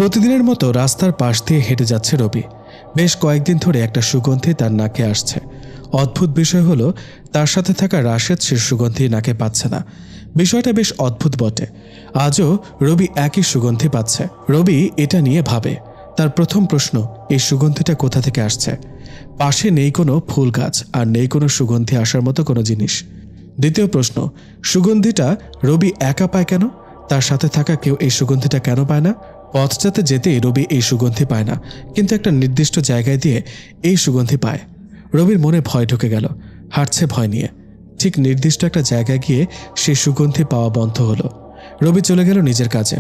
প্রতিদিনের মতো রাস্তার পাশ দিয়ে হেঁটে যাচ্ছে রবি। বেশ কয়েকদিন ধরে একটা সুগন্ধি তার নাকে আসছে। অদ্ভুত বিষয় হলো তার সাথে থাকা রাশেদ সে সুগন্ধি নাকে পাচ্ছে না। বিষয়টা বেশ অদ্ভুত বটে। আজও রবি একই সুগন্ধি পাচ্ছে। রবি এটা নিয়ে ভাবে। তার প্রথম প্রশ্ন, এই সুগন্ধিটা কোথা থেকে আসছে? পাশে নেই কোনো ফুল গাছ আর নেই কোনো সুগন্ধি আসার মতো কোনো জিনিস। দ্বিতীয় প্রশ্ন, সুগন্ধিটা রবি একা পায় কেন? তার সাথে থাকা কেউ এই সুগন্ধিটা কেন পায় না? পথটাতে যেতেই রবি এই সুগন্ধি পায় না, কিন্তু একটা নির্দিষ্ট জায়গায় দিয়ে এই সুগন্ধি পায়। রবির মনে ভয় ঢুকে গেল, হাঁটছে ভয় নিয়ে। ঠিক নির্দিষ্ট একটা জায়গায় গিয়ে সেই সুগন্ধি পাওয়া বন্ধ হলো। রবি চলে গেল নিজের কাজে।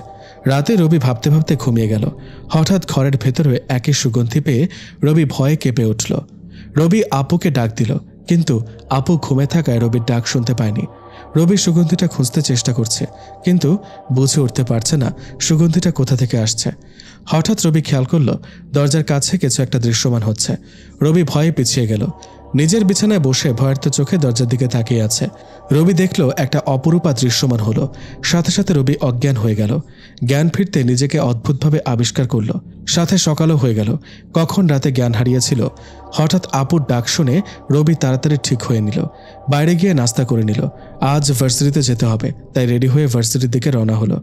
রাতে রবি ভাবতে ভাবতে ঘুমিয়ে গেল। হঠাৎ ঘরের ভেতরে একই সুগন্ধি পেয়ে রবি ভয়ে কেঁপে উঠল। রবি আপুকে ডাক দিল, কিন্তু আপু ঘুমে থাকায় রবির ডাক শুনতে পায়নি। রবি সুগন্ধিটা খুঁজতে চেষ্টা করছে, কিন্তু বুঝে উঠতে পারছে না সুগন্ধিটা কোথা থেকে আসছে। হঠাৎ রবি খেয়াল করল দরজার কাছে কিছু একটা দৃশ্যমান হচ্ছে। রবি ভয়ে পিছিয়ে গেল। নিজের বিছানায় বসে ভয়ার্ত চোখে দরজার দিকে তাকিয়ে আছে। রবি দেখল একটা অপরূপা দৃশ্যমান হলো। সাথে সাথে রবি অজ্ঞান হয়ে গেল। জ্ঞান ফিরতে নিজেকে অদ্ভুতভাবে আবিষ্কার করল। সাথে সকালও হয়ে গেল। কখন রাতে জ্ঞান হারিয়েছিল। হঠাৎ আপুর ডাক শুনে রবি তাড়াতাড়ি ঠিক হয়ে নিল। বাইরে গিয়ে নাস্তা করে নিল। আজ ভার্সিটিতে যেতে হবে, তাই রেডি হয়ে ভার্সিটির দিকে রওনা হলো।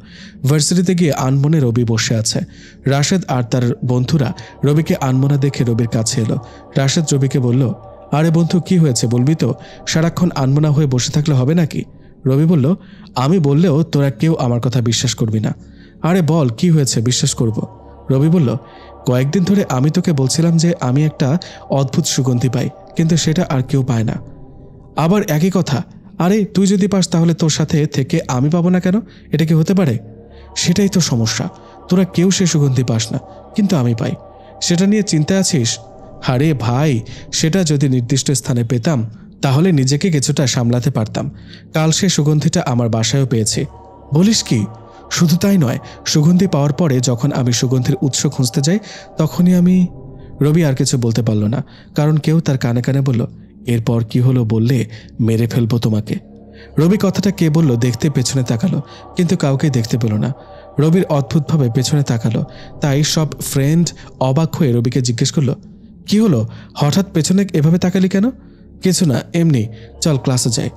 ভার্সিটিতে গিয়ে আনমনে রবি বসে আছে। রাশেদ আর তার বন্ধুরা রবিকে আনমনা দেখে রবির কাছে এলো। রাশেদ রবিকে বলল, আরে বন্ধু, কি হয়েছে বলবি তো? সারাক্ষণ আনমনা হয়ে বসে থাকলে হবে নাকি? রবি বলল, আমি বললেও তোরা কেউ আমার কথা বিশ্বাস করবি না। আরে বল, কি হয়েছে, বিশ্বাস করব। রবি বলল, কয়েকদিন ধরে আমি তোকে বলছিলাম যে আমি একটা অদ্ভুত সুগন্ধি পাই, কিন্তু সেটা আর কেউ পায় না। আবার একই কথা। আরে তুই যদি পাস তাহলে তোর সাথে থেকে আমি পাবো না কেন? এটা কি হতে পারে? সেটাই তো সমস্যা, তোরা কেউ সে সুগন্ধি পাস না, কিন্তু আমি পাই। সেটা নিয়ে চিন্তায় আছিস? আরে ভাই, সেটা যদি নির্দিষ্ট স্থানে পেতাম তাহলে নিজেকে কিছুটা সামলাতে পারতাম। কাল সে সুগন্ধিটা আমার বাসায়ও পেয়েছি। বলিস কি? শুধু তাই নয়, সুগন্ধি পাওয়ার পরে যখন আমি সুগন্ধির উৎস খুঁজতে যাই তখনই আমি... রবি আর কিছু বলতে পারল না, কারণ কেউ তার কানে কানে বলল, এরপর কি হলো বললে মেরে ফেলবো তোমাকে। রবি কথাটা কে বলল দেখতে পেছনে তাকালো, কিন্তু কাউকে দেখতে পেল না। রবির অদ্ভুতভাবে পেছনে তাকালো, তাই সব ফ্রেন্ড অবাক হয়ে রবিকে জিজ্ঞেস করলো, কি হলো, হঠাৎ পেছনে এভাবে তাকালি কেন? কিছু না, এমনি, চল ক্লাসে যাই।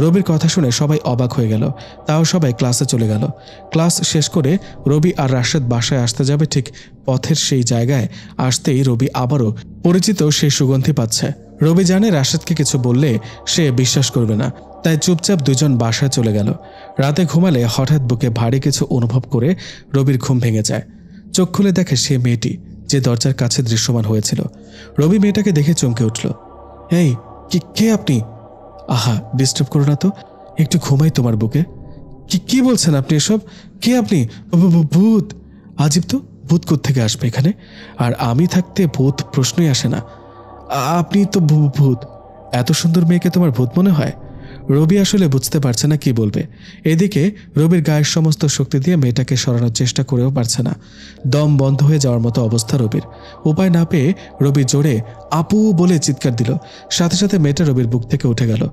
রবির কথা শুনে সবাই অবাক হয়ে গেল। তাও সবাই ক্লাসে চলে গেল। ক্লাস শেষ করে রবি আর রাশেদ বাসায় আসতে যাবে, ঠিক পথের সেই জায়গায় আসতেই রবি আবারও পরিচিত সেই সুগন্ধি পাচ্ছে। রবি জানে রাশেদকে কিছু বললে সে বিশ্বাস করবে না, তাই চুপচাপ দুজন বাসায় চলে গেল। রাতে ঘুমালে হঠাৎ বুকে ভারী কিছু অনুভব করে রবির ঘুম ভেঙে যায়। চোখ খুলে দেখে সে মেয়েটি যে দরজার কাছে দৃশ্যমান হয়েছিল। রবি মেয়েটাকে দেখে চমকে উঠল। এই, কে আপনি? আহা, ডিস্টার্ব করো না তো, একটু ঘুমাই তোমার বুকে। কি বলছেন আপনি এসব? কে আপনি? ভূত? আজীব তো, ভূত কোত্থেকে আসবে এখানে? আর আমি থাকতে ভূত প্রশ্নই আসে না। আপনি তো ভূত। এত সুন্দর মেয়েকে তোমার ভূত মনে হয়? রবি আসলে বুঝতে পারছে না কি বলবে। এদিকে রবির গায়ের সমস্ত শক্তি দিয়ে মেয়েটাকে সরানোর চেষ্টা করেও পারছে না। দম বন্ধ হয়ে যাওয়ার মতো অবস্থা রবির। উপায় না পেয়ে রবি জোরে আপু বলে চিৎকার দিল। সাথে সাথে মেয়েটা রবির বুক থেকে উঠে গেল।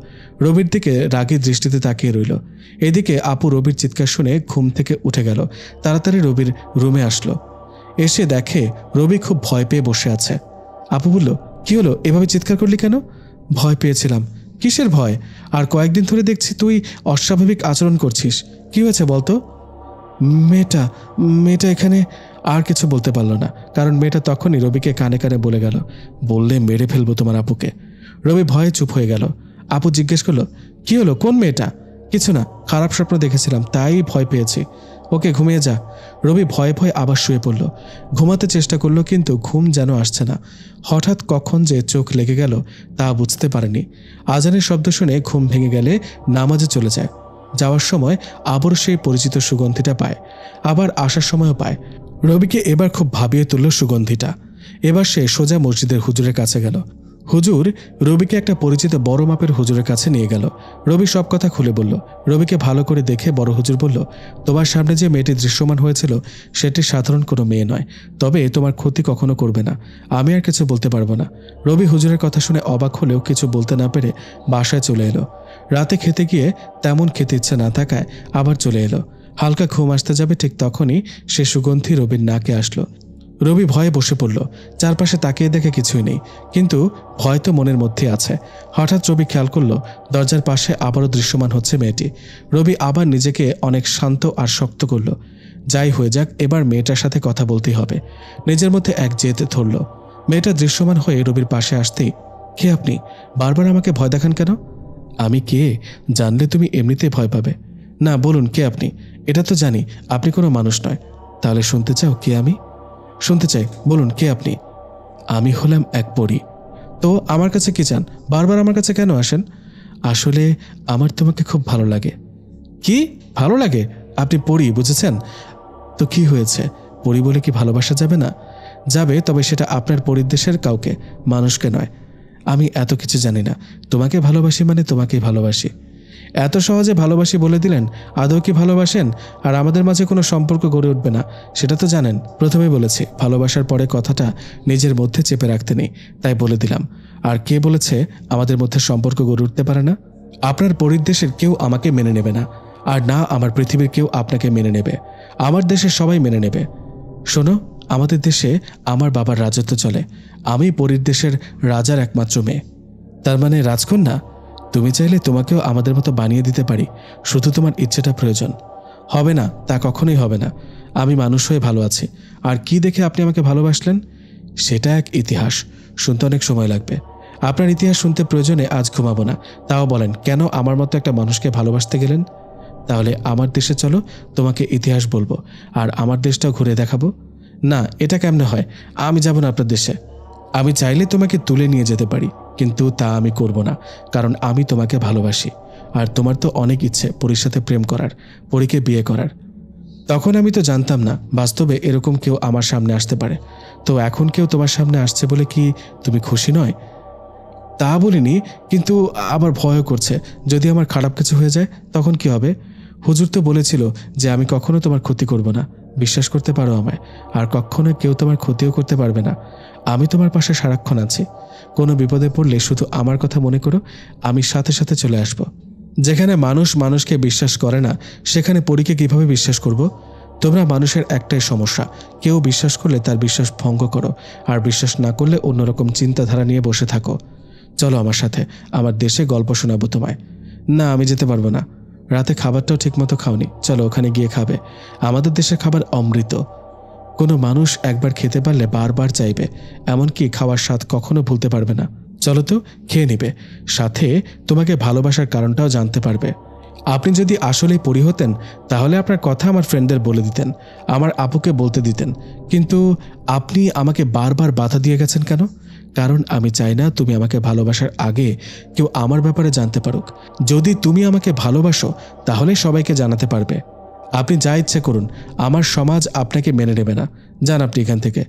রবির দিকে রাগী দৃষ্টিতে তাকিয়ে রইল। এদিকে আপু রবির চিৎকার শুনে ঘুম থেকে উঠে গেল। তাড়াতাড়ি রবির রুমে আসলো। এসে দেখে রবি খুব ভয় পেয়ে বসে আছে। আপু বলল, কি হলো, এভাবে চিৎকার করলি কেন? ভয় পেয়েছিলাম। কিসের ভয়? আর কয়েকদিন ধরে দেখছি তুই অস্বাভাবিক আচরণ করছিস, কি হয়েছে বলতো? মেয়েটা এখানে। আর কিছু বলতে পারল না, কারণ মেয়েটা তখনই রবিকে কানে কানে বলে গেল, বললে মেরে ফেলবো তোমার আপুকে। রবি ভয়ে চুপ হয়ে গেল। আপু জিজ্ঞেস করলো, কি হলো, কোন মেয়েটা? কিছু না, খারাপ স্বপ্ন দেখেছিলাম তাই ভয় পেয়েছি। ওকে, ঘুমিয়ে যা। রবি ভয়ে ভয়ে আবার শুয়ে পড়ল। ঘুমাতে চেষ্টা করলো, কিন্তু ঘুম যেন আসছে না। হঠাৎ কখন যে চোখ লেগে গেল তা বুঝতে পারেনি। আজানের শব্দ শুনে ঘুম ভেঙে গেলে নামাজে চলে যায়। যাওয়ার সময় আবারও সেই পরিচিত সুগন্ধিটা পায়, আবার আসার সময়ও পায়। রবিকে এবার খুব ভাবিয়ে তুলল সুগন্ধিটা। এবার সে সোজা মসজিদের হুজুরের কাছে গেল। হুজুর রবিকে একটা পরিচিত বড় মাপের হুজুরের কাছে নিয়ে গেল। রবি সব কথা খুলে বলল। রবিকে ভালো করে দেখে বড় হুজুর বলল, তোমার সামনে যে মেয়েটি দৃশ্যমান হয়েছিল সেটি সাধারণ কোনো মেয়ে নয়, তবে তোমার ক্ষতি কখনো করবে না। আমি আর কিছু বলতে পারবো না। রবি হুজুরের কথা শুনে অবাক হলেও কিছু বলতে না পেরে বাসায় চলে এলো। রাতে খেতে গিয়ে তেমন খেতে ইচ্ছে না থাকায় আবার চলে এলো। হালকা ঘুম আসতে যাবে ঠিক তখনই সে সুগন্ধি রবির নাকে আসলো। রবি ভয়ে বসে পড়ল। চারপাশে তাকিয়ে দেখে কিছুই নেই, কিন্তু ভয় তো মনের মধ্যে আছে। হঠাৎ রবি খেয়াল করল দরজার পাশে আবারও দৃশ্যমান হচ্ছে মেয়েটি। রবি আবার নিজেকে অনেক শান্ত আর শক্ত করল। যাই হয়ে যাক, এবার মেয়েটার সাথে কথা বলতেই হবে। নিজের মধ্যে এক জেদ ধরল। মেয়েটা দৃশ্যমান হয়ে রবির পাশে আসতেই, কে আপনি? বারবার আমাকে ভয় দেখান কেন? আমি কে জানলে তুমি এমনিতেই ভয় পাবে। না, বলুন কে আপনি? এটা তো জানি আপনি কোনো মানুষ নয়। তাহলে শুনতে চাও কে আমি? শুনতে চাই, বলুন কে আপনি? আমি হলাম এক পরী। তো আমার কাছে কি চান? বারবার আমার কাছে কেন আসেন? আসলে আমার তোমাকে খুব ভালো লাগে। কি ভালো লাগে? আপনি পরী, বুঝেছেন? তো কি হয়েছে? পরী বলে কি ভালোবাসা যাবে না? যাবে, তবে সেটা আপনার পরিদেশের কাউকে, মানুষকে নয়। আমি এত কিছু জানি না। তোমাকে ভালোবাসি মানে তোমাকেই ভালোবাসি। এত সহজে ভালোবাসি বলে দিলেন। আদৌ কি ভালোবাসেন? আর আমাদের মাঝে কোনো সম্পর্ক গড়ে উঠবে না, সেটা তো জানেন। প্রথমে বলেছি ভালোবাসার পরে কথাটা নিজের মধ্যে চেপে রাখতে নেই, তাই বলে দিলাম। আর কে বলেছে আমাদের মধ্যে সম্পর্ক গড়ে উঠতে পারে না? আপনার পরিদেশের কেউ আমাকে মেনে নেবে না, আর না আমার পৃথিবীর কেউ আপনাকে মেনে নেবে। আমার দেশে সবাই মেনে নেবে। শোনো, আমাদের দেশে আমার বাবার রাজত্ব চলে। আমি পরীর দেশের রাজার একমাত্র মেয়ে। তার মানে রাজকন্যা? তুমি চাইলে তোমাকেও আমাদের মতো বানিয়ে দিতে পারি, শুধু তোমার ইচ্ছেটা প্রয়োজন। হবে না, তা কখনোই হবে না। আমি মানুষ হয়ে ভালো আছি। আর কি দেখে আপনি আমাকে ভালোবাসলেন? সেটা এক ইতিহাস, শুনতে অনেক সময় লাগবে। আপনার ইতিহাস শুনতে প্রয়োজনে আজ ঘুমাবো না। তাও বলেন, কেন আমার মতো একটা মানুষকে ভালোবাসতে গেলেন? তাহলে আমার দেশে চলো, তোমাকে ইতিহাস বলবো, আর আমার দেশটাও ঘুরে দেখাবো। না, এটা কেমনে হয়? আমি যাব না আপনার দেশে। আমি চাইলে তোমাকে তুলে নিয়ে যেতে পারি, কিন্তু তা আমি করব না, কারণ আমি তোমাকে ভালোবাসি। আর তোমার তো অনেক ইচ্ছে পরীর সাথে প্রেম করার, পরীকে বিয়ে করার। তখন আমি তো জানতাম না বাস্তবে এরকম কেউ আমার সামনে আসতে পারে। তো এখন কেউ তোমার সামনে আসছে বলে কি তুমি খুশি নয়? তা বলিনি, কিন্তু আবার ভয়ও করছে। যদি আমার খারাপ কিছু হয়ে যায় তখন কি হবে? হুজুর তো বলেছিল যে আমি কখনো তোমার ক্ষতি করব না। বিশ্বাস করতে পারো আমায়। আর কখনো কেউ তোমার ক্ষতিও করতে পারবে না। আমি তোমার পাশে সারাক্ষণ আছি। কোনো বিপদে পড়লে শুধু আমার কথা মনে করো, আমি সাথে সাথে চলে আসব। যেখানে মানুষ মানুষকে বিশ্বাস করে না, সেখানে পরীকে কিভাবে বিশ্বাস করব? তোমরা মানুষের একটাই সমস্যা, কেউ বিশ্বাস করলে তার বিশ্বাস ভঙ্গ করো, আর বিশ্বাস না করলে অন্যরকম চিন্তাধারা নিয়ে বসে থাকো। চলো আমার সাথে, আমার দেশে গল্প শোনাবো তোমায়। না, আমি যেতে পারবো না। রাতে খাবারটাও ঠিকমতো খাওনি, চলো ওখানে গিয়ে খাবে। আমাদের দেশের খাবার অমৃত। কোনো মানুষ একবার খেতে পারলে বারবার চাইবে, এমনকি খাওয়ার স্বাদ কখনো ভুলতে পারবে না। চলো তো, খেয়ে নিবে, সাথে তোমাকে ভালোবাসার কারণটাও জানতে পারবে। আপনি যদি আসলেই পরী হতেন তাহলে আপনার কথা আমার ফ্রেন্ডদের বলে দিতেন, আমার আপুকে বলতে দিতেন। কিন্তু আপনি আমাকে বারবার বাধা দিয়ে গেছেন কেন? কারণ আমি চাই না তুমি আমাকে ভালোবাসার আগে কেউ আমার ব্যাপারে জানতে পারুক। যদি তুমি আমাকে ভালোবাসো তাহলে সবাইকে জানাতে পারবে। আপনি যা ইচ্ছে করুন, আমার সমাজ আপনাকে মেনে নেবে না। যান আপনি এখান থেকে।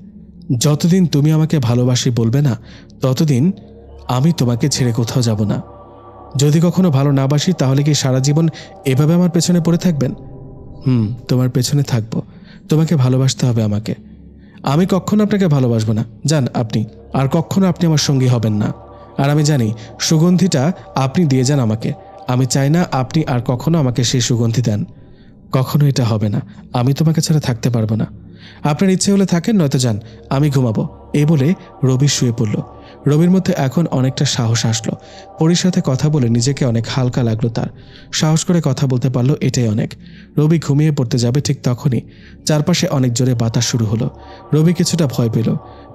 যতদিন তুমি আমাকে ভালোবাসি বলবে না, ততদিন আমি তোমাকে ছেড়ে কোথাও যাব না। যদি কখনো ভালো না বাসি তাহলে কি সারা জীবন এভাবে আমার পেছনে পড়ে থাকবেন? তোমার পেছনে থাকবো। তোমাকে ভালোবাসতে হবে আমাকে। আমি কখনো আপনাকে ভালোবাসবো না। যান আপনি, আর কখনো আপনি আমার সঙ্গী হবেন না। আর আমি জানি সুগন্ধিটা আপনি দিয়ে যান আমাকে। আমি চাই না আপনি আর কখনো আমাকে সেই সুগন্ধি দেন। কখনো এটা হবে না। আমি তোমাকে ছাড়া থাকতে পারবো না। আপনার ইচ্ছে হলে থাকেন, নয়তো যান, আমি ঘুমাবো। এই বলে রবি শুয়ে পড়ল। রবির মধ্যে এখন অনেকটা সাহস আসলো। পরীর সাথে কথা বলে নিজেকে অনেক হালকা লাগলো তার। সাহস করে কথা বলতে পারলো, এটাই অনেক। রবি ঘুমিয়ে পড়তে যাবে ঠিক তখনই চারপাশে অনেক জোরে বাতাস শুরু হলো। রবি কিছুটা ভয় পেল।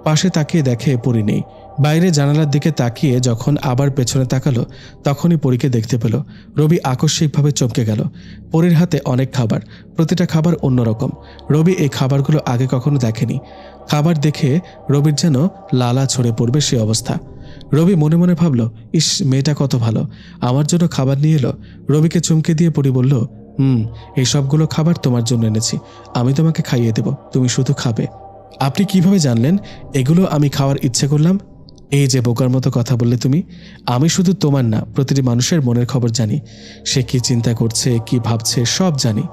পাশে তাকিয়ে দেখে পরী নেই। বাইরে জানালার দিকে তাকিয়ে যখন আবার পেছনে তাকালো, তখনই পরীকে দেখতে পেল। রবি আকস্মিকভাবে চমকে গেল। পরীর হাতে অনেক খাবার, প্রতিটা খাবার অন্যরকম। রবি এই খাবারগুলো আগে কখনো দেখেনি। খাবার দেখে রবির যেন লালা ছড়ে পড়বে সে অবস্থা। রবি মনে মনে ভাবল, ইস, মেয়েটা কত ভালো, আমার জন্য খাবার নিয়ে এলো। রবিকে চমকে দিয়ে পরী বলল, এই সবগুলো খাবার তোমার জন্য এনেছি। আমি তোমাকে খাইয়ে দেব, তুমি শুধু খাবে। আপনি কিভাবে জানলেন এগুলো আমি খাওয়ার ইচ্ছে করলাম? এই যে বোকার মতো কথা বললে তুমি। আমি শুধু তোমার না, প্রতিটি মানুষের মনের খবর জানি। সে কি চিন্তা করছে, কি ভাবছে, সব জানি।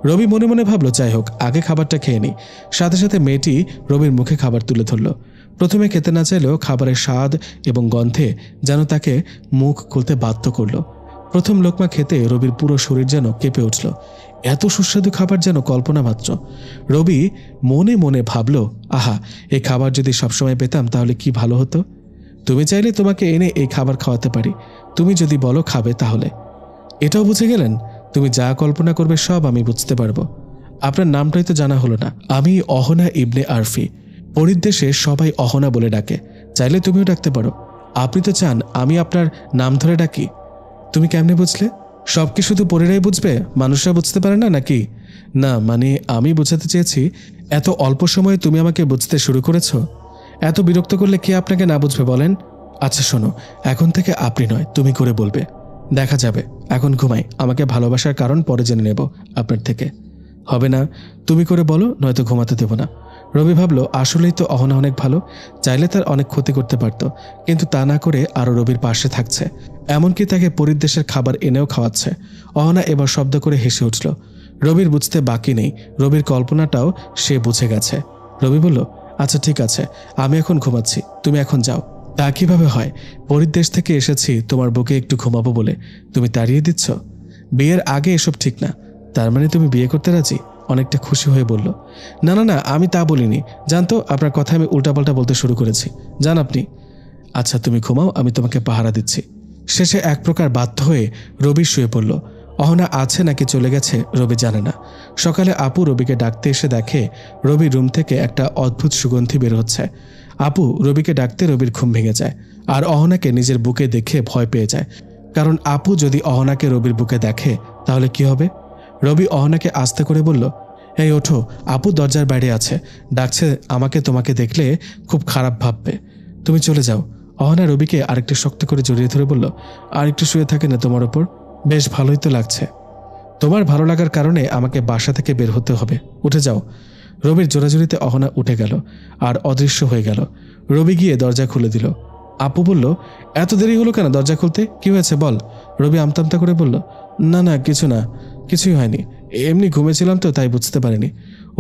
রবি মনে মনে ভাবল, যাই হোক, আগে খাবারটা খেয়ে নিই। সাথে সাথে মেয়েটি রবির মুখে খাবার তুলে ধরল। প্রথমে খেতে না চাইলেও খাবারের স্বাদ এবং গন্ধে যেন তাকে মুখ খুলতে বাধ্য করল। প্রথম লোকমা খেতে রবির পুরো শরীর যেন কেঁপে উঠল। এত সুস্বাদু খাবার যেন কল্পনা মাত্র। রবি মনে মনে ভাবল, আহা, এই খাবার যদি সবসময় পেতাম তাহলে কি ভালো হতো। তুমি চাইলে তোমাকে এনে এই খাবার খাওয়াতে পারি, তুমি যদি বলো খাবে তাহলে। এটাও বুঝে গেলেন? তুমি যা কল্পনা করবে সব আমি বুঝতে পারবো। আপনার নামটাই তো জানা হলো না। আমি অহনা ইবনে আরফি। পরিদেশে সবাই অহনা বলে ডাকে, চাইলে তুমিও ডাকতে পারো। আপনি তো চান আমি আপনার নাম ধরে ডাকি। তুমি কেমনে বুঝলে? সব কি শুধু পরেরাই বুঝবে, মানুষরা বুঝতে পারে না নাকি? না, মানে আমি বোঝাতে চেয়েছি, এত অল্প সময়ে তুমি আমাকে বুঝতে শুরু করেছো। এত বিরক্ত করলে কে আপনাকে না বুঝবে বলেন? আচ্ছা শোনো, এখন থেকে আপনি নয় তুমি করে বলবে। দেখা যাবে, এখন ঘুমাই, আমাকে ভালোবাসার কারণ পরে জেনে নেব আপনার থেকে। হবে না, তুমি করে বলো, নয়তো ঘুমাতে দেব না। রবি ভাবল, আসলেই তো অহনা অনেক ভালো, চাইলে তার অনেক ক্ষতি করতে পারত, কিন্তু তা না করে আরও রবির পাশে থাকছে, এমনকি তাকে পরিদেশের খাবার এনেও খাওয়াচ্ছে। অহনা এবার শব্দ করে হেসে উঠল। রবির বুঝতে বাকি নেই, রবির কল্পনাটাও সে বুঝে গেছে। রবি বলল, আচ্ছা ঠিক আছে, আমি এখন ঘুমাচ্ছি, তুমি এখন যাও। তা কিভাবে হয়? পরিদেশ থেকে এসেছি তোমার বুকে একটু ঘুমাবো বলে, তুমি তাড়িয়ে দিচ্ছ? বিয়ের আগে এসব ঠিক না। তার মানে তুমি বিয়ে করতে রাজি? অনেকটা খুশি হয়ে বলল। না না না, আমি তা বলিনি, জানতো আপনার কথা আমি উল্টাপাল্টা বলতে শুরু করেছি, জান আপনি। আচ্ছা তুমি ঘুমাও, আমি তোমাকে পাহারা দিচ্ছি। শেষে এক প্রকার বাধ্য হয়ে রবি শুয়ে পড়ল। অহনা আছে নাকি চলে গেছে রবি জানে না। সকালে আপু রবিকে ডাকতে এসে দেখে রবির রুম থেকে একটা অদ্ভুত সুগন্ধি বের হচ্ছে। আপু রবিকে ডাকতে রবির ঘুম ভেঙে যায়, আর অহনাকে নিজের বুকে দেখে ভয় পেয়ে যায়। কারণ আপু যদি অহনাকে রবির বুকে দেখে তাহলে কি হবে? রবি অহনাকে আস্তে করে বলল, এই ওঠো, আপু দরজার বাইরে আছে, ডাকছে, আমাকে তোমাকে দেখলে খুব খারাপ ভাববে, তুমি চলে যাও। অহনা রবিকে আরেকটু শক্ত করে জড়িয়ে ধরে বলল, আর একটু শুয়ে থাকে না তোমার ওপর? বেশ ভালোই তো লাগছে। তোমার ভালো লাগার কারণে আমাকে বাসা থেকে বের হতে হবে, উঠে যাও। রবির জোরাজুরিতে অহনা উঠে গেল আর অদৃশ্য হয়ে গেল। রবি গিয়ে দরজা খুলে দিল। আপু বলল, এত দেরি হলো কেন দরজা খুলতে, কি হয়েছে বল? রবি আমতামতা করে বলল, না না কিছু না, কিছুই হয়নি, এমনি ঘুমেছিলাম তো তাই বুঝতে পারিনি।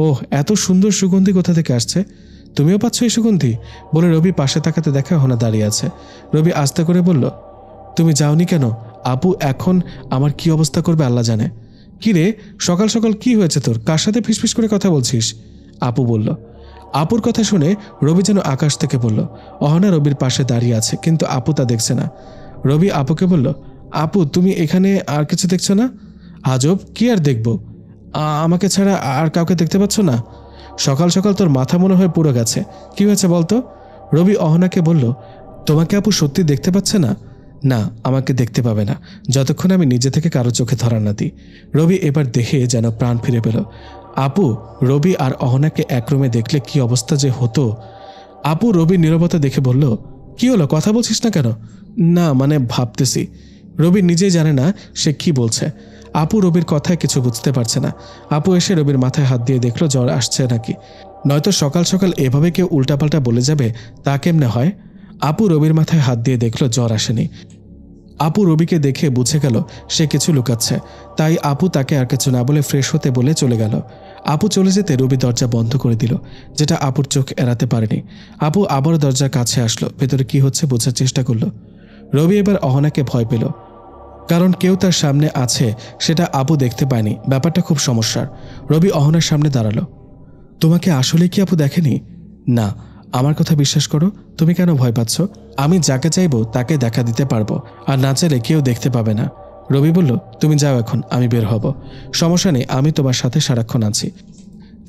ওহ, এত সুন্দর সুগন্ধি কোথা থেকে আসছে? তুমিও পাচ্ছ এই সুগন্ধি? বলে রবি পাশে তাকাতে দেখা অহনা দাঁড়িয়ে আছে। রবি আস্তে করে বলল, তুমি যাওনি কেন? আপু এখন আমার কি অবস্থা করবে আল্লাহ জানে। কি রে, সকাল সকাল কি হয়েছে তোর? কার সাথে ফিসফিস করে কথা বলছিস? আপু বলল। আপুর কথা শুনে রবি যেন আকাশ থেকে বলল। অহনা রবির পাশে দাঁড়িয়ে আছে, কিন্তু আপু তা দেখছে না। রবি আপুকে বলল, আপু তুমি এখানে আর কিছু দেখছো না? আজব, কি আর দেখব, আমাকে ছাড়া আর কাউকে দেখতে পাচ্ছ না? সকাল সকাল তোর মাথা মনে হয় পুরো গেছে, কি হয়েছে বলতো? রবি অহনাকে বলল, তোমাকে আপু সত্যি দেখতে পাচ্ছে না? না, আমাকে দেখতে পাবে না যতক্ষণ আমি নিজে থেকে কারো চোখে ধরা না দিই। রবি এবার দেখে যেন প্রাণ ফিরে পেল। আপু রবি আর অহনাকে এক রুমে দেখলে কি অবস্থা যে হতো। আপু রবির নীরবতা দেখে বলল, কি হলো, কথা বলছিস না কেন? না মানে ভাবতেছি। রবি নিজেই জানে না সে কি বলছে। আপু রবির কথায় কিছু বুঝতে পারছে না। আপু এসে রবির মাথায় হাত দিয়ে দেখলো জ্বর আসছে নাকি, নয়তো সকাল সকাল এভাবে কেউ উল্টাপাল্টা বলে যাবে, তা কেমনে হয়? আপু রবির মাথায় হাত দিয়ে দেখলো জ্বর আসেনি। আপু রবিকে দেখে বুঝে গেল সে কিছু লুকাচ্ছে, তাই আপু তাকে আর কিছু না বলে ফ্রেশ হতে বলে চলে গেল। আপু চলে যেতে রবি দরজা বন্ধ করে দিল, যেটা আপুর চোখ এড়াতে পারেনি। আপু আবার দরজার কাছে আসলো, ভেতরে কি হচ্ছে বোঝার চেষ্টা করলো। রবি এবার অহনাকে ভয় পেল, কারণ কেউ তার সামনে আছে সেটা আপু দেখতে পায়নি। ব্যাপারটা খুব সমস্যার। রবি অহনার সামনে দাঁড়ালো। তোমাকে আসলে কি আপু দেখেনি? না, আমার কথা বিশ্বাস করো, তুমি কেন ভয় পাচ্ছ? আমি যাকে চাইবো তাকে দেখা দিতে পারবো, আর না চাইলে কেউ দেখতে পাবে না। রবি বলল, তুমি যাও এখন, আমি বের হব। সমস্যা নেই, আমি তোমার সাথে সারাক্ষণ আছি,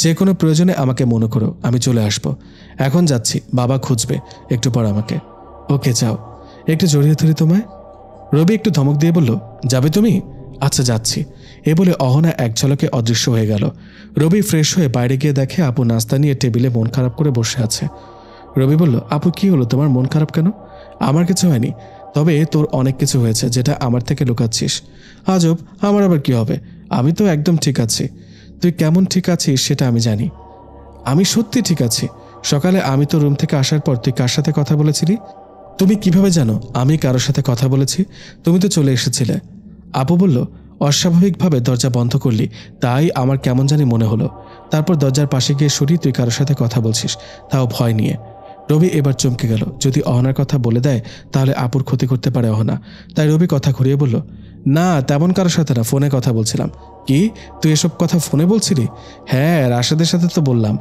যে কোনো প্রয়োজনে আমাকে মনে করো, আমি চলে আসব। এখন যাচ্ছি, বাবা খুঁজবে একটু পর আমাকে। ওকে যাও, একটু জড়িয়ে ধরি তোমায়। রবি একটু ধমক দিয়ে বলল, যাবে তুমি? আচ্ছা যাচ্ছি। এ বলে অহনা এক ঝলকে অদৃশ্য হয়ে গেল। রবি ফ্রেশ হয়ে বাইরে গিয়ে দেখে আপু নাস্তা নিয়ে টেবিলে মন খারাপ করে বসে আছে। রবি বলল, আপু কি হলো, তোমার মন খারাপ কেন? আমার কিছু হয়নি, তবে তোর অনেক কিছু হয়েছে যেটা আমার থেকে লুকাচ্ছিস। আজব, আমার আবার কি হবে? আমি তো একদম ঠিক আছি। তুই কেমন ঠিক আছিস সেটা আমি জানি। আমি সত্যি ঠিক আছি। সকালে আমি তো রুম থেকে আসার পর তুই কার সাথে কথা বলেছিলি? তুমি কিভাবে জানো আমি কারোর সাথে কথা বলেছি? তুমি তো চলে এসেছিলে। আপু বলল, অস্বাভাবিকভাবে দরজা বন্ধ করলি, তাই আমার কেমন জানি মনে হলো। তারপর দরজার পাশে গিয়ে শুনি তুই কারোর সাথে কথা বলছিস, তাও ভয় নিয়ে। রবি এবার চমকে গেল, যদি অহনার কথা বলে দেয় তাহলে আপুর ক্ষতি করতে পারে অহনা। তাই রবি কথা ঘুরিয়ে বলল, না তেমন কারোর সাথে না, ফোনে কথা বলছিলাম। কি, তুই এসব কথা ফোনে বলছিলি? হ্যাঁ, রাশেদের সাথে তো বললাম।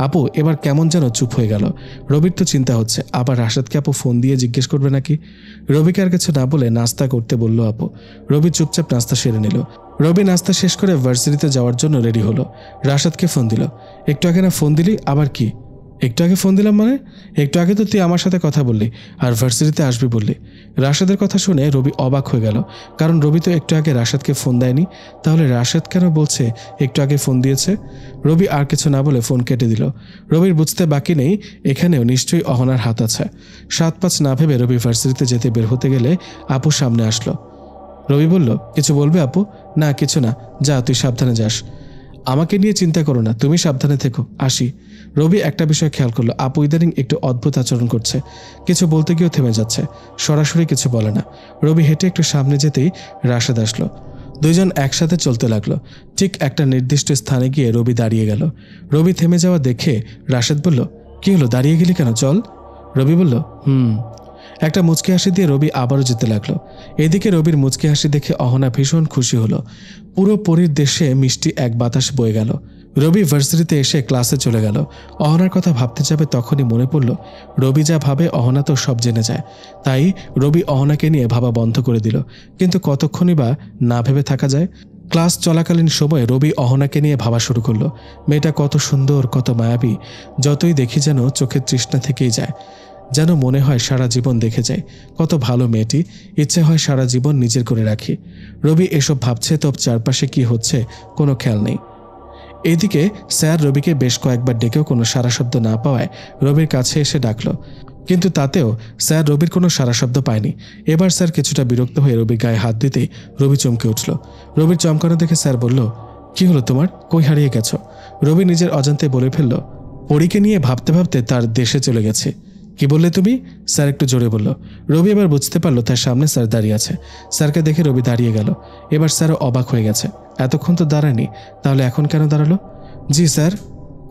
আপু এবার কেমন যেন চুপ হয়ে গেল। রবির তো চিন্তা হচ্ছে আবার রাশেদকে আপু ফোন দিয়ে জিজ্ঞেস করবে নাকি। রবিকে আর কিছু না বলে নাস্তা করতে বলল আপু। রবি চুপচাপ নাস্তা সেরে নিল। রবি নাস্তা শেষ করে ভার্সিটিতে যাওয়ার জন্য রেডি হলো। রাশেদকে ফোন দিল। একটু আগে না ফোন দিলি, আবার কি? একটু আগে ফোন দিলাম মানে? একটু আগে তো তুই আমার সাথে কথা বললি আর ভার্সিটিতে আসবি বললি। রাশেদের কথা শুনে রবি অবাক হয়ে গেল, কারণ রবি তো একটু আগে রাশেদকে ফোন দেয়নি। তাহলে রাশেদ কেন বলছে একটু আগে ফোন দিয়েছে? রবি আর কিছু না বলে ফোন কেটে দিল। রবির বুঝতে বাকি নেই এখানেও নিশ্চয়ই অহনার হাত আছে। 7-5 না ভেবে রবি ভার্সিটিতে যেতে বের হতে গেলে আপু সামনে আসলো। রবি বলল, কিছু বলবে আপু? না কিছু না, যা তুই সাবধানে যাস। আমাকে নিয়ে চিন্তা করো না, তুমি সাবধানে থেকো, আসি। রবি একটা বিষয় খেয়াল করলো, আপু ইদানিং একটু অদ্ভুত আচরণ করছে। কিছু বলতে গিয়েও থেমে যাচ্ছে, সরাসরি কিছু বলে না। রবি হেঁটে একটু সামনে যেতেই রাশেদ আসলো। দুইজন একসাথে চলতে লাগলো। ঠিক একটা নির্দিষ্ট স্থানে গিয়ে রবি দাঁড়িয়ে গেল। রবি থেমে যাওয়া দেখে রাশেদ বলল, কি হলো, দাঁড়িয়ে গেলি কেন, চল। রবি বলল, একটা মুচকি হাসি দিয়ে রবি আবারও যেতে লাগলো। এদিকে রবির মুচকি হাসি দেখে অহনা ভীষণ খুশি হলো। পুরো পরীর দেশে মিষ্টি এক বাতাস বয়ে গেল। রবি ভার্সিটিতে এসে ক্লাসে চলে গেল। অহনার কথা ভাবতে যাবে তখনই মনে পড়ল রবি যা ভাবে অহনা তো সব জেনে যায়। তাই রবি অহনাকে নিয়ে ভাবা বন্ধ করে দিল। কিন্তু কতক্ষণই বা না ভেবে থাকা যায়। ক্লাস চলাকালীন সময়ে রবি অহনাকে নিয়ে ভাবা শুরু করলো। মেয়েটা কত সুন্দর, কত মায়াবী। যতই দেখি যেন চোখের তৃষ্ণা থেকেই যায়। যেন মনে হয় সারা জীবন দেখে যায়। কত ভালো মেয়েটি, ইচ্ছে হয় সারা জীবন নিজের করে রাখি। রবি এসব ভাবছে তো চারপাশে কি হচ্ছে কোনো খেয়াল নেই। এদিকে স্যার রবিকে বেশ কয়েকবার ডেকেও কোনো সারা শব্দ না পাওয়ায় রবির কাছে এসে ডাকলো, কিন্তু তাতেও স্যার রবির কোনো সারা শব্দ পায়নি। এবার স্যার কিছুটা বিরক্ত হয়ে রবির গায়ে হাত দিতেই রবি চমকে উঠল। রবির চমকানো দেখে স্যার বলল, কি হলো তোমার, কই হারিয়ে গেছো? রবি নিজের অজান্তে বলে ফেলল, পরীকে নিয়ে ভাবতে ভাবতে তার দেশে চলে গেছে। কি বললে তুমি? স্যার একটু জোরে বলল। রবি এবার বুঝতে পারলো তার সামনে স্যার দাঁড়িয়ে আছে। স্যারকে দেখে রবি দাঁড়িয়ে গেল। এবার স্যারও অবাক হয়ে গেছে, এতক্ষণ তো দাঁড়ায়নি, তাহলে এখন কেন দাঁড়ালো? জি স্যার।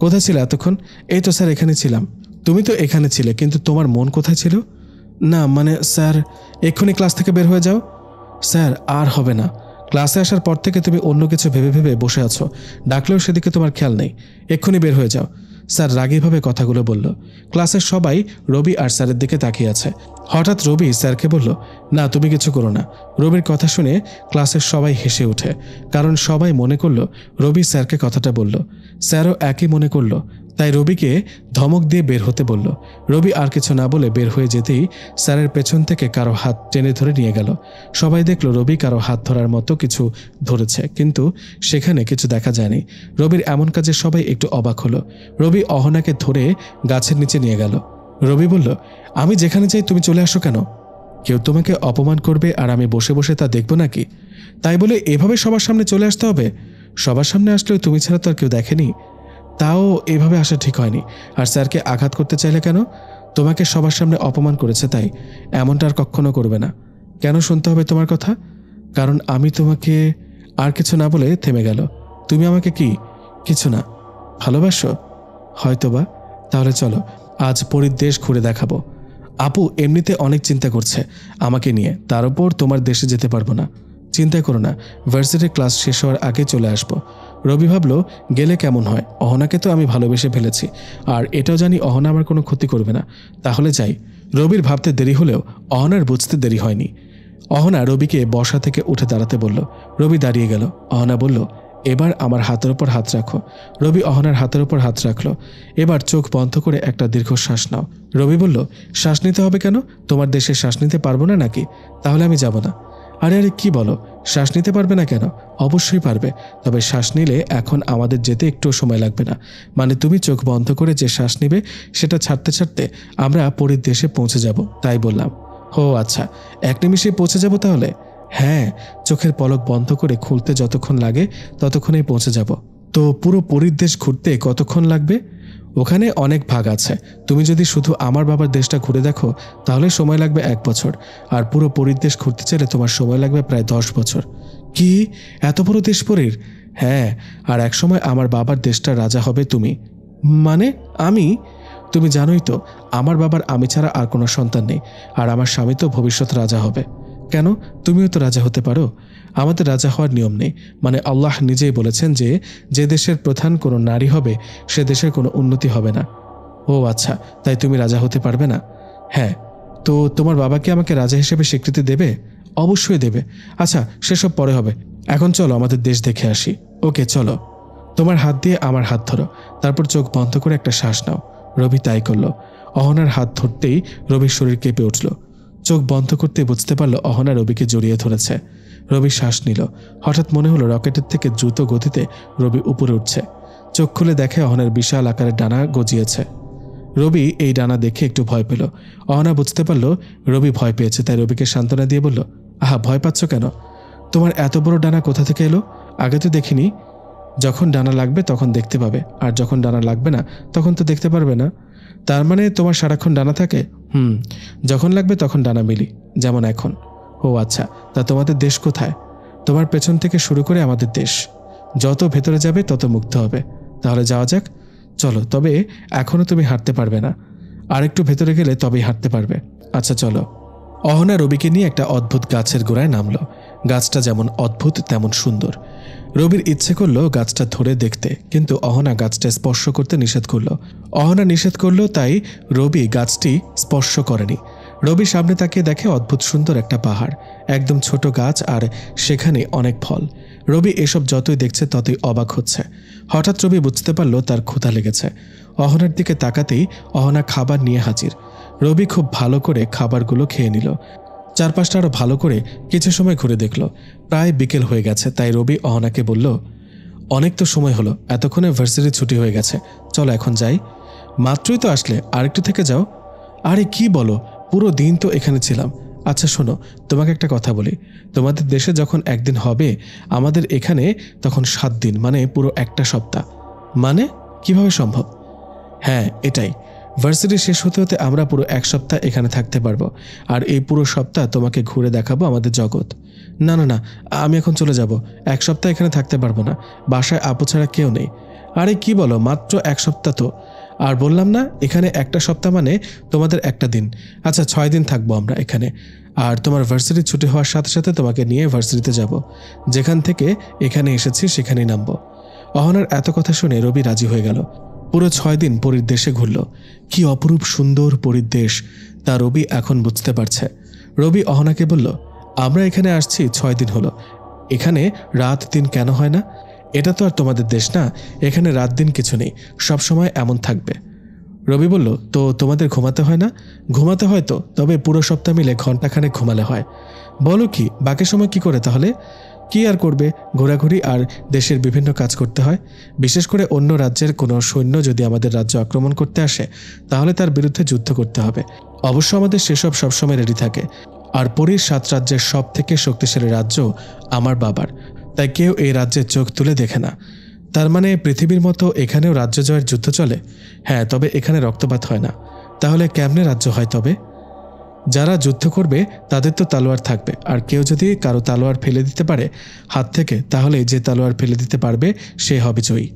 কোথায় ছিল এতক্ষণ? এই তো স্যার এখানে ছিলাম। তুমি তো এখানে ছিলে, কিন্তু তোমার মন কোথায় ছিল? না মানে স্যার, এক্ষুনি ক্লাস থেকে বের হয়ে যাও। স্যার আর হবে না, ক্লাসে আসার পর থেকে তুমি অন্য কিছু ভেবে ভেবে বসে আছো, ডাকলেও সেদিকে তোমার খেয়াল নেই। এক্ষুনি বের হয়ে যাও। স্যার রাগীভাবে কথাগুলো বলল। ক্লাসের সবাই রবি আর স্যারের দিকে তাকিয়ে আছে। হঠাৎ রবি স্যারকে বলল, না তুমি কিছু করো না। রবির কথা শুনে ক্লাসের সবাই হেসে ওঠে, কারণ সবাই মনে করলো রবি স্যারকে কথাটা বলল। স্যারও একই মনে করলো, তাই রবিকে ধমক দিয়ে বের হতে বলল। রবি আর কিছু না বলে বের হয়ে যেতেই স্যারের পেছন থেকে কারো হাত টেনে ধরে নিয়ে গেল। সবাই দেখলো রবি কারো হাত ধরার মতো কিছু ধরেছে, কিন্তু সেখানে কিছু দেখা যায়নি। রবির এমন কাজে সবাই একটু অবাক হলো। রবি অহনাকে ধরে গাছের নিচে নিয়ে গেল। রবি বলল, আমি যেখানে যাই তুমি চলে আসো কেন? কেউ তোমাকে অপমান করবে আর আমি বসে বসে তা দেখব নাকি? তাই বলে এভাবে সবার সামনে চলে আসতে হবে? সবার সামনে আসলেও তুমি ছাড়া তো আর কেউ দেখেনি। তাও এভাবে আসা ঠিক হয়নি। আর স্যারকে আঘাত করতে চাইলে কেন? তোমাকে সবার সামনে অপমান করেছে তাই। এমনটা আর কখনো করবে না। কেন শুনতে হবে তোমার কথা? কারণ আমি তোমাকে। আর কিছু না বলে থেমে গেল। তুমি আমাকে কি? কিছু না। ভালোবাসো? হয়তোবা। তাহলে চলো আজ পরীর দেশ ঘুরে দেখাবো। আপু এমনিতে অনেক চিন্তা করছে আমাকে নিয়ে, তার উপর তোমার দেশে যেতে পারবো না। চিন্তা করো না, ভার্সিটির ক্লাস শেষ হওয়ার আগে চলে আসবো। রবি ভাবলো, গেলে কেমন হয়? অহনাকে তো আমি ভালোবেসে ফেলেছি, আর এটাও জানি অহনা আমার কোনো ক্ষতি করবে না। তাহলে যাই। রবির ভাবতে দেরি হলেও অহনার বুঝতে দেরি হয়নি। অহনা রবিকে বসা থেকে উঠে দাঁড়াতে বলল। রবি দাঁড়িয়ে গেল। অহনা বলল, এবার আমার হাতের ওপর হাত রাখো। রবি অহনার হাতের ওপর হাত রাখলো। এবার চোখ বন্ধ করে একটা দীর্ঘ শ্বাস নাও। রবি বলল, শ্বাস নিতে হবে কেন? তোমার দেশে শ্বাস নিতে পারবো না নাকি? তাহলে আমি যাব না। আরে আরে কি বলো, শ্বাস নিতে পারবে না কেন? অবশ্যই পারবে, তবে শ্বাস নিলে এখন আমাদের যেতে একটুও সময় লাগবে না। মানে তুমি চোখ বন্ধ করে যে শ্বাস নিবে সেটা ছাড়তে ছাড়তে আমরা পরীর দেশে পৌঁছে যাব, তাই বললাম। ও আচ্ছা, এক নিমিষে পৌঁছে যাব তাহলে? হ্যাঁ, চোখের পলক বন্ধ করে খুলতে যতক্ষণ লাগে ততক্ষণেই পৌঁছে যাব। তো পুরো পরীর দেশ ঘুরতে কতক্ষণ লাগবে? ওখানে অনেক ভাগ আছে। তুমি যদি শুধু আমার বাবার দেশটা ঘুরে দেখো তাহলে সময় লাগবে 1 বছর, আর পুরো পরীর দেশ ঘুরতে চাইলে তোমার সময় লাগবে প্রায় 10 বছর। কি, এত বড় দেশ পরীর? হ্যাঁ, আর একসময় আমার বাবার দেশটা রাজা হবে তুমি। মানে আমি? তুমি জানোই তো আমার বাবার আমি ছাড়া আর কোনো সন্তান নেই, আর আমার স্বামী তো ভবিষ্যৎ রাজা হবে। কেন? তুমিও তো রাজা হতে পারো। আমাদের রাজা হওয়ার নিয়ম নেই, মানে আল্লাহ নিজেই বলেছেন যে যে দেশের প্রধান কোনো নারী হবে সে দেশের কোনো উন্নতি হবে না। ও আচ্ছা, তাই তুমি রাজা হতে পারবে না? হ্যাঁ। তো তোমার বাবা কি আমাকে রাজা হিসেবে স্বীকৃতি দেবে? অবশ্যই দেবে। আচ্ছা, সেসব পরে হবে, এখন চলো আমাদের দেশ দেখে আসি। ওকে চলো। তোমার হাত দিয়ে আমার হাত ধরো, তারপর চোখ বন্ধ করে একটা শ্বাস নাও। রবি তাই করল। অহনার হাত ধরতেই রবির শরীর কেঁপে উঠল। চোখ বন্ধ করতে বুঝতে পারল অহনা রবিকে জড়িয়ে ধরেছে। রবি শ্বাস নিল। হঠাৎ মনে হলো রকেটের থেকে দ্রুত গতিতে রবি উপরে উঠছে। চোখ খুলে দেখে অহনার বিশাল আকারের ডানা গজিয়েছে। রবি এই ডানা দেখে একটু ভয় পেল। অহনা বুঝতে পারল রবি ভয় পেয়েছে, তাই রবিকে সান্ত্বনা দিয়ে বলল, আহা, ভয় পাচ্ছ কেন? তোমার এত বড় ডানা কোথা থেকে এলো? আগে তো দেখিনি। যখন ডানা লাগবে তখন দেখতে পাবে, আর যখন ডানা লাগবে না তখন তো দেখতে পারবে না। তার মানে তোমার সারাক্ষণ ডানা থাকে? যখন লাগবে তখন ডানা মিলি, যেমন এখন। ও আচ্ছা, তা তোমাদের দেশ কোথায়? তোমার পেছন থেকে শুরু করে আমাদের দেশ। যত ভেতরে যাবে তত মুক্ত হবে। তাহলে যাওয়া যাক। চলো, তবে এখনও তুমি হাঁটতে পারবে না, আর একটু ভেতরে গেলে তবেই হাঁটতে পারবে। আচ্ছা চলো। অহনা রবিকে নিয়ে একটা অদ্ভুত গাছের গোড়ায় নামলো। গাছটা যেমন অদ্ভুত তেমন সুন্দর। রবির ইচ্ছে করলো গাছটা ধরে দেখতে, কিন্তু অহনা গাছটা স্পর্শ করতে নিষেধ করলো। অহনা নিষেধ করলো, তাই রবি গাছটি স্পর্শ করেনি। রবি সামনে তাকিয়ে দেখে অদ্ভুত সুন্দর একটা পাহাড়, একদম ছোট গাছ, আর সেখানে অনেক ফল। রবি এসব যতই দেখছে ততই অবাক হচ্ছে। হঠাৎ রবি বুঝতে পারল তার ক্ষুধা লেগেছে। অহনার দিকে তাকাতেই অহনা খাবার নিয়ে হাজির। রবি খুব ভালো করে খাবারগুলো খেয়ে নিল। চারপাশটা আরও ভালো করে কিছু সময় ঘুরে দেখল। প্রায় বিকেল হয়ে গেছে, তাই রবি অহনাকে বলল, অনেক তো সময় হলো, এতক্ষণে ভার্সিটি ছুটি হয়ে গেছে, চলো এখন যাই। মাত্রই তো আসলে, আরেকটু থেকে যাও। আরে কি বলো, পুরো দিন তো এখানে ছিলাম। আচ্ছা শোনো, তোমাকে একটা কথা বলি, তোমাদের দেশে যখন একদিন হবে আমাদের এখানে তখন 7 দিন, মানে পুরো একটা সপ্তাহ। মানে কিভাবে সম্ভব? হ্যাঁ এটাই, ভার্সিটি শেষ হতে হতে আমরা পুরো 1 সপ্তাহ এখানে থাকতে পারবো, আর এই পুরো সপ্তাহ তোমাকে ঘুরে দেখাবো আমাদের জগৎ। না না না, আমি এখন চলে যাব। 1 সপ্তাহ এখানে থাকতে পারবো না, বাসায় আপু ছাড়া কেউ নেই। আরে কি বলো, মাত্র 1 সপ্তাহ তো। আর বললাম না, এখানে একটা সপ্তাহ মানে তোমাদের একটা দিন। আচ্ছা 6 দিন থাকবো আমরা এখানে, আর তোমার ভার্সিটি ছুটি হওয়ার সাথে সাথে তোমাকে নিয়ে ভার্সিটিতে যাব। যেখান থেকে এখানে এসেছি সেখানেই নামবো। অহনার এত কথা শুনে রবি রাজি হয়ে গেল। পুরো 6 দিন পরীর দেশে ঘুরল। কি অপরূপ সুন্দর পরীর দেশ তা রবি এখন বুঝতে পারছে। রবি অহনাকে বলল, আমরা এখানে আসছি 6 দিন হলো, এখানে রাত দিন কেন হয় না? এটা তো আর তোমাদের দেশ না, এখানে রাত দিন কিছু নেই, সব সময় এমন থাকবে। রবি বলল, তো তোমাদের ঘুমাতে হয় না? ঘুমাতে হয় তো, তবে পুরো সপ্তাহ মিলে ঘন্টাখানেক ঘুমালে হয়। বলো কি, বাকি সময় কি করে তাহলে? কি আর করবে, ঘোরাঘুরি আর দেশের বিভিন্ন কাজ করতে হয়। বিশেষ করে অন্য রাজ্যের কোনো সৈন্য যদি আমাদের রাজ্য আক্রমণ করতে আসে তাহলে তার বিরুদ্ধে যুদ্ধ করতে হবে। অবশ্য আমাদের সেসব সবসময় রেডি থাকে। আর পরীর 7 রাজ্যের সব থেকে শক্তিশালী রাজ্য আমার বাবার, তাই কেউ এই রাজ্যের চোখ তুলে দেখে না। তার মানে পৃথিবীর মতো এখানেও রাজ্য জয়ের যুদ্ধ চলে? হ্যাঁ, তবে এখানে রক্তপাত হয় না। তাহলে কেমনে রাজ্য হয় তবে? যারা যুদ্ধ করবে তাদের তো তালোয়ার থাকবে, আর কেউ যদি কারো তালোয়ার ফেলে দিতে পারে হাত থেকে, তাহলে যে তালোয়ার ফেলে দিতে পারবে সে হবে জয়ী।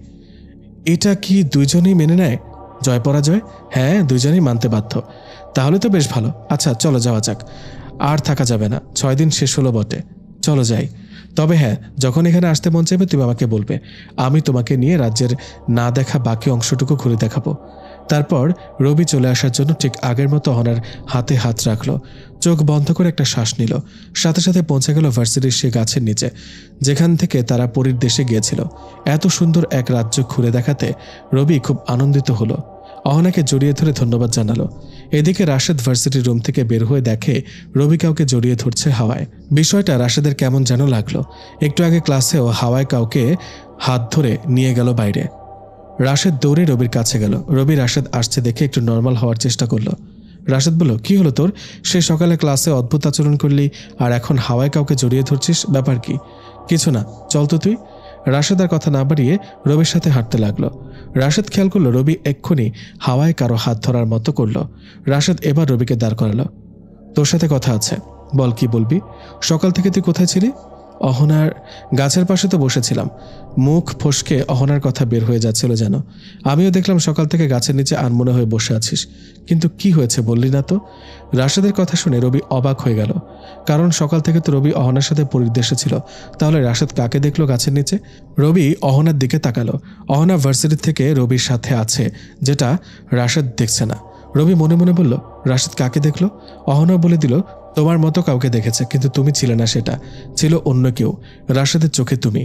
এটা কি দুইজনেই মেনে নেয় জয় পরাজয়? হ্যাঁ, দুইজনেই মানতে বাধ্য। তাহলে তো বেশ ভালো। আচ্ছা চলো যাওয়া যাক, আর থাকা যাবে না, 6 দিন শেষ হলো বটে, চলো যাই। তবে হ্যাঁ, যখন এখানে আসতে মন চাইবে তুমি আমাকে বলবে, আমি তোমাকে নিয়ে রাজ্যের না দেখা বাকি অংশটুকু ঘুরে দেখাবো। তারপর রবি চলে আসার জন্য ঠিক আগের মতো অহনার হাতে হাত রাখলো। চোখ বন্ধ করে একটা শ্বাস নিল। সাথে সাথে পৌঁছে গেল ভার্সিটির সে গাছের নিচে, যেখান থেকে তারা পরীর দেশে গিয়েছিল। এত সুন্দর এক রাজ্য ঘুরে দেখাতে রবি খুব আনন্দিত হলো। অহনাকে জড়িয়ে ধরে ধন্যবাদ জানালো। এদিকে রাশেদ ভার্সিটির রুম থেকে বের হয়ে দেখে রবি কাউকে জড়িয়ে ধরছে হাওয়ায়। বিষয়টা রাশেদের কেমন যেন লাগলো। একটু আগে ক্লাসেও হাওয়ায় কাউকে হাত ধরে নিয়ে গেল বাইরে। রাশেদ দৌড়ে রবির কাছে গেল। রবি রাশেদ আসছে দেখে একটু নর্মাল হওয়ার চেষ্টা করলো। রাশেদ বলল, কি হলো তোর? সে সকালে ক্লাসে অদ্ভুত আচরণ করলি, আর এখন হাওয়ায় কাউকে জড়িয়ে ধরছিস, ব্যাপার কি? কিছু না, চল তো তুই। রাশেদ আর কথা না বাড়িয়ে রবির সাথে হাঁটতে লাগলো। রাশেদ খেয়াল করলো রবি এক্ষুনি হাওয়ায় কারো হাত ধরার মতো করলো। রাশেদ এবার রবিকে দাঁড় করালো। তোর সাথে কথা আছে, বল কি বলবি? সকাল থেকে তুই কোথায় ছিলি? অহনার গাছের পাশে তো বসেছিলাম। মুখ ফসকে অহনার কথা বের হয়ে যাচ্ছিল যেন। আমিও দেখলাম সকাল থেকে গাছের নিচে আনমনে হয়ে বসে আছিস, কিন্তু কি হয়েছে বললি না তো। রাশেদের কথা শুনে রবি অবাক হয়ে গেল, কারণ সকাল থেকে তো রবি অহনার সাথে পরিদেশে ছিল। তাহলে রাশেদ কাকে দেখলো গাছের নিচে? রবি অহনার দিকে তাকালো। অহনা ভার্সিটি থেকে রবির সাথে আছে, যেটা রাশেদ দেখছে না। রবি মনে মনে বলল, রাশেদ কাকে দেখলো? অহনা বলে দিল, তোমার মতো কাউকে দেখেছে, কিন্তু তুমি ছিলে না, সেটা ছিল অন্য কেউ। রাশেদের চোখে তুমি।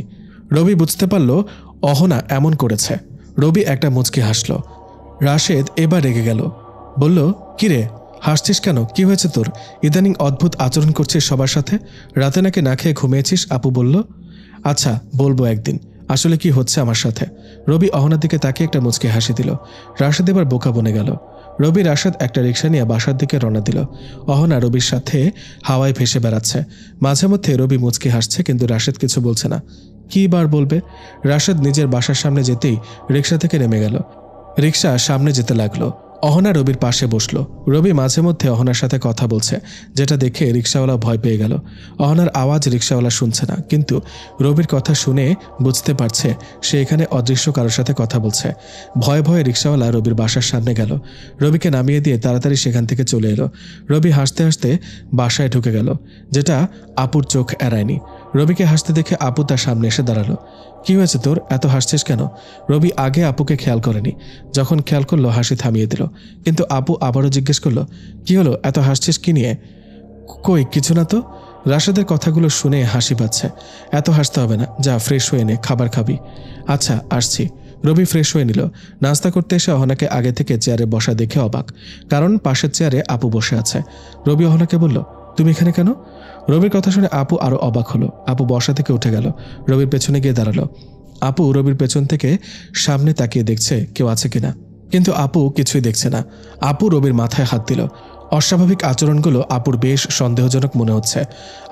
রবি বুঝতে পারল অহনা এমন করেছে। রবি একটা মুচকি হাসল। রাশেদ এবার রেগে গেল, বলল, কিরে হাসছিস কেন? কি হয়েছে তোর? ইদানিং অদ্ভুত আচরণ করছিস সবার সাথে। রাতে নাকি না খেয়ে ঘুমিয়েছিস? আপু বলল। আচ্ছা বলবো একদিন আসলে কি হচ্ছে আমার সাথে। রবি অহনার দিকে তাকিয়ে একটা মুচকি হাসি দিল। রাশেদ এবার বোকা বনে গেল। রবি রাশেদ একটা রিক্সা নিয়ে বাসার দিকে রওনা দিল। অহনা রবির সাথে হাওয়ায় ভেসে বেড়াচ্ছে। মাঝে মধ্যে রবি মুচকি হাসছে, কিন্তু রাশেদ কিছু বলছে না। কি বার বলবে? রাশেদ নিজের বাসার সামনে যেতেই রিক্সা থেকে নেমে গেল। রিক্সা সামনে যেতে লাগলো। অহনা রবির পাশে বসলো। রবি মাঝে মধ্যে অহনার সাথে কথা বলছে, যেটা দেখে রিক্সাওয়ালা ভয় পেয়ে গেল। অহনার আওয়াজ রিক্সাওয়ালা শুনছে না, কিন্তু রবির কথা শুনে বুঝতে পারছে সে এখানে অদৃশ্য কারোর সাথে কথা বলছে। ভয়ে ভয়ে রিক্সাওয়ালা রবির বাসার সামনে গেল। রবিকে নামিয়ে দিয়ে তাড়াতাড়ি সেখান থেকে চলে এলো। রবি হাসতে হাসতে বাসায় ঢুকে গেল, যেটা আপুর চোখ এড়ায়নি। রবিকে হাসতে দেখে আপু তার সামনে এসে দাঁড়ালো। কি হয়েছে তোর? এত হাসছিস কেন? রবি আগে আপুকে খেয়াল করেনি। যখন খেয়াল করলো হাসি থামিয়ে দিল, কিন্তু আপু আবারও জিজ্ঞেস করলো, কি হলো? এত হাসছিস কি নিয়ে? কই কিছু না তো। রাশেদের কথাগুলো শুনে হাসি পাচ্ছে। এত হাসতে হবে না, যা ফ্রেশ হয়ে নে, খাবার খাবি। আচ্ছা আসছি। রবি ফ্রেশ হয়ে নিল। নাস্তা করতে এসে অহনাকে আগে থেকে চেয়ারে বসা দেখে অবাক, কারণ পাশের চেয়ারে আপু বসে আছে। রবি অহনাকে বলল, তুমি এখানে কেন? রবির কথা শুনে আপু আরো অবাক হলো। আপু বসা থেকে উঠে গেল, রবির পেছনে গিয়ে দাঁড়ালো। আপু রবির পেছন থেকে সামনে তাকিয়ে দেখছে কেউ আছে কিনা, কিন্তু আপু কিছুই দেখছে না। আপু রবির মাথায় হাত দিল। অস্বাভাবিক আচরণগুলো আপুর বেশ সন্দেহজনক মনে হচ্ছে।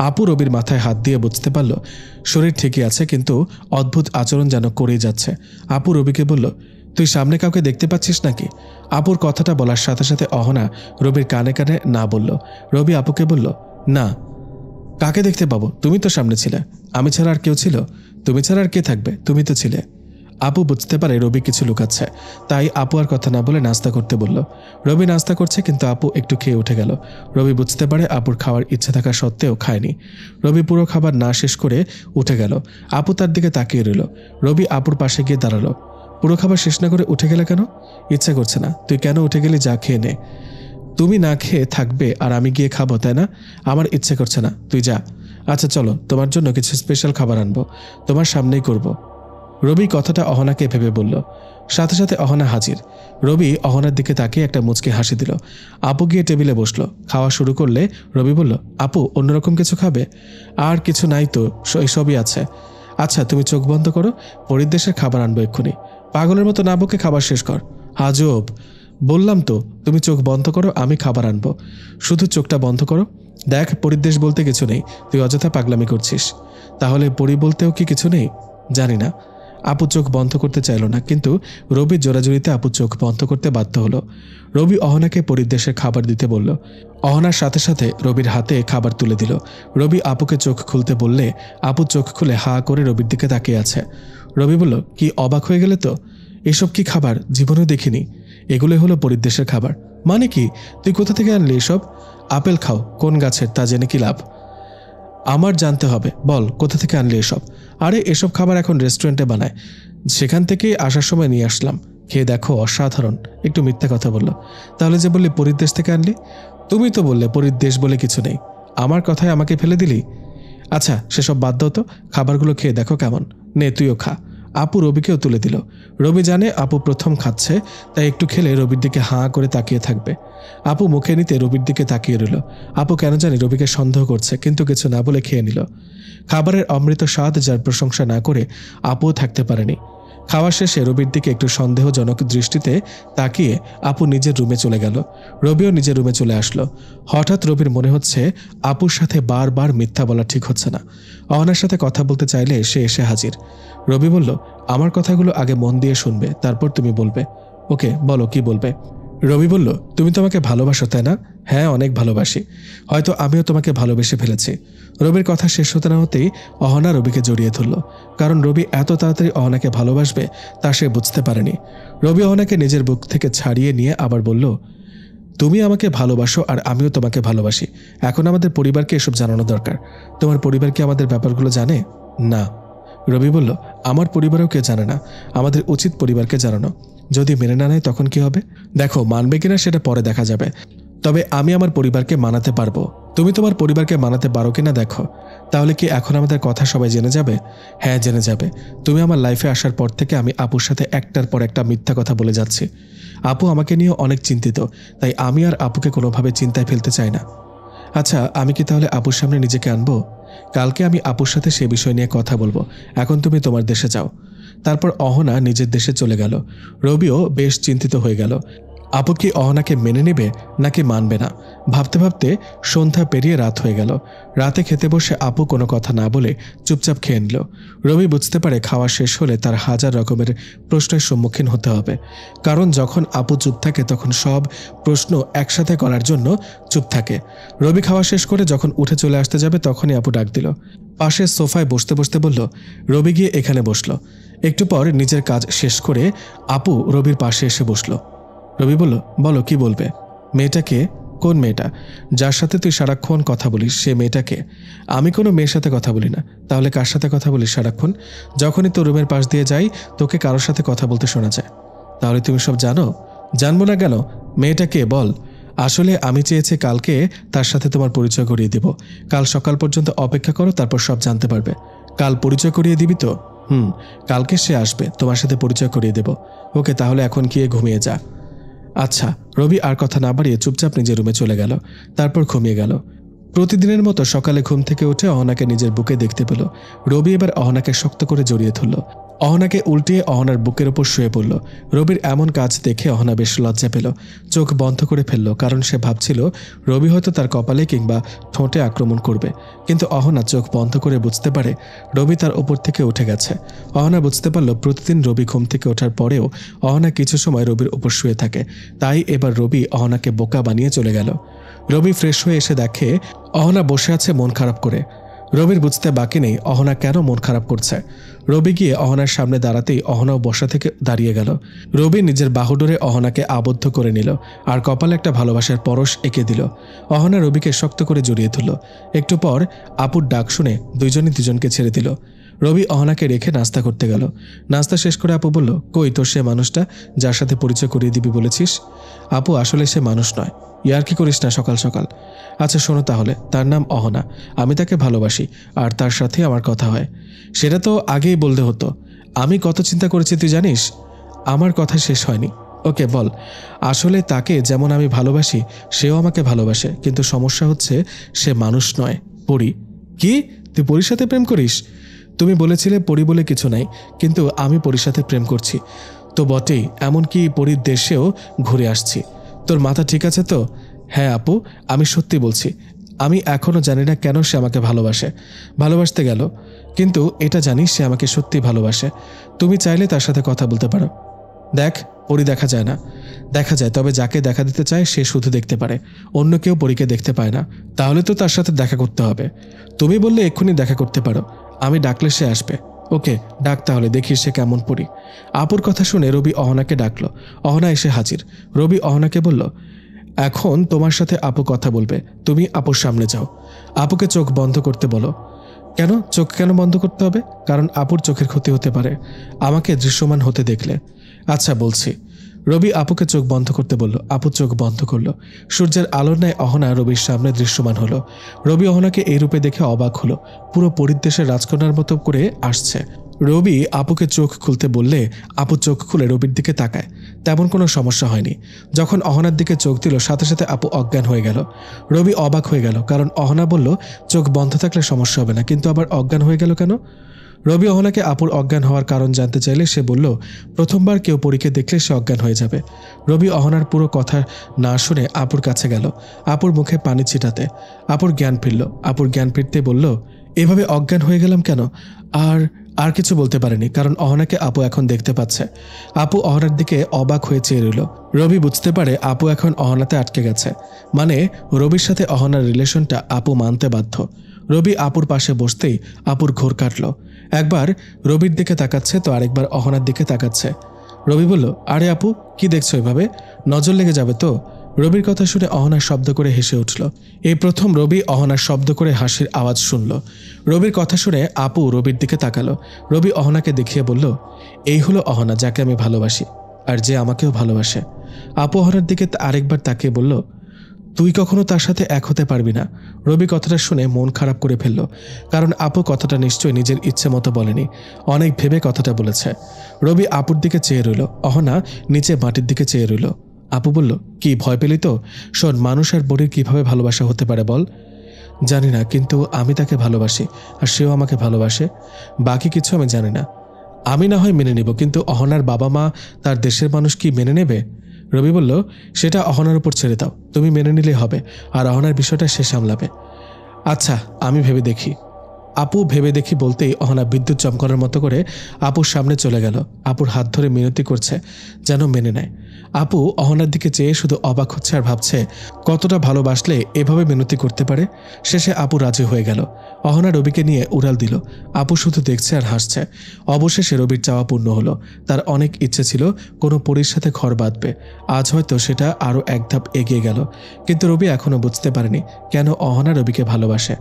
আপু রবির মাথায় হাত দিয়ে বুঝতে পারল শরীর ঠিকই আছে, কিন্তু অদ্ভুত আচরণ যেন করেই যাচ্ছে। আপু রবিকে বলল, তুই সামনে কাউকে দেখতে পাচ্ছিস নাকি? আপুর কথাটা বলার সাথে সাথে অহনা রবির কানে কানে না বলল। রবি আপুকে বলল, না। কাকে দেখতে পাবো? তুমি তো সামনে ছিলে। আমি ছাড়া আর কেউ ছিল? তুমি ছাড়া আর কে থাকবে? তুমি তো ছিলে। আপু বুঝতে পারে রবি কিছু লুকাচ্ছে, তাই আপু আর কথা না বলে নাস্তা করতে বলল। রবি নাস্তা করছে, কিন্তু আপু একটু খেয়ে উঠে গেল। রবি বুঝতে পারে আপুর খাওয়ার ইচ্ছে থাকা সত্ত্বেও খায়নি। রবি পুরো খাবার না শেষ করে উঠে গেল। আপু তার দিকে তাকিয়ে রইল। রবি আপুর পাশে গিয়ে দাঁড়ালো। পুরো খাবার শেষ না করে উঠে গেলে কেন? ইচ্ছা করছে না। তুই কেন উঠে গেলি? যা খেয়ে নে। তুমি না খেয়ে থাকবে আর আমি গিয়ে খাবো, তাই না? আমার ইচ্ছে করছে না, তুই যা। আচ্ছা চলো, তোমার জন্য কিছু স্পেশাল খাবার আনবো, তোমার সামনেই করব। রবি কথাটা অহনাকে ভেবে বলল। সাথে সাথে অহনা হাজির। রবি অহনার দিকে তাকিয়ে একটা মুচকি হাসি দিল। আপু গিয়ে টেবিলে বসলো। খাওয়া শুরু করলে রবি বলল, আপু অন্যরকম কিছু খাবে? আর কিছু নাই তো, সবই আছে। আচ্ছা তুমি চোখ বন্ধ করো, পরিদেশের খাবার আনবো এক্ষুনি। পাগলের মতো না বকে খাবার শেষ কর। আজব। বললাম তো তুমি চোখ বন্ধ করো, আমি খাবার আনবো। শুধু চোখটা বন্ধ করো। দেখ, পরিদেশ বলতে কিছু নেই, তুই অযথা পাগলামি করছিস। তাহলে পরি বলতেও কি কিছু নেই? জানি না। আপু চোখ বন্ধ করতে চাইল না, কিন্তু রবির জোরাজুরিতে আপু চোখ বন্ধ করতে বাধ্য হলো। রবি অহনাকে পরিদেশের খাবার দিতে বলল। অহনার সাথে সাথে রবির হাতে খাবার তুলে দিল। রবি আপুকে চোখ খুলতে বললে আপু চোখ খুলে হা করে রবির দিকে তাকিয়ে আছে। রবি বলল, কি অবাক হয়ে গেলে তো? এসব কি খাবার? জীবনেও দেখিনি। এগুলোই হলো পরিদেশের খাবার। মানে কি? তুই কোথা থেকে আনলি এসব? আপেল খাও, কোন গাছের তা জেনে কি লাভ? আমার জানতে হবে, বল কোথা থেকে আনলি এসব? আরে এসব খাবার এখন রেস্টুরেন্টে বানায়, সেখান থেকেই আসার সময় নিয়ে আসলাম। খেয়ে দেখো, অসাধারণ। একটু মিথ্যা কথা বললো। তাহলে যে বললি পরিদেশ থেকে আনলি? তুমি তো বললে পরিদেশ বলে কিছু নেই। আমার কথায় আমাকে ফেলে দিলি। আচ্ছা সেসব বাদ দাও তো, খাবারগুলো খেয়ে দেখো কেমন। নে তুইও খা। আপু রবিকেও তুলে দিল। রবি জানে আপু প্রথম খাচ্ছে, তাই একটু খেলে রবির দিকে হাঁ করে তাকিয়ে থাকবে। আপু মুখে নিতে রবির দিকে তাকিয়ে রইল। আপু কেন জানি রবিকে সন্দেহ করছে, কিন্তু কিছু না বলে খেয়ে নিল। খাবারের অমৃত স্বাদ যার প্রশংসা না করে আপুও থাকতে পারেনি। খাওয়া শেষে রবির দিকে একটু সন্দেহজনক দৃষ্টিতে তাকিয়ে আপু নিজের রুমে চলে গেল। রবিও নিজের রুমে চলে আসলো। হঠাৎ রবির মনে হচ্ছে আপুর সাথে বারবার মিথ্যা বলা ঠিক হচ্ছে না। অহনার সাথে কথা বলতে চাইলে সে এসে হাজির। রবি বলল, আমার কথাগুলো আগে মন দিয়ে শুনবে, তারপর তুমি বলবে। ওকে বলো, কি বলবে? রবি বলল, তুমি তো আমাকে ভালোবাসো তাই না? হ্যাঁ, অনেক ভালোবাসি। হয়তো আমিও তোমাকে ভালোবেসে ফেলেছি। রবির কথা শেষ হতে না হতেই অহনা রবিকে জড়িয়ে ধরল। কারণ রবি এত তাড়াতাড়ি অহনাকে ভালোবাসবে তা সে বুঝতে পারেনি। রবি অহনাকে নিজের বুক থেকে ছাড়িয়ে নিয়ে আবার বলল, তুমি আমাকে ভালোবাসো আর আমিও তোমাকে ভালোবাসি। এখন আমাদের পরিবারকে এসব জানানো দরকার। তোমার পরিবার কি আমাদের ব্যাপারগুলো জানে? না। রবি বলল, আমার পরিবারও কেউ জানে না। আমাদের উচিত পরিবারকে জানানো। যদি মেনে না নেয় তখন কি হবে? দেখো, মানবে কিনা সেটা পরে দেখা যাবে, তবে আমি আমার পরিবারকে মানাতে পারবো। তুমি তোমার পরিবারকে মানাতে পারো কিনা দেখো। তাহলে কি এখন আমাদের কথা সবাই জেনে যাবে? হ্যাঁ, জেনে যাবে। তুমি আমার লাইফে আসার পর থেকে আমি আপুর সাথে একটার পর একটা মিথ্যা কথা বলে যাচ্ছি। আপু আমাকে নিয়ে অনেক চিন্তিত, তাই আমি আর আপুকে কোনোভাবে চিন্তায় ফেলতে চাই না। আচ্ছা, আমি কি তাহলে আপুর সামনে নিজেকে আনবো? কালকে আমি আপুর সাথে সে বিষয় নিয়ে কথা বলবো। এখন তুমি তোমার দেশে যাও। তারপর অহনা নিজের দেশে চলে গেল। রবিও বেশ চিন্তিত হয়ে গেল। আপু কি অহনাকে মেনে নেবে নাকি মানবে না? ভাবতে ভাবতে সন্ধ্যা পেরিয়ে রাত হয়ে গেল। রাতে খেতে বসে আপু কোনো কথা না বলে চুপচাপ খেয়ে নিল। রবি বুঝতে পারে খাওয়া শেষ হলে তার হাজার রকমের প্রশ্নের সম্মুখীন হতে হবে। কারণ যখন আপু চুপ থাকে তখন সব প্রশ্ন একসাথে করার জন্য চুপ থাকে। রবি খাওয়া শেষ করে যখন উঠে চলে আসতে যাবে তখনই আপু ডাক দিল। পাশের সোফায় বসতে বসতে বলল, রবি গিয়ে এখানে বসল। একটু পর নিজের কাজ শেষ করে আপু রবির পাশে এসে বসল। রবি বলল, বলো কি বলবে? মেয়েটাকে? কোন মেয়েটা? যার সাথে তুই সারাক্ষণ কথা বলিস সে মেয়েটাকে? আমি কোনো মেয়ের সাথে কথা বলি না। তাহলে কার সাথে কথা বলিস সারাক্ষণ? যখনই তোর রুমের পাশ দিয়ে যাই তোকে কারোর সাথে কথা বলতে শোনা যায়। তাহলে তুমি সব জানো? জানবো না কেন? মেয়েটাকে বল। আসলে আমি চেয়েছি কালকে তার সাথে তোমার পরিচয় করিয়ে দিব। কাল সকাল পর্যন্ত অপেক্ষা করো, তারপর সব জানতে পারবে। কাল পরিচয় করিয়ে দিবি তো? কালকে সে আসবে, তোমার সাথে পরিচয় করিয়ে দেব। ওকে, তাহলে এখন গিয়ে ঘুমিয়ে যা। আচ্ছা। রবি আর কথা না বাড়িয়ে চুপচাপ নিজের রুমে চলে গেল। তারপর ঘুমিয়ে গেল। প্রতিদিনের মতো সকালে ঘুম থেকে উঠে অহনাকে নিজের বুকে দেখতে পেল। রবি এবার অহনাকে শক্ত করে জড়িয়ে ধরল। অহনাকে উল্টিয়ে অহনার বুকের ওপর শুয়ে পড়ল। রবির এমন কাজ দেখে অহনা বেশ লজ্জা পেল। চোখ বন্ধ করে ফেলল, কারণ সে ভাবছিল রবি হয়তো তার কপালে কিংবা ঠোঁটে আক্রমণ করবে। কিন্তু অহনা চোখ বন্ধ করে বুঝতে পারে রবি তার ওপর থেকে উঠে গেছে। অহনা বুঝতে পারল প্রতিদিন রবি ঘুম থেকে ওঠার পরেও অহনা কিছু সময় রবির ওপর শুয়ে থাকে। তাই এবার রবি অহনাকে বোকা বানিয়ে চলে গেল। রবি ফ্রেশ হয়ে এসে দেখে অহনা বসে আছে মন খারাপ করে। রবির বুঝতে বাকি নেই অহনা কেন মন খারাপ করছে। রবি গিয়ে অহনার সামনে দাঁড়াতেই অহনাও বসা থেকে দাঁড়িয়ে গেল। রবি নিজের বাহুডোরে অহনাকে আবদ্ধ করে নিল আর কপালে একটা ভালোবাসার পরশ এঁকে দিল। অহনা রবিকে শক্ত করে জড়িয়ে ধরল। একটু পর আপুর ডাক শুনে দুজনই দুজনকে ছেড়ে দিল। রবি অহনাকে রেখে নাস্তা করতে গেল। নাস্তা শেষ করে আপু বলল, কই তোর সে মানুষটা যার সাথে পরিচয় করিয়ে দিবি বলেছিস? আপু, আসলে সে মানুষ নয়। ইয়ার্কি করিস না সকাল সকাল। আচ্ছা শোনো তাহলে, তার নাম অহনা। আমি তাকে ভালোবাসি আর তার সাথে আমার কথা হয়। সেটা তো আগেই বলতে হতো। আমি কত চিন্তা করেছি তুই জানিস? আমার কথা শেষ হয়নি। ওকে বল। আসলে তাকে যেমন আমি ভালোবাসি সেও আমাকে ভালোবাসে, কিন্তু সমস্যা হচ্ছে সে মানুষ নয়, পরী। কি? তুই পরীর সাথে প্রেম করিস? তুমি বলেছিলে পরী বলে কিছু নাই, কিন্তু আমি পরীর সাথে প্রেম করছি তো বটেই, এমনকি পরীর দেশেও ঘুরে আসছি। তোর মাথা ঠিক আছে তো? হ্যাঁ আপু, আমি সত্যি বলছি। আমি এখনও জানি না কেন সে আমাকে ভালোবাসতে গেল, কিন্তু এটা জানি সে আমাকে সত্যি ভালোবাসে। তুমি চাইলে তার সাথে কথা বলতে পারো। দেখ, পরী দেখা যায় না। দেখা যায়, তবে যাকে দেখা দিতে চায় সে শুধু দেখতে পারে, অন্য কেউ পরীকে দেখতে পায় না। তাহলে তো তার সাথে দেখা করতে হবে। তুমি বললে এক্ষুনি দেখা করতে পারো, আমি ডাকলে সে আসবে। ওকে ডাক তাহলে, দেখি সে কেমন পরী। আপুর কথা শুনে রবি অহনাকে ডাকলো। অহনা এসে হাজির। রবি অহনাকে বলল, এখন তোমার সাথে আপু কথা বলবে, তুমি আপুর সামনে যাও। আপুকে চোখ বন্ধ করতে বলো। কেন চোখ কেন বন্ধ করতে হবে? কারণ আপুর চোখের ক্ষতি হতে পারে আমাকে দৃশ্যমান হতে দেখলে। আচ্ছা বলছি। রবি আপুকে চোখ বন্ধ করতে বলল। আপু চোখ বন্ধ করলো। সূর্যের আলোর ন্যায় অহনা রবির সামনে দৃশ্যমান হলো। রবি অহনাকে এই রূপে দেখে অবাক হলো। পুরো পরিদেশের রাজকন্যার মতো করে আসছে। রবি আপুকে চোখ খুলতে বললে আপু চোখ খুলে রবির দিকে তাকায়। তেমন কোনো সমস্যা হয়নি। যখন অহনার দিকে চোখ দিল সাথে সাথে আপু অজ্ঞান হয়ে গেল। রবি অবাক হয়ে গেল, কারণ অহনা বলল চোখ বন্ধ থাকলে সমস্যা হবে না, কিন্তু আবার অজ্ঞান হয়ে গেল কেন? রবি অহনাকে আপুর অজ্ঞান হওয়ার কারণ জানতে চাইলে সে বলল, প্রথমবার কেউ পরীকে দেখলে সে অজ্ঞান হয়ে যাবে। রবি অহনার পুরো কথা না শুনে আপুর কাছে গেল, আপুর মুখে পানি ছিটাতে। আপুর জ্ঞান ফিরল। আপুর জ্ঞান ফিরতে বলল, এভাবে অজ্ঞান হয়ে গেলাম কেন? আর আর কিছু বলতে পারেনি, কারণ অহনাকে আপু এখন দেখতে পাচ্ছে। আপু অহনার দিকে অবাক হয়ে চেয়ে রইল। রবি বুঝতে পারে আপু এখন অহনাতে আটকে গেছে, মানে রবির সাথে অহনার রিলেশনটা আপু মানতে বাধ্য। রবি আপুর পাশে বসতেই আপুর ঘোর কাটল। একবার রবির দিকে তাকাচ্ছে তো আরেকবার অহনার দিকে তাকাচ্ছে। রবি বলল, আরে আপু, কি দেখছো এভাবে? নজর লেগে যাবে তো। রবির কথা শুনে অহনা শব্দ করে হেসে উঠল। এই প্রথম রবি অহনার শব্দ করে হাসির আওয়াজ শুনল। রবির কথা শুনে আপু রবির দিকে তাকালো। রবি অহনাকে দেখিয়ে বলল, এই হলো অহনা, যাকে আমি ভালোবাসি আর যে আমাকেও ভালোবাসে। আপু অহনার দিকে আরেকবার তাকিয়ে বলল, তুই কখনো তার সাথে এক হতে পারবি না। রবি কথাটা শুনে মন খারাপ করে ফেলল, কারণ আপু কথাটা নিশ্চয়ই নিজের ইচ্ছে মতো বলেনি, অনেক ভেবে কথাটা বলেছে। রবি আপুর দিকে চেয়ে রইল। অহনা নিচে মাটির দিকে চেয়ে রইল। আপু বলল, কি ভয় পেলি তো? শোন, মানুষ আর বড়ির কিভাবে ভালোবাসা হতে পারে বল? জানি না, কিন্তু আমি তাকে ভালোবাসি আর সেও আমাকে ভালোবাসে। বাকি কিছু আমি জানি না। আমি না হয় মেনে নিব, কিন্তু অহনার বাবা মা, তার দেশের মানুষ কি মেনে নেবে? রবি বলল, সেটা অহনার উপর ছেড়ে দাও, তুমি মেনে নিলেই হবে, আর অহনার বিষয়টা সে সামলাবে। আচ্ছা, আমি ভেবে দেখি। আপু ভেবে দেখি বলতেই অহনা বিদ্যুৎ চমকানোর মতো করে আপুর সামনে চলে গেল। আপুর হাত ধরে মিনতি করছে যেন মেনে নেয়। আপু অহনার দিকে চেয়ে শুধু অবাক হচ্ছে আর ভাবছে কতটা ভালোবাসলে এভাবে মিনতি করতে পারে। শেষে আপু রাজি হয়ে গেল। অহনা রবিকে নিয়ে উড়াল দিল। আপু শুধু দেখছে আর হাসছে। অবশেষে রবির চাওয়া পূর্ণ হলো। তার অনেক ইচ্ছে ছিল কোনো পরীর সাথে ঘর বাঁধবে। আজ হয়তো সেটা আরও এক ধাপ এগিয়ে গেল। কিন্তু রবি এখনও বুঝতে পারেনি কেন অহনা রবিকে ভালোবাসে।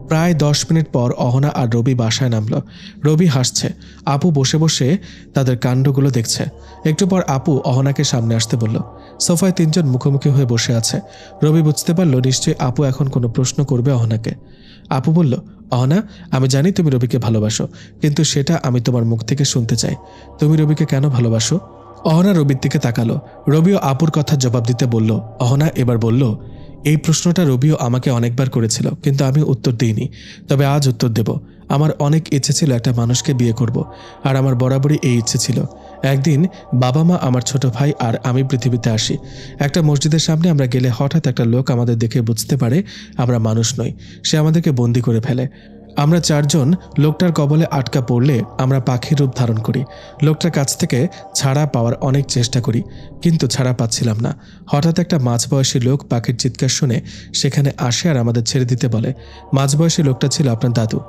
প্রায় 10 মিনিট পর অহনা আর রবি বাসায় নামল। রবি হাসছে, আপু বসে বসে তাদের কাণ্ডগুলো দেখছে। একটু পর আপু অহনাকে সামনে আসতে বলল। সোফায় 3 জন মুখোমুখি হয়ে বসে আছে। রবি বুঝতে পারল নিশ্চয়ই আপু এখন কোনো প্রশ্ন করবে অহনাকে। আপু বলল, অহনা, আমি জানি তুমি রবিকে ভালোবাসো, কিন্তু সেটা আমি তোমার মুখ থেকে শুনতে চাই। তুমি রবিকে কেন ভালোবাসো? অহনা রবির দিকে তাকালো। রবিও আপুর কথা জবাব দিতে বলল। অহনা এবার বলল, এই প্রশ্নটা রবিও আমাকে অনেকবার করেছিল, কিন্তু আমি উত্তর দিইনি। তবে আজ উত্তর দেব। আমার অনেক ইচ্ছে ছিল একটা মানুষকে বিয়ে করব, আর আমার বরাবরই এই ইচ্ছে ছিল। একদিন বাবা মা, আমার ছোট ভাই আর আমি পৃথিবীতে আসি। একটা মসজিদের সামনে আমরা গেলে হঠাৎ একটা লোক আমাদের দেখে বুঝতে পারে আমরা মানুষ নই। সে আমাদেরকে বন্দি করে ফেলে। আমরা 4 জন লোকটার কবলে আটকা পড়লে আমরা পাখির রূপ ধারণ করি। লোকটার কাছ থেকে ছাড়া পাওয়ার অনেক চেষ্টা করি, কিন্তু ছাড়া পাচ্ছিলাম না। হঠাৎ একটা মাঝবয়সী লোক পাখির চিৎকার শুনে সেখানে আসে আর আমাদের ছেড়ে দিতে বলে। মাঝবয়সী লোকটা ছিল আপনার দাদু।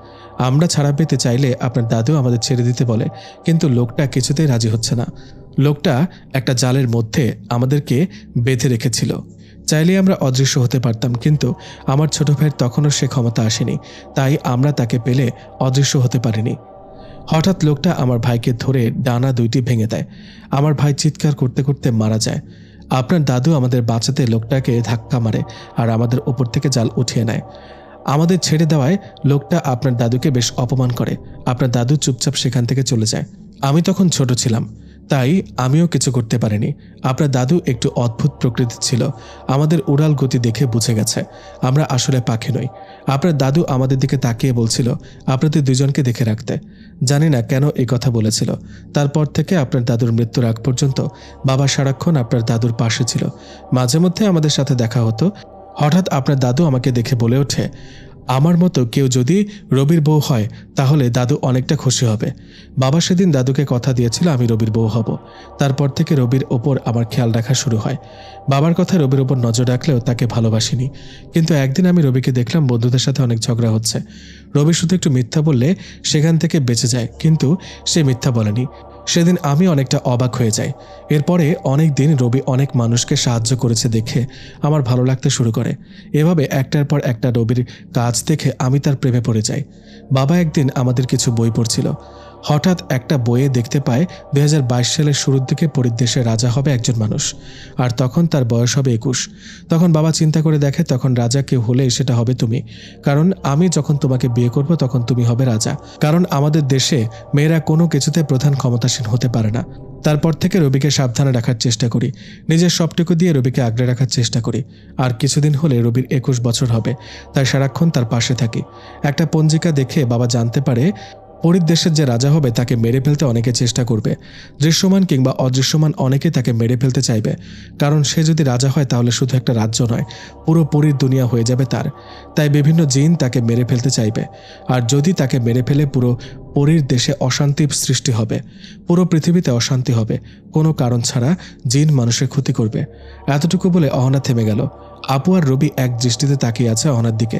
আমরা ছাড়া পেতে চাইলে আপনার দাদু আমাদের ছেড়ে দিতে বলে, কিন্তু লোকটা কিছুতেই রাজি হচ্ছে না। লোকটা একটা জালের মধ্যে আমাদেরকে বেঁধে রেখেছিল। চাইলে আমরা অদৃশ্য হতে পারতাম, কিন্তু আমার ছোট ভাইয়ের তখনও সে ক্ষমতা আসেনি, তাই আমরা তাকে পেলে অদৃশ্য হতে পারিনি। হঠাৎ লোকটা আমার ভাইকে ধরে ডানা 2টি ভেঙে দেয়। আমার ভাই চিৎকার করতে করতে মারা যায়। আপনার দাদু আমাদের বাঁচাতে লোকটাকে ধাক্কা মারে আর আমাদের ওপর থেকে জাল উঠিয়ে নেয়। আমাদের ছেড়ে দেওয়ায় লোকটা আপনার দাদুকে বেশ অপমান করে। আপনার দাদু চুপচাপ সেখান থেকে চলে যায়। আমি তখন ছোট ছিলাম, তাই আমিও কিছু করতে পারিনি। আপনার দাদু একটু অদ্ভুত প্রকৃতির ছিল। আমাদের উড়াল গতি দেখে বুঝে গেছে আমরা আসলে পাখি নই। আপনার দাদু আমাদের দিকে তাকিয়ে বলছিল আপনাদের 2 জনকে দেখে রাখতে। জানি না কেন এই কথা বলেছিল। তারপর থেকে আপনার দাদুর মৃত্যুর আগ পর্যন্ত বাবা সারাক্ষণ আপনার দাদুর পাশে ছিল। মাঝে মধ্যে আমাদের সাথে দেখা হতো। হঠাৎ আপনার দাদু আমাকে দেখে বলে ওঠে, আমার মতো কেউ যদি রবির বউ হয় তাহলে দাদু অনেকটা খুশি হবে। বাবা সেদিন দাদুকে কথা দিয়েছিল আমি রবির বউ হব। তারপর থেকে রবির ওপর আমার খেয়াল রাখা শুরু হয়। বাবার কথা রবির ওপর নজর রাখলেও তাকে ভালোবাসিনি। কিন্তু একদিন আমি রবিকে দেখলাম বন্ধুদের সাথে অনেক ঝগড়া হচ্ছে। রবি শুধু একটু মিথ্যা বললে সেখান থেকে বেঁচে যায়, কিন্তু সে মিথ্যা বলেনি। সেদিন আমি অনেকটা অবাক হয়ে যাই। এরপরে অনেক দিন রবি অনেক মানুষকে সাহায্য করেছে দেখে আমার ভালো লাগতে শুরু করে। এভাবে একটার পর একটা রবির কাজ দেখে আমি তার প্রেমে পড়ে যাই। বাবা একদিন আমাদের কিছু বই পড়ছিল। হঠাৎ একটা বইয়ে দেখতে পায় 2022 সালের শুরুর দিকে পরিদেশে রাজা হবে একজন মানুষ, আর তখন তার বয়স হবে 21। তখন বাবা চিন্তা করে দেখে তখন রাজা কেউ হলে সেটা হবে তুমি, কারণ আমি যখন তোমাকে বিয়ে করব তখন তুমি হবে রাজা। কারণ আমাদের দেশে মেয়েরা কোনো কিছুতে প্রধান ক্ষমতাসীন হতে পারে না। তারপর থেকে রবিকে সাবধানে রাখার চেষ্টা করি। নিজের সবটুকু দিয়ে রবিকে আগলে রাখার চেষ্টা করি। আর কিছুদিন হলে রবির 21 বছর হবে, তাই সারাক্ষণ তার পাশে থাকি। একটা পঞ্জিকা দেখে বাবা জানতে পারে পরীর দেশের যে রাজা হবে তাকে মেরে ফেলতে অনেকে চেষ্টা করবে। দৃশ্যমান কিংবা অদৃশ্যমান অনেকে তাকে মেরে ফেলতে চাইবে, কারণ সে যদি রাজা হয় তাহলে শুধু একটা রাজ্য নয়, পুরো পরীর দুনিয়া হয়ে যাবে তার। তাই বিভিন্ন জিন তাকে মেরে ফেলতে চাইবে, আর যদি তাকে মেরে ফেলে পুরো পরীর দেশে অশান্তি সৃষ্টি হবে, পুরো পৃথিবীতে অশান্তি হবে, কোনো কারণ ছাড়া জিন মানুষের ক্ষতি করবে। এতটুকু বলে অহনা থেমে গেল। আপু আর রবি এক দৃষ্টিতে তাকিয়ে আছে অহনার দিকে।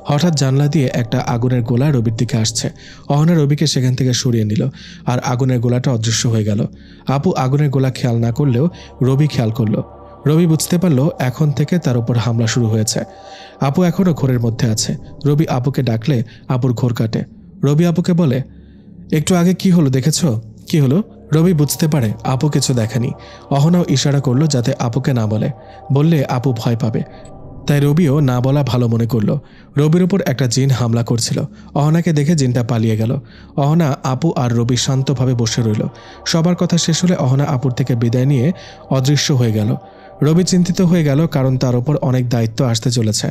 হঠাৎ জানলা দিয়ে একটা আগুনের গোলা রবির দিকে আসছে। অহনা রবিকে সেখান থেকে সরিয়ে নিল, আর আগুনের গোলাটা অদৃশ্য হয়ে গেল। আপু আগুনের গোলা খেয়াল না করলেও রবি খেয়াল করলো। রবি বুঝতে পারল এখন থেকে তার উপর হামলা শুরু হয়েছে। আপু এখনও ঘোরের মধ্যে আছে। রবি আপুকে ডাকলে আপুর ঘোর কাটে। রবি আপুকে বলে, একটু আগে কি হলো দেখেছ? কি হলো? রবি বুঝতে পারে আপু কিছু দেখেনি। অহনাও ইশারা করলো যাতে আপুকে না বলে, বললে আপু ভয় পাবে। তাই রবিও না বলা ভালো মনে করলো। রবির উপর একটা জিন হামলা করছিল। অহনাকে দেখে জিনটা পালিয়ে গেল। অহনা, আপু আর রবি শান্তভাবে বসে রইল। সবার কথা শেষ হলে অহনা আপুর থেকে বিদায় নিয়ে অদৃশ্য হয়ে গেল। রবি চিন্তিত হয়ে গেল, কারণ তার উপর অনেক দায়িত্ব আসতে চলেছে।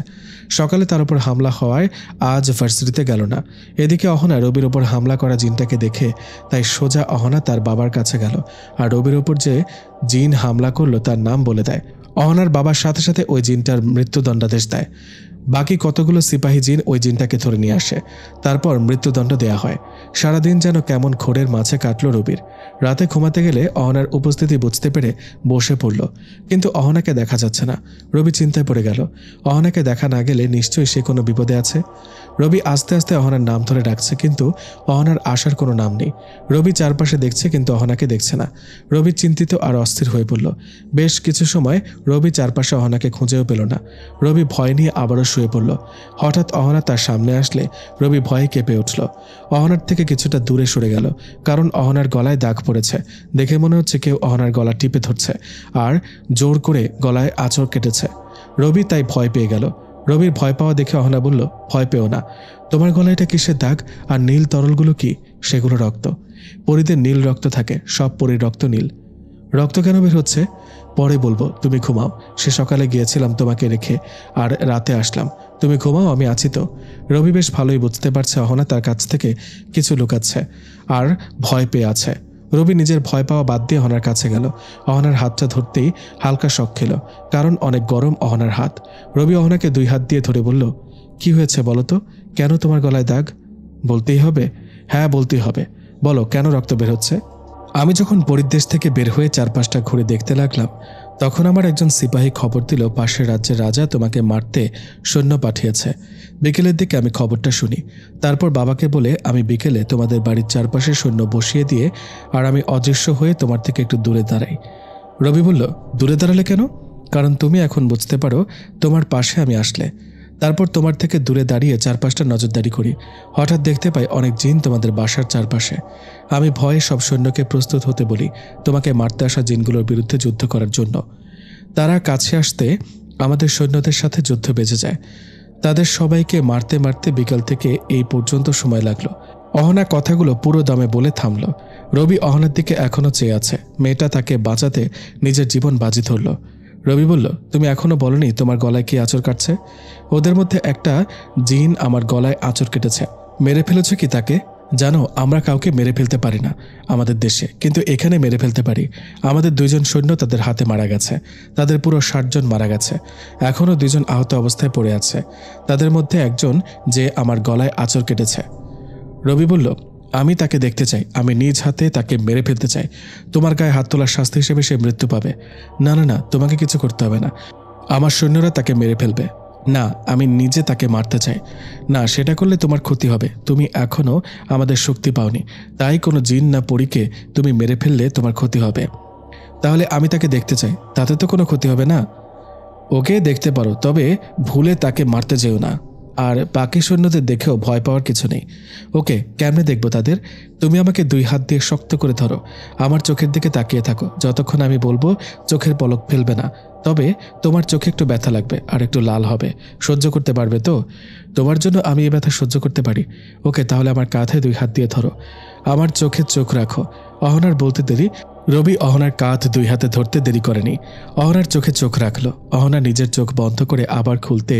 সকালে তার উপর হামলা হওয়ায় আজ ভার্সিটিতে গেল না। এদিকে অহনা রবির উপর হামলা করা জিনটাকে দেখে তাই সোজা অহনা তার বাবার কাছে গেল, আর রবির উপর যে জিন হামলা করলো তার নাম বলে দেয়। অহনার বাবার সাথে সাথে ওই জিনটার মৃত্যুদণ্ডাদেশ দেয়। বাকি কতগুলো সিপাহী জিন ওই জিনটাকে ধরে নিয়ে আসে। তারপর মৃত্যুদণ্ড দেয়া হয়। সারাদিন যেন কেমন ঘোরের মাঝে কাটল রবির। রাতে ঘুমাতে গেলে অহনার উপস্থিতি বুঝতে পেরে বসে পড়ল, কিন্তু অহনাকে দেখা যাচ্ছে না। রবি চিন্তায় পড়ে গেল। অহনাকে দেখা না গেলে নিশ্চয়ই সে কোনো বিপদে আছে। রবি আস্তে আস্তে অহনার নাম ধরে ডাকছে, কিন্তু অহনার আসার কোনো নাম নেই। রবি চারপাশে দেখছে, কিন্তু অহনাকে দেখছে না। রবি চিন্তিত আর অস্থির হয়ে পড়ল। বেশ কিছু সময় রবি চারপাশে অহনাকে খুঁজেও পেল না। রবি ভয় নিয়ে আবারও শুয়ে পড়ল। হঠাৎ অহনা তার সামনে আসলে রবি ভয়ে কেঁপে উঠল। অহনার থেকে কিছুটা দূরে সরে গেল, কারণ অহনার গলায় দাগ পড়েছে। দেখে মনে হচ্ছে কেউ অহনার গলা টিপে ধরছে আর জোর করে গলায় আঁচড় কেটেছে। রবি তাই ভয় পেয়ে গেল। রবির ভয় পাওয়া দেখে অহনা বলল, ভয় পেও না। তোমার গলায় এটা কিসের দাগ? আর নীল তরলগুলো কি? সেগুলো রক্ত। পরীদের নীল রক্ত থাকে, সব পরীর রক্ত নীল। রক্ত কেন বের হচ্ছে? পরে বলবো, তুমি ঘুমাও। সে সকালে গিয়েছিলাম তোমাকে রেখে, আর রাতে আসলাম। তুমি ঘুমাও, আমি আছি তো। রবি বেশ ভালোই বুঝতে পারছে অহনা তার কাছ থেকে কিছু লুকাচ্ছে আর ভয় পেয়ে আছে। রবি নিজের ভয় পাওয়া বাদ দিয়ে অহনার কাছে গেল। অহনার হাতটা ধরতেই হালকা শক খেল, কারণ অনেক গরম অহনার হাত। রবি অহনাকে 2 হাত দিয়ে ধরে বলল, কি হয়েছে বলো তো? কেন তোমার গলায় দাগ? বলতেই হবে? হ্যাঁ, বলতেই হবে। বলো, কেন রক্ত বের হচ্ছে? আমি যখন পরিদেশ থেকে বের হয়ে চারপাশটা ঘুরে দেখতে লাগলাম, তখন আমার একজন সিপাহী খবর দিল পাশের রাজ্যের রাজা তোমাকে মারতে সৈন্য পাঠিয়েছে। বিকেলের দিকে আমি খবরটা শুনি। তারপর বাবাকে বলে আমি বিকেলে তোমাদের বাড়ির চারপাশে সৈন্য বসিয়ে দিয়ে আর আমি অদৃশ্য হয়ে তোমার থেকে একটু দূরে দাঁড়াই। রবি বলল, দূরে দাঁড়ালে কেন? কারণ তুমি এখন বুঝতে পারো তোমার পাশে আমি আসলে। তারপর তোমার থেকে দূরে দাঁড়িয়ে চারপাশটা নজরদারি করি। হঠাৎ দেখতে পাই অনেক জিন তোমাদের বাসার চারপাশে। আমি ভয়ে সব সৈন্যকে প্রস্তুত হতে বলি তোমাকে মারতে আসা জিনগুলোর বিরুদ্ধে যুদ্ধ করার জন্য। তারা কাছে আসতে আমাদের সৈন্যদের সাথে যুদ্ধ বেজে যায়। তাদের সবাইকে মারতে মারতে বিকাল থেকে এই পর্যন্ত সময় লাগলো। অহনা কথাগুলো পুরো দমে বলে থামল। রবি অহনার দিকে এখনও চেয়ে আছে। মেয়েটা তাকে বাঁচাতে নিজের জীবন বাজি ধরল। রবি বলল, তুমি এখনো বলনি তোমার গলায় কি আঁচড় কাটছে? ওদের মধ্যে একটা জিন আমার গলায় আঁচড় কেটেছে। মেরে ফেলেছ কি তাকে? জানো, আমরা কাউকে মেরে ফেলতে পারি না আমাদের দেশে, কিন্তু এখানে মেরে ফেলতে পারি। আমাদের 2 জন সৈন্য তাদের হাতে মারা গেছে। তাদের পুরো 60 জন মারা গেছে। এখনও 2 জন আহত অবস্থায় পড়ে আছে। তাদের মধ্যে একজন যে আমার গলায় আঁচড় কেটেছে। রবি বলল, আমি তাকে দেখতে চাই। আমি নিজ হাতে তাকে মেরে ফেলতে চাই। তোমার গায়ে হাত তোলার শাস্তি হিসেবে সে মৃত্যু পাবে। না না না, তোমাকে কিছু করতে হবে না। আমার সৈন্যরা তাকে মেরে ফেলবে। না, আমি নিজে তাকে মারতে চাই। না, সেটা করলে তোমার ক্ষতি হবে। তুমি এখনও আমাদের শক্তি পাওনি, তাই কোনো জিন না পরীকে তুমি মেরে ফেললে তোমার ক্ষতি হবে। তাহলে আমি তাকে দেখতে চাই, তাতে তো কোনো ক্ষতি হবে না। ওকে দেখতে পারো, তবে ভুলে তাকে মারতে যেও না। আর বাকি সৈন্যদের দেখেও ভয় পাওয়ার কিছু নেই। ওকে, কেমনে দেখবো তাদের? তুমি আমাকে 2 হাত দিয়ে শক্ত করে ধরো। আমার চোখের দিকে তাকিয়ে থাকো। যতক্ষণ আমি বলবো চোখের পলক ফেলবে না। তবে তোমার চোখে একটু ব্যথা লাগবে আর একটু লাল হবে। সহ্য করতে পারবে তো? তোমার জন্য আমি এই ব্যথা সহ্য করতে পারি। ওকে, তাহলে আমার কাঁধে 2 হাত দিয়ে ধরো। আমার চোখে চোখ রাখো। অহনার বলতে দেরি রবি অহনার কাঁধ 2 হাতে ধরতে দেরি করেনি। অহনার চোখে চোখ রাখল। অহনা নিজের চোখ বন্ধ করে আবার খুলতে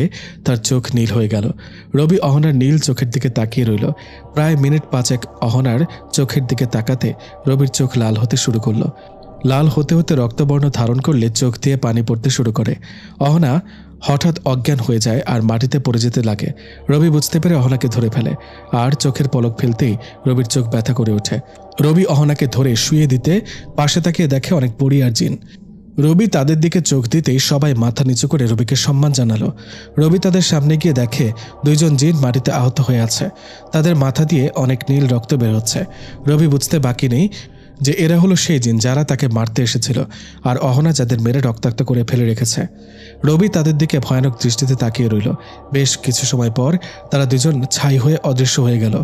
তার চোখ নীল হয়ে গেল। রবি অহনার নীল চোখের দিকে তাকিয়ে রইল। প্রায় মিনিট 5 অহনার চোখের দিকে তাকাতে রবির চোখ লাল হতে শুরু করলো। লাল হতে হতে রক্তবর্ণ ধারণ করলে চোখ দিয়ে পানি পড়তে শুরু করে। অহনা হঠাৎ অজ্ঞান হয়ে যায় আর মাটিতে পড়ে যেতে লাগে। রবি বুঝতে পেরে অহনাকে ধরে ফেলে আর চোখের পলক ফেলতেই রবির চোখ ব্যথা করে ওঠে। রবি অহনাকে ধরে শুয়ে দিতে পাশে তাকিয়ে দেখে অনেক পরী আর জিন। রবি তাদের দিকে চোখ দিতেই সবাই মাথা নিচু করে রবিকে সম্মান জানালো। রবি তাদের সামনে গিয়ে দেখে 2 জন জিন মাটিতে আহত হয়ে আছে। তাদের মাথা দিয়ে অনেক নীল রক্ত বের হচ্ছে। রবি বুঝতে বাকি নেই যে এরা হলো সেই জিন যারা তাকে মারতে এসেছিল আর অহনা যাদের মেরে রক্তাক্ত করে ফেলে রেখেছে। রবি তাদের দিকে ভয়ানক দৃষ্টিতে তাকিয়ে রইল। বেশ কিছু সময় পর তারা 2 জন ছাই হয়ে অদৃশ্য হয়ে গেল।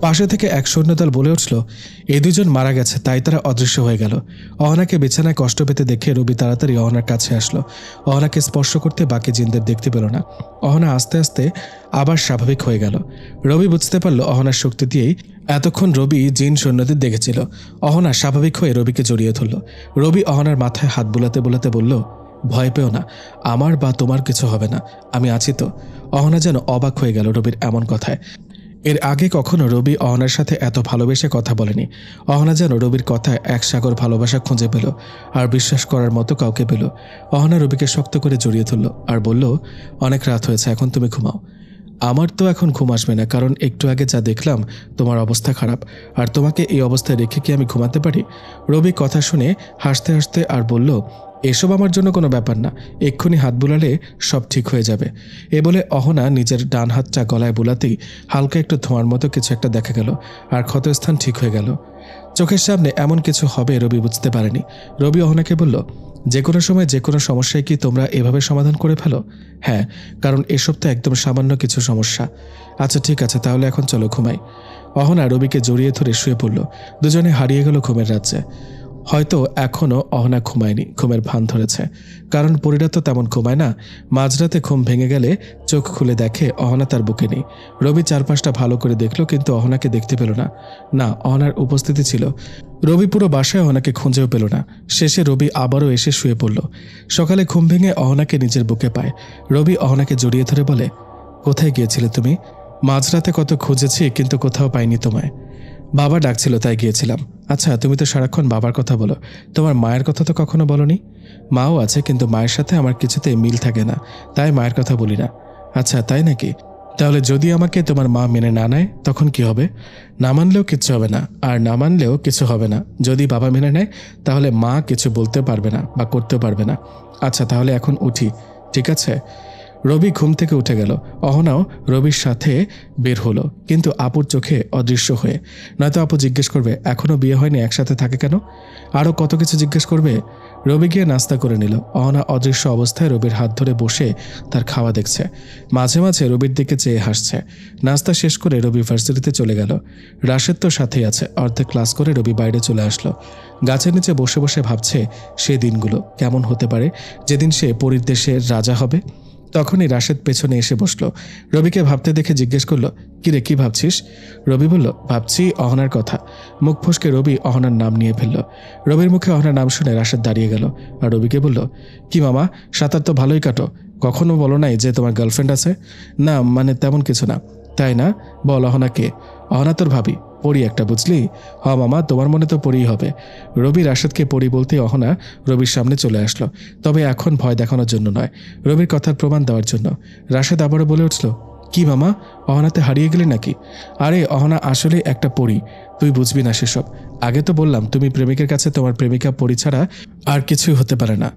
পাশে থেকে এক সৈন্যদল বলে উঠল, এই 2 জন মারা গেছে, তাই তারা অদৃশ্য হয়ে গেল। অহনাকে বিছানায় কষ্ট পেতে দেখে রবি তাড়াতাড়ি অহনার কাছে আসলো। অহনাকে স্পর্শ করতে বাকি জিনদের দেখতে পেল না। অহনা আস্তে আস্তে আবার স্বাভাবিক হয়ে গেল। রবি বুঝতে পারল অহনার শক্তি দিয়েই এতক্ষণ রবি জিন সৈন্যদের দেখেছিল। অহনা স্বাভাবিক হয়ে রবিকে জড়িয়ে ধরল। রবি অহনার মাথায় হাত বুলাতে বুলাতে বলল, ভয় পেও না, আমার বা তোমার কিছু হবে না, আমি আছি তো। অহনা যেন অবাক হয়ে গেল রবির এমন কথায়। এর আগে কখনো রবি অহনার সাথে এত ভালোবেসে কথা বলেনি। অহনা যেন রবির কথায় এক সাগর ভালোবাসা খুঁজে পেল আর বিশ্বাস করার মতো কাউকে পেল। অহনা রবিকে শক্ত করে জড়িয়ে ধরল আর বলল, অনেক রাত হয়েছে, এখন তুমি ঘুমাও। আমার তো এখন ঘুম আসবে না, কারণ একটু আগে যা দেখলাম তোমার অবস্থা খারাপ, আর তোমাকে এই অবস্থায় রেখে কি আমি ঘুমাতে পারি? রবি কথা শুনে হাসতে হাসতে আর বলল, এসব আমার জন্য কোনো ব্যাপার না, এক্ষুনি হাত বুলালে সব ঠিক হয়ে যাবে। এ বলে অহনা নিজের ডান হাতটা গলায় বুলাতেই হালকা একটু ধোঁয়ার মতো কিছু একটা দেখা গেল আর ক্ষতস্থান ঠিক হয়ে গেল। চোখের সামনে এমন কিছু হবে রবি বুঝতে পারেনি। রবি অহনাকে বলল, যে কোনো সময় যে কোনো সমস্যায় কি তোমরা এভাবে সমাধান করে ফেলো? হ্যাঁ, কারণ এসব তো একদম সামান্য কিছু সমস্যা। আচ্ছা ঠিক আছে, তাহলে এখন চলো ঘুমাই। অহনা রবিকে জড়িয়ে ধরে শুয়ে পড়ল। দুজনে হারিয়ে গেল ঘুমের রাজ্যে। হয়তো এখনও অহনা ঘুমায়নি, ঘুমের ভান ধরেছে, কারণ পরীরা তো তেমন ঘুমায় না। মাঝরাতে ঘুম ভেঙে গেলে চোখ খুলে দেখে অহনা তার বুকে নেই। রবি চারপাশটা ভালো করে দেখল, কিন্তু অহনাকে দেখতে পেল না। না, অহনার উপস্থিতি ছিল। রবি পুরো বাসায় অহনাকে খুঁজেও পেল না। শেষে রবি আবারও এসে শুয়ে পড়ল। সকালে ঘুম ভেঙে অহনাকে নিজের বুকে পায়। রবি অহনাকে জড়িয়ে ধরে বলে, কোথায় গিয়েছিলে তুমি? মাঝরাতে কত খুঁজেছি, কিন্তু কোথাও পাইনি তোমায়। বাবা ডাকছিল তাই গিয়েছিলাম। আচ্ছা, তুমি তো সারাক্ষণ বাবার কথা বলো, তোমার মায়ের কথা তো কখনো বলনি। মাও আছে, কিন্তু মায়ের সাথে আমার কিছুতে মিল থাকে না, তাই মায়ের কথা বলি না। আচ্ছা তাই নাকি? তাহলে যদি আমাকে তোমার মা মেনে না নেয় তখন কি হবে? না মানলেও কিচ্ছু হবে না, আর না মানলেও কিছু হবে না। যদি বাবা মেনে নেয় তাহলে মা কিছু বলতে পারবে না বা করতেও পারবে না। আচ্ছা তাহলে এখন উঠি, ঠিক আছে? রবি ঘুম থেকে উঠে গেল। অহনাও রবির সাথে বের হলো, কিন্তু আপুর চোখে অদৃশ্য হয়ে। নয়তো আপু জিজ্ঞেস করবে, এখনও বিয়ে হয়নি, একসাথে থাকে কেন? আরও কত কিছু জিজ্ঞেস করবে। রবি গিয়ে নাস্তা করে নিল। অহনা অদৃশ্য অবস্থায় রবির হাত ধরে বসে তার খাওয়া দেখছে। মাঝে মাঝে রবির দিকে চেয়ে হাসছে। নাস্তা শেষ করে রবি ভার্সিটিতে চলে গেল। রাশেদ তো সাথেই আছে। অর্ধেক ক্লাস করে রবি বাইরে চলে আসলো। গাছের নিচে বসে বসে ভাবছে সে দিনগুলো কেমন হতে পারে যেদিন সে পরীর দেশের রাজা হবে। তখনই রাশেদ পেছনে এসে বসলো। রবিকে ভাবতে দেখে জিজ্ঞেস করলো, কিরে কি ভাবছিস? রবি বলল, ভাবছি অহনার কথা। মুখ ফসকে রবি অহনার নাম নিয়ে ফেলল। রবির মুখে অহনার নাম শুনে রাশেদ দাঁড়িয়ে গেল আর রবিকে বলল, কি মামা, সাঁতার তো ভালোই কাটো, কখনো বলো নাই যে তোমার গার্লফ্রেন্ড আছে? না মানে তেমন কিছু না। তাই না? বল অহনা কে? অহনা তোর ভাবি, পরি একটা, বুঝলি? হ মামা, তোমার মনে তো পরিই হবে। রবি রাশেদকে পরি বলতে অহনা রবির সামনে চলে আসলো, তবে এখন ভয় দেখানোর জন্য নয়, রবির কথার প্রমাণ দেওয়ার জন্য। রাশেদ আবারও বলে উঠল, কি মামা, অহনাতে হারিয়ে গেলি নাকি? আরে অহনা আসলে একটা পরি, তুই বুঝবি না সেসব। আগে তো বললাম তুমি প্রেমিকের কাছে তোমার প্রেমিকা পরি ছাড়া আর কিছুই হতে পারে না।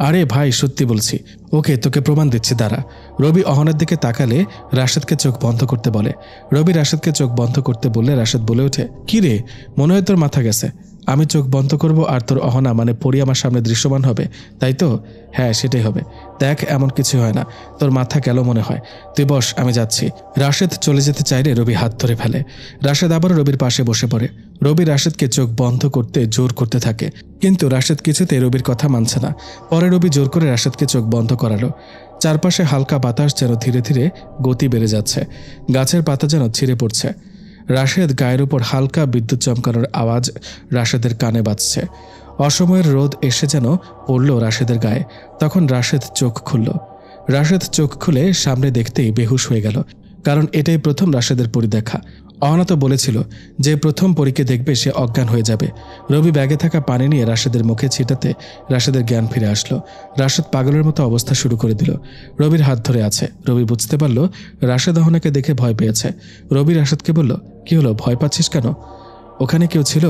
আরে ভাই সত্যি বলছি, ওকে তোকে প্রমাণ দিচ্ছি, দাঁড়া। রবি অহনার দিকে তাকালে রাশেদকে চোখ বন্ধ করতে বলে। রবি রাশেদকে চোখ বন্ধ করতে বললে রাশেদ বলে ওঠে, কি রে, মনে হয় তোর মাথা গেছে? আমি চোখ বন্ধ করব আর তোর অহনা মানে পরি আমার সামনে দৃশ্যমান হবে, তাই তো? হ্যাঁ সেটাই হবে। দেখ এমন কিছু হয় না, তোর মাথা গেল মনে হয়। তুই বস, আমি যাচ্ছি। রাশেদ চলে যেতে চাইলে রবি হাত ধরে ফেলে। রাশেদ আবার রবির পাশে বসে পড়ে। রবি রাশেদকে চোখ বন্ধ করতে জোর করতে থাকে, কিন্তু রাশেদ কিছুতে রবির কথা মানছে না। পরে রবি জোর করে রাশেদকে চোখ বন্ধ করালো। চারপাশে হালকা বাতাস যেন ধীরে ধীরে গতি বেড়ে যাচ্ছে। গাছের পাতা যেন ছিঁড়ে পড়ছে। রাশেদ গায়ের উপর হালকা বিদ্যুৎ চমকানোর আওয়াজ রাশেদের কানে বাজছে। অসময়ের রোদ এসে যেন পড়ল রাশেদের গায়ে। তখন রাশেদ চোখ খুলল। রাশেদ চোখ খুলে সামনে দেখতেই বেহুশ হয়ে গেল, কারণ এটাই প্রথম রাশেদের পরিদেখা। অহনা তো বলেছিল যে প্রথম পরীকে দেখবে সে অজ্ঞান হয়ে যাবে। রবি ব্যাগে থাকা পানি নিয়ে রাশেদের মুখে ছিটাতে রাশেদের জ্ঞান ফিরে আসলো। রাশেদ পাগলের মতো অবস্থা শুরু করে দিল। রবির হাত ধরে আছে। রবি বুঝতে পারল রাশেদ অহনাকে দেখে ভয় পেয়েছে। রবি রাশেদকে বলল, কি হলো, ভয় পাচ্ছিস কেন? ওখানে কেউ ছিল?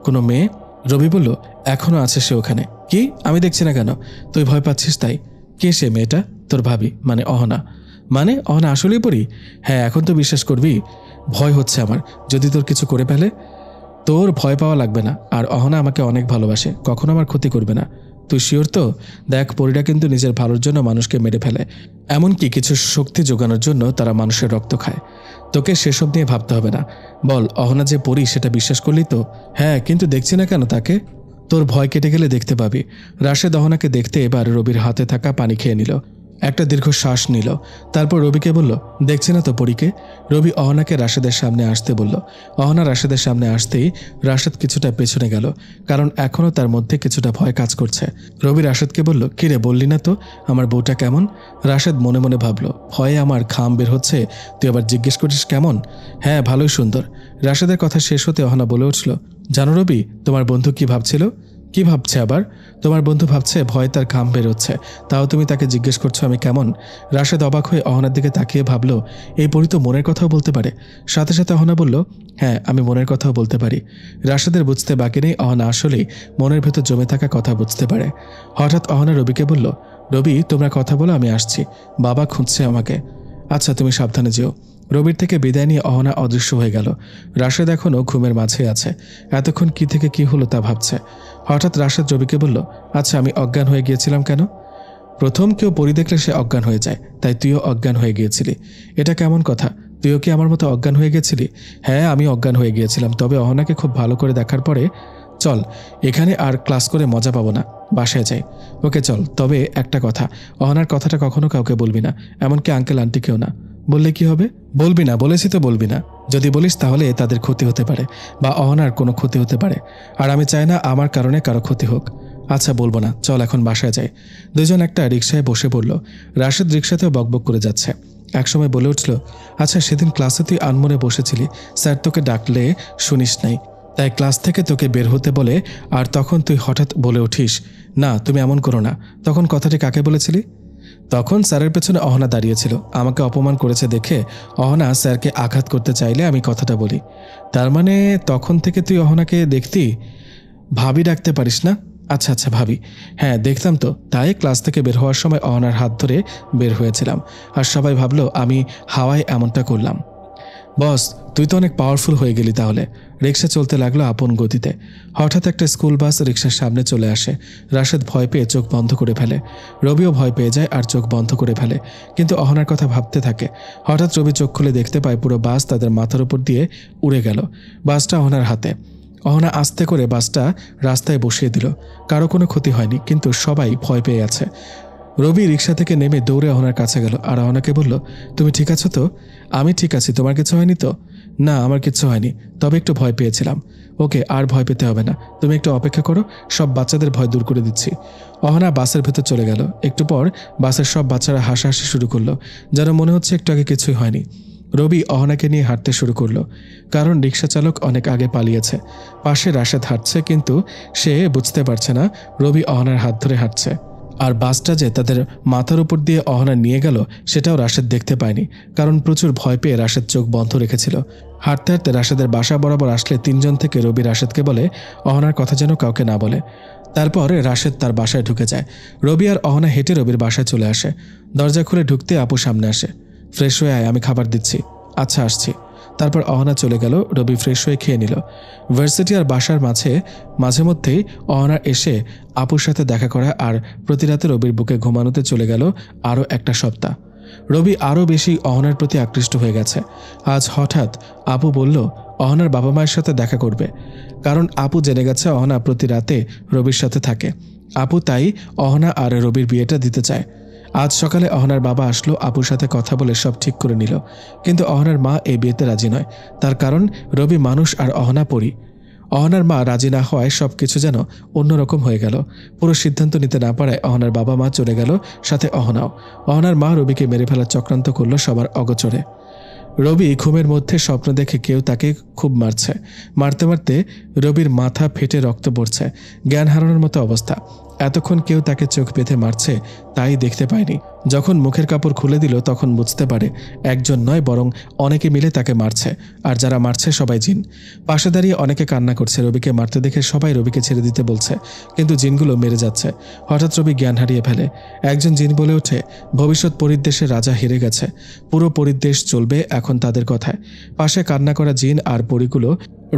কোনো মেয়ে? রবি বলল, এখনো আছে সে ওখানে। কি? আমি দেখছি না কেন? তুই ভয় পাচ্ছিস তাই? কে সে মেয়েটা? তোর ভাবি, মানে অহনা। মানে অহনা আসলেই পড়ি? হ্যাঁ, এখন তো বিশ্বাস করবি? ভয় হচ্ছে আমার, যদি তোর কিছু করে ফেলে। তোর ভয় পাওয়া লাগবে না, আর অহনা আমাকে অনেক ভালোবাসে, কখনো আমার ক্ষতি করবে না। তুই শিওর তো? দেখ, পরীরা কিন্তু নিজের ভালোর জন্য মানুষকে মেরে ফেলে, এমনকি কিছু শক্তি যোগানোর জন্য তারা মানুষের রক্ত খায়। তোকে সেসব নিয়ে ভাবতে হবে না। বল, অহনা যে পরী সেটা বিশ্বাস করলি তো? হ্যাঁ, কিন্তু দেখছি না কেন তাকে? তোর ভয় কেটে গেলে দেখতে পাবি। রাশেদ অহনাকে দেখতে এবার রবির হাতে থাকা পানি খেয়ে নিল, একটা দীর্ঘ শ্বাস নিল। তারপর রবিকে বলল, দেখছি না তো পরীকে? রবি অহনাকে রাশেদের সামনে আসতে বলল। অহনা রাশেদের সামনে আসতেই রাশেদ কিছুটা পেছনে গেল, কারণ এখনও তার মধ্যে কিছুটা ভয় কাজ করছে। রবি রাশেদকে বলল, কিরে, বললি না তো আমার বউটা কেমন? রাশেদ মনে মনে ভাবল, ভয়ে আমার ঘাম বের হচ্ছে, তুই আবার জিজ্ঞেস করিস কেমন? হ্যাঁ, ভালোই সুন্দর। রাশেদের কথা শেষ হতে অহনা বলে উঠল, জানো রবি, তোমার বন্ধু কি ভাবছিল? কি ভাবছে আবার? তোমার বন্ধু ভাবছে ভয় তার ঘাম বেরোচ্ছে, তাও তুমি তাকে জিজ্ঞেস করছো আমি কেমন? রাশেদ অবাক হয়ে অহনার দিকে তাকিয়ে ভাবল, এই পরী তো মনের কথাও বলতে পারে। সাথে সাথে অহনা বলল, হ্যাঁ, আমি মনের কথাও বলতে পারি। রাশেদের বুঝতে বাকি নেই অহনা আসলেই মনের ভেতর জমে থাকা কথা বুঝতে পারে। হঠাৎ অহনা রবিকে বলল, রবি, তোমরা কথা বলো, আমি আসছি, বাবা খুঁজছে আমাকে। আচ্ছা, তুমি সাবধানে যেও। রবির থেকে বিদায় নিয়ে অহনা অদৃশ্য হয়ে গেল। রাশেদ এখনও ঘুমের মাঝে আছে, এতক্ষণ কি থেকে কি হলো তা ভাবছে। হঠাৎ রাশেদ রবিকে বলল, আচ্ছা, আমি অজ্ঞান হয়ে গিয়েছিলাম কেন? প্রথম কেউ পরী দেখলে সে অজ্ঞান হয়ে যায়, তাই তুইও অজ্ঞান হয়ে গিয়েছিলি। এটা কেমন কথা? তুইও কি আমার মতো অজ্ঞান হয়ে গেছিলি? হ্যাঁ, আমি অজ্ঞান হয়ে গিয়েছিলাম, তবে অহনাকে খুব ভালো করে দেখার পরে। চল, এখানে আর ক্লাস করে মজা পাবো না, বাসায় যাই। ওকে চল, তবে একটা কথা, অহনার কথাটা কখনো কাউকে বলবি না, এমনকি আঙ্কেল আন্টিকেও না। বললে কি হবে? বলবি না, বলেছি তো বলবি না। যদি বলিস তাহলে তাদের ক্ষতি হতে পারে, বা অহনার কোনো ক্ষতি হতে পারে, আর আমি চাই না আমার কারণে কারো ক্ষতি হোক। আচ্ছা, বলবো না, চল এখন বাসায় যাই। দুজন একটা রিকশায় বসে পড়ল। রাশেদ রিকশাতেও বকবক করে যাচ্ছে। একসময় বলে উঠল, আচ্ছা, সেদিন ক্লাসে তুই আনমনে বসেছিলি, স্যার তোকে ডাকলে শুনিস নাই, তাই ক্লাস থেকে তোকে বের হতে বলে, আর তখন তুই হঠাৎ বলে উঠিস, না তুমি এমন করো না। তখন কথাটি কাকে বলেছিলি? তখন স্যারের পেছনে অহনা দাঁড়িয়েছিল, আমাকে অপমান করেছে দেখে অহনা স্যারকে আঘাত করতে চাইলে আমি কথাটা বলি। তার মানে তখন থেকে তুই অহনাকে দেখতি? ভাবি ডাকতে পারিস না? আচ্ছা আচ্ছা, ভাবি। হ্যাঁ, দেখতাম তো, তাই ক্লাস থেকে বের হওয়ার সময় অহনার হাত ধরে বের হয়েছিলাম, আর সবাই ভাবলো আমি হাওয়ায় এমনটা করলাম। বস, তুই তো অনেক পাওয়ারফুল হয়ে গেলি তাহলে। রিক্সা চলতে লাগলো আপন গতিতে। হঠাৎ একটা স্কুল বাস রিক্সার সামনে চলে আসে। রাশেদ ভয় পেয়ে চোখ বন্ধ করে ফেলে। রবিও ভয় পেয়ে যায় আর চোখ বন্ধ করে ফেলে, কিন্তু অহনার কথা ভাবতে থাকে। হঠাৎ রবি চোখ খুলে দেখতে পায় পুরো বাস তাদের মাথার উপর দিয়ে উড়ে গেল। বাসটা অহনার হাতে। অহনা আস্তে করে বাসটা রাস্তায় বসিয়ে দিল। কারো কোনো ক্ষতি হয়নি, কিন্তু সবাই ভয় পেয়ে আছে। রবি রিক্সা থেকে নেমে দৌড়ে অহনার কাছে গেল আর অহনাকে বলল, তুমি ঠিক আছো তো? আমি ঠিক আছি, তোমার কিছু হয়নি তো? না, আমার কিছু হয়নি, তবে একটু ভয় পেয়েছিলাম। ওকে, আর ভয় পেতে হবে না, তুমি একটু অপেক্ষা করো, সব বাচ্চাদের ভয় দূর করে দিচ্ছি। অহনা বাসের ভেতর চলে গেল। একটু পর বাসের সব বাচ্চারা হাসাহাসি শুরু করলো, যেন মনে হচ্ছে একটু আগে কিছুই হয়নি। রবি অহনাকে নিয়ে হাঁটতে শুরু করলো, কারণ রিক্সা চালক অনেক আগে পালিয়েছে। পাশে রাশেদ হাঁটছে, কিন্তু সে বুঝতে পারছে না রবি অহনার হাত ধরে হাঁটছে। আর বাসটা যে তাদের মাথার উপর দিয়ে অহনা নিয়ে গেল সেটাও রাশেদ দেখতে পায়নি, কারণ প্রচুর ভয় পেয়ে রাশেদ চোখ বন্ধ রেখেছিল। হাঁটতে হাঁটতে রাশেদের বাসা বরাবর আসলে তিনজন থেকে রবি রাশেদকে বলে অহনার কথা যেন কাউকে না বলে। তারপর রাশেদ তার বাসায় ঢুকে যায়। রবি আর অহনা হেঁটে রবির বাসায় চলে আসে। দরজা খুলে ঢুকতে আপু সামনে আসে। ফ্রেশ হয়ে আয়, আমি খাবার দিচ্ছি। আচ্ছা, আসছি। তারপর অহনা চলে গেল। রবি ফ্রেশ হয়ে খেয়ে নিল। ভার্সিটি আর বাসার মাঝে মধ্যেই অহনা এসে আপুর সাথে দেখা করা, আর প্রতি রাতে রবির বুকে ঘুমানোতে চলে গেল আরও একটা সপ্তাহ। রবি আরও বেশি অহনার প্রতি আকৃষ্ট হয়ে গেছে। আজ হঠাৎ আপু বলল অহনার বাবা মায়ের সাথে দেখা করবে, কারণ আপু জেনে গেছে অহনা প্রতি রাতে রবির সাথে থাকে। আপু তাই অহনা আর রবির বিয়েটা দিতে চায়। আজ সকালে অহনার বাবা আসলো, আপুর সাথে কথা বলে সব ঠিক করে নিল, কিন্তু অহনার মা এই বিয়েতে রাজি নয়। তার কারণ রবি মানুষ আর অহনা পরী। অহনার মা রাজি না হওয়ায় সব কিছু যেন অন্যরকম হয়ে গেল। পুরো সিদ্ধান্ত নিতে না পারায় অহনার বাবা মা চলে গেল, সাথে অহনাও। অহনার মা রবিকে মেরে ফেলার চক্রান্ত করলো সবার অগোচরে। রবি ঘুমের মধ্যে স্বপ্ন দেখে কেউ তাকে খুব মারছে। মারতে মারতে রবির মাথা ফেটে রক্ত পড়ছে, জ্ঞান হারানোর মতো অবস্থা। এতক্ষণ কেউ তাকে চোখ বেঁধে মারছে তাই দেখতে পায়নি। যখন মুখের কাপড় খুলে দিল তখন বুঝতে পারে একজন নয় বরং অনেকে মিলে তাকে মারছে, আর যারা মারছে সবাই জিন। পাশে দাঁড়িয়ে অনেকে কান্না করছে। রবিকে মারতে দেখে সবাই রবিকে ছেড়ে দিতে বলছে, কিন্তু জিনগুলো মেরে যাচ্ছে। হঠাৎ রবি জ্ঞান হারিয়ে ফেলে। একজন জিন বলে ওঠে, ভবিষ্যৎ পরিদেশের রাজা হেরে গেছে, পুরো পরিদেশ চলবে এখন তাদের কথায়। পাশে কান্না করা জিন আর পরিগুলো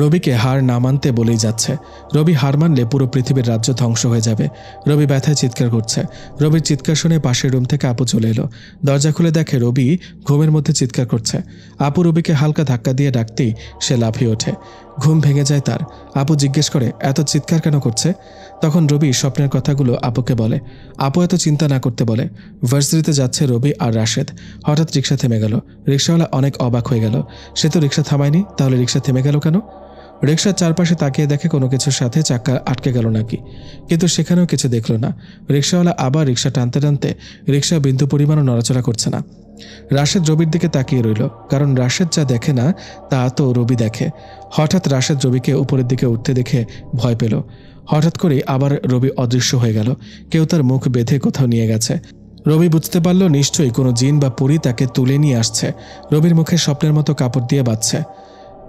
রবিকে হার না মানতে বলেই যাচ্ছে। রবি হার মানলে পুরো পৃথিবীর রাজ্য ধ্বংস হয়ে যাবে। রবি ব্যথায় চিৎকার করছে। রবির চিৎকার শুনে পাশের রুম থেকে আপু চলে এলো। দরজা খুলে দেখে রবি ঘুমের মধ্যে চিৎকার করছে। আপু রবিকে হালকা ধাক্কা দিয়ে ডাকতেই সে লাফিয়ে ওঠে। ঘুম ভেঙে যায় তার। আপু জিজ্ঞেস করে, এত চিৎকার কেন করছে? তখন রবি স্বপ্নের কথাগুলো আপুকে বলে। আপু এত চিন্তা না করতে বলে। ভার্সিটিতে যাচ্ছে রবি আর রাশেদ। হঠাৎ রিক্সা থেমে গেল। রিক্সাওয়ালা অনেক অবাক হয়ে গেল। সে তো রিক্সা থামায়নি, তাহলে রিক্সা থেমে গেল কেন? রিক্সার চারপাশে তাকিয়ে দেখে কোনো কিছুর সাথে চাক্কা আটকে গেল নাকি, কিন্তু সেখানেও কিছু দেখল না। রিক্সাওয়ালা আবার রিক্সা টানতে টানতে রিক্সা বিন্দু পরিমাণও নড়াচড়া করছে না। রাশেদ রবির দিকে তাকিয়ে রইল, কারণ রাশেদ যা দেখে না তা তো রবি দেখে। হঠাৎ রাশেদ রবিকে উপরের দিকে উঠতে দেখে ভয় পেল। হঠাৎ করেই আবার রবি অদৃশ্য হয়ে গেল। কেউ তার মুখ বেঁধে কোথাও নিয়ে গেছে। রবি বুঝতে পারল নিশ্চয়ই কোনো জিন বা পরী তাকে তুলে নিয়ে আসছে। রবির মুখে স্বপ্নের মতো কাপড় দিয়ে বাঁধছে।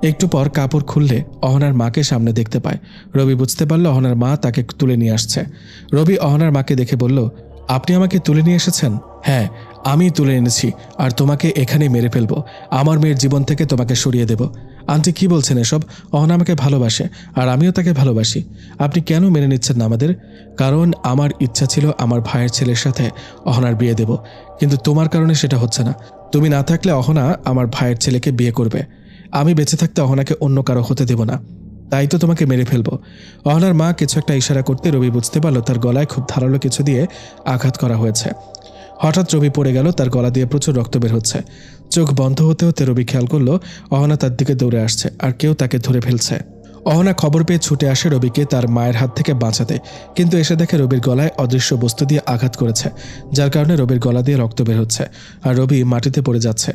একটু পর কাপড় খুললে অহনার মাকে সামনে দেখতে পায়। রবি বুঝতে পারল অহনার মা তাকে তুলে নিয়ে আসছে। রবি অহনার মাকে দেখে বলল, আপনি আমাকে তুলে নিয়ে এসেছেন? হ্যাঁ, আমি তুলে এনেছি, আর তোমাকে এখানেই মেরে ফেলবো। আমার মেয়ের জীবন থেকে তোমাকে সরিয়ে দেব। আন্টি কি বলছেন এসব? অহনা আমাকে ভালোবাসে আর আমিও তাকে ভালোবাসি। আপনি কেন মেনে নিচ্ছেন না আমাদের? কারণ আমার ইচ্ছা ছিল আমার ভাইয়ের ছেলের সাথে অহনার বিয়ে দেব, কিন্তু তোমার কারণে সেটা হচ্ছে না। তুমি না থাকলে অহনা আমার ভাইয়ের ছেলেকে বিয়ে করবে। আমি বেঁচে থাকতে অহনাকে অন্য কারো হতে দেব না, তাই তো তোমাকে মেরে ফেলবো। অহনার মা কিছু একটা ইশারা করতে রবি বুঝতে পারল তার গলায় খুব ধারালো কিছু দিয়ে আঘাত করা হয়েছে। হঠাৎ রবি পড়ে গেল, তার গলা দিয়ে প্রচুর রক্ত বের হচ্ছে। চোখ বন্ধ হতে হতে রবি খেয়াল করলো অহনা তার দিকে দৌড়ে আসছে আর কেউ তাকে ধরে ফেলছে। অহনা খবর পেয়ে ছুটে আসে রবিকে তার মায়ের হাত থেকে বাঁচাতে, কিন্তু এসে দেখে রবির গলায় অদৃশ্য বস্তু দিয়ে আঘাত করেছে, যার কারণে রবির গলা দিয়ে রক্ত বের হচ্ছে আর রবি মাটিতে পড়ে যাচ্ছে।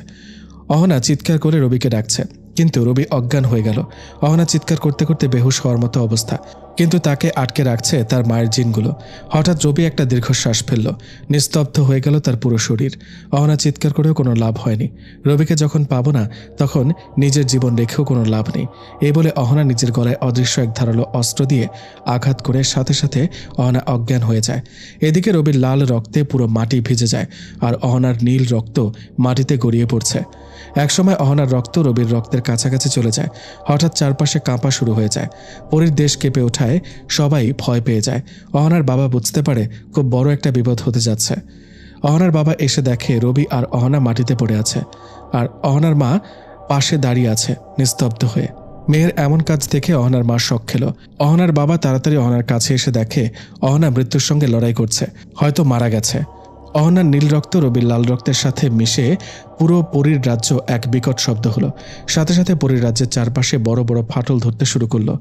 অহনা চিৎকার করে রবিকে ডাকছে, কিন্তু রবি অজ্ঞান হয়ে গেল। অহনা চিৎকার করতে করতে বেহুশ হওয়ার মতো অবস্থা, কিন্তু তাকে আটকে রাখছে তার মায়ের জিনগুলো। হঠাৎ রবি একটা দীর্ঘশ্বাস ফেলল। নিস্তব্ধ হয়ে গেল তার পুরো শরীর। অহনা চিৎকার করেও কোনো লাভ হয়নি। রবিকে যখন পাবো না তখন নিজের জীবন রেখেও কোনো লাভ নেই, এই বলে অহনা নিজের গলায় অদৃশ্য এক ধারালো অস্ত্র দিয়ে আঘাত করে সাথে সাথে অহনা অজ্ঞান হয়ে যায়। এদিকে রবির লাল রক্তে পুরো মাটি ভিজে যায় আর অহনার নীল রক্ত মাটিতে গড়িয়ে পড়ছে। একসময় অহনার রক্ত রবির রক্তের কাছাকাছি চলে যায়। হঠাৎ চারপাশে কাঁপা শুরু হয়ে যায়। পরীর দেশ কেঁপে ওঠায় সবাই ভয় পেয়ে যায়। অহনার বাবা বুঝতে পারে খুব বড় একটা বিপদ হতে যাচ্ছে। অহনার বাবা এসে দেখে রবি আর অহনা মাটিতে পড়ে আছে, আর অহনার মা পাশে দাঁড়িয়ে আছে নিস্তব্ধ হয়ে। মেয়ের এমন কাজ দেখে অহনার মা শক খেল। অহনার বাবা তাড়াতাড়ি অহনার কাছে এসে দেখে অহনা মৃত্যুর সঙ্গে লড়াই করছে, হয়তো মারা গেছে। অহনার নীল রক্ত রবির লাল রক্তের সাথে মিশে পুরো পরীর রাজ্য এক বিকট শব্দ হলো। সাথে সাথে পরীর রাজ্যের চারপাশে বড় বড় ফাটল ধরতে শুরু করলো।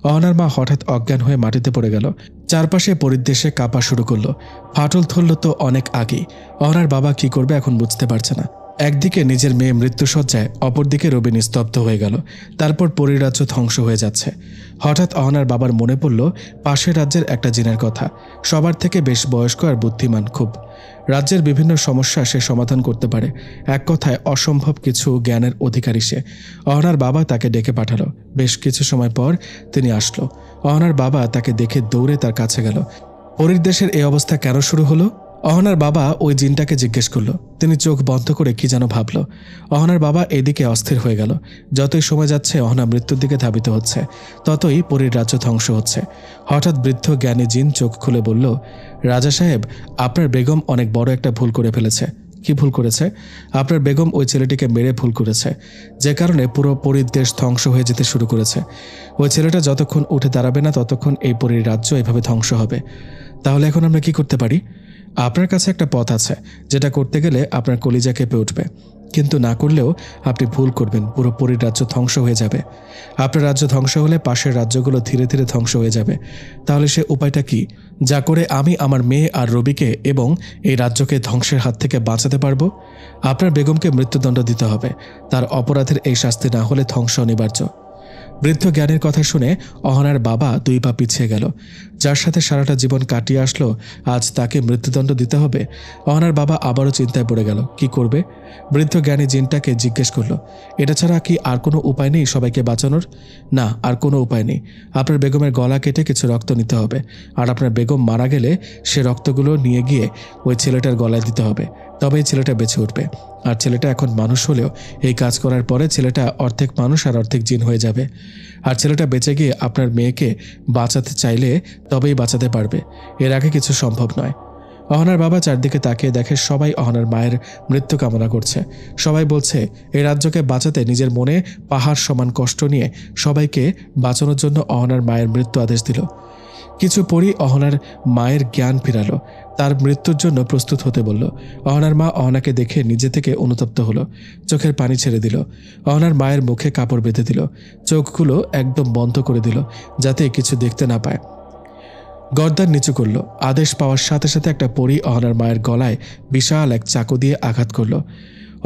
অহনার মা হঠাৎ অজ্ঞান হয়ে মাটিতে পড়ে গেল। চারপাশে পরিদেশে কাঁপা শুরু করলো। ফাটল ধরল তো অনেক আগেই। অহনার বাবা কি করবে এখন বুঝতে পারছে না। একদিকে নিজের মেয়ে মৃত্যুসজ্জায়, অপরদিকে রবি নিস্তব্ধ হয়ে গেল। তারপর পরীর রাজ্য ধ্বংস হয়ে যাচ্ছে। হঠাৎ অহনার বাবার মনে পড়ল পাশের রাজ্যের একটা জিনের কথা। সবার থেকে বেশ বয়স্ক আর বুদ্ধিমান খুব। রাজ্যের বিভিন্ন সমস্যা সে সমাধান করতে পারে। এক কথায় অসম্ভব কিছু জ্ঞানের অধিকারী সে। অহনার বাবা তাকে ডেকে পাঠালো। বেশ কিছু সময় পর তিনি আসলো। অহনার বাবা তাকে দেখে দৌড়ে তার কাছে গেল। পরীর দেশের এই অবস্থা কেন শুরু হলো? অহনার বাবা ওই জিনটাকে জিজ্ঞেস করলো। তিনি চোখ বন্ধ করে কি যেন ভাবল। অহনার বাবা এদিকে অস্থির হয়ে গেল। যতই সময় যাচ্ছে অহনা মৃত্যুর দিকে ধাবিত হচ্ছে, ততই পরীর রাজ্য ধ্বংস হচ্ছে। হঠাৎ বৃদ্ধ জ্ঞানী জিন চোখ খুলে বলল, রাজা সাহেব, আপনার বেগম অনেক বড় একটা ভুল করে ফেলেছে। কি ভুল করেছে? আপনার বেগম ওই ছেলেটিকে মেরে ভুল করেছে, যে কারণে পুরো পরীর দেশ ধ্বংস হয়ে যেতে শুরু করেছে। ওই ছেলেটা যতক্ষণ উঠে দাঁড়াবে না ততক্ষণ এই পরীর রাজ্য এভাবে ধ্বংস হবে। তাহলে এখন আমরা কি করতে পারি? আপনার কাছে একটা পথ আছে, যেটা করতে গেলে আপনার কলিজা কেঁপে উঠবে। কিন্তু না করলেও আপনি ভুল করবেন, পুরোপুরি রাজ্য ধ্বংস হয়ে যাবে। আপনার রাজ্য ধ্বংস হলে পাশের রাজ্যগুলো ধীরে ধীরে ধ্বংস হয়ে যাবে। তাহলে সে উপায়টা কি, যা করে আমি আমার মেয়ে আর রবিকে এবং এই রাজ্যকে ধ্বংসের হাত থেকে বাঁচাতে পারবো? আপনার বেগমকে মৃত্যুদণ্ড দিতে হবে। তার অপরাধের এই শাস্তি না হলে ধ্বংস অনিবার্য। বৃদ্ধ জ্ঞানের কথা শুনে অহনার বাবা 2 পা পিছিয়ে গেল। যার সাথে সারাটা জীবন কাটিয়ে আসলো, আজ তাকে মৃত্যুদণ্ড দিতে হবে। অহনার বাবা আবারও চিন্তায় পড়ে গেল, কি করবে? বৃদ্ধ জ্ঞানী জিনটাকে জিজ্ঞেস করলো, এটা ছাড়া কি আর কোনো উপায় নেই সবাইকে বাঁচানোর? না, আর কোনো উপায় নেই। আপনার বেগমের গলা কেটে কিছু রক্ত নিতে হবে, আর আপনার বেগম মারা গেলে সে রক্তগুলো নিয়ে গিয়ে ওই ছেলেটার গলায় দিতে হবে, তবেই ছেলেটা বেঁচে উঠবে। আর ছেলেটা এখন মানুষ হলেও এই কাজ করার পরে ছেলেটা অর্ধেক মানুষ আর অর্ধেক জিন হয়ে যাবে। আর ছেলেটা বেঁচে গিয়ে আপনার মেয়েকে বাঁচাতে চাইলে তবেই বাঁচাতে পারবে, এর আগে কিছু সম্ভব নয়। অহনার বাবা চারদিকে তাকিয়ে দেখে সবাই অহনার মায়ের মৃত্যু কামনা করছে। সবাই বলছে এই রাজ্যকে বাঁচাতে নিজের মনে পাহাড় সমান কষ্ট নিয়ে সবাইকে বাঁচানোর জন্য অহনার মায়ের মৃত্যু আদেশ দিল। কিছু পরই অহনার মায়ের জ্ঞান ফিরালো, তার মৃত্যুর জন্য প্রস্তুত হতে বলল। অহনার মা অহনাকে দেখে নিজে থেকে অনুতপ্ত হলো, চোখের পানি ছেড়ে দিল। অহনার মায়ের মুখে কাপড় বেঁধে দিল, চোখগুলো একদম বন্ধ করে দিল যাতে কিছু দেখতে না পায়। গর্দান নিচু করল। আদেশ পাওয়ার সাথে সাথে একটা পরী অহনার মায়ের গলায় বিশাল এক চাকু দিয়ে আঘাত করল।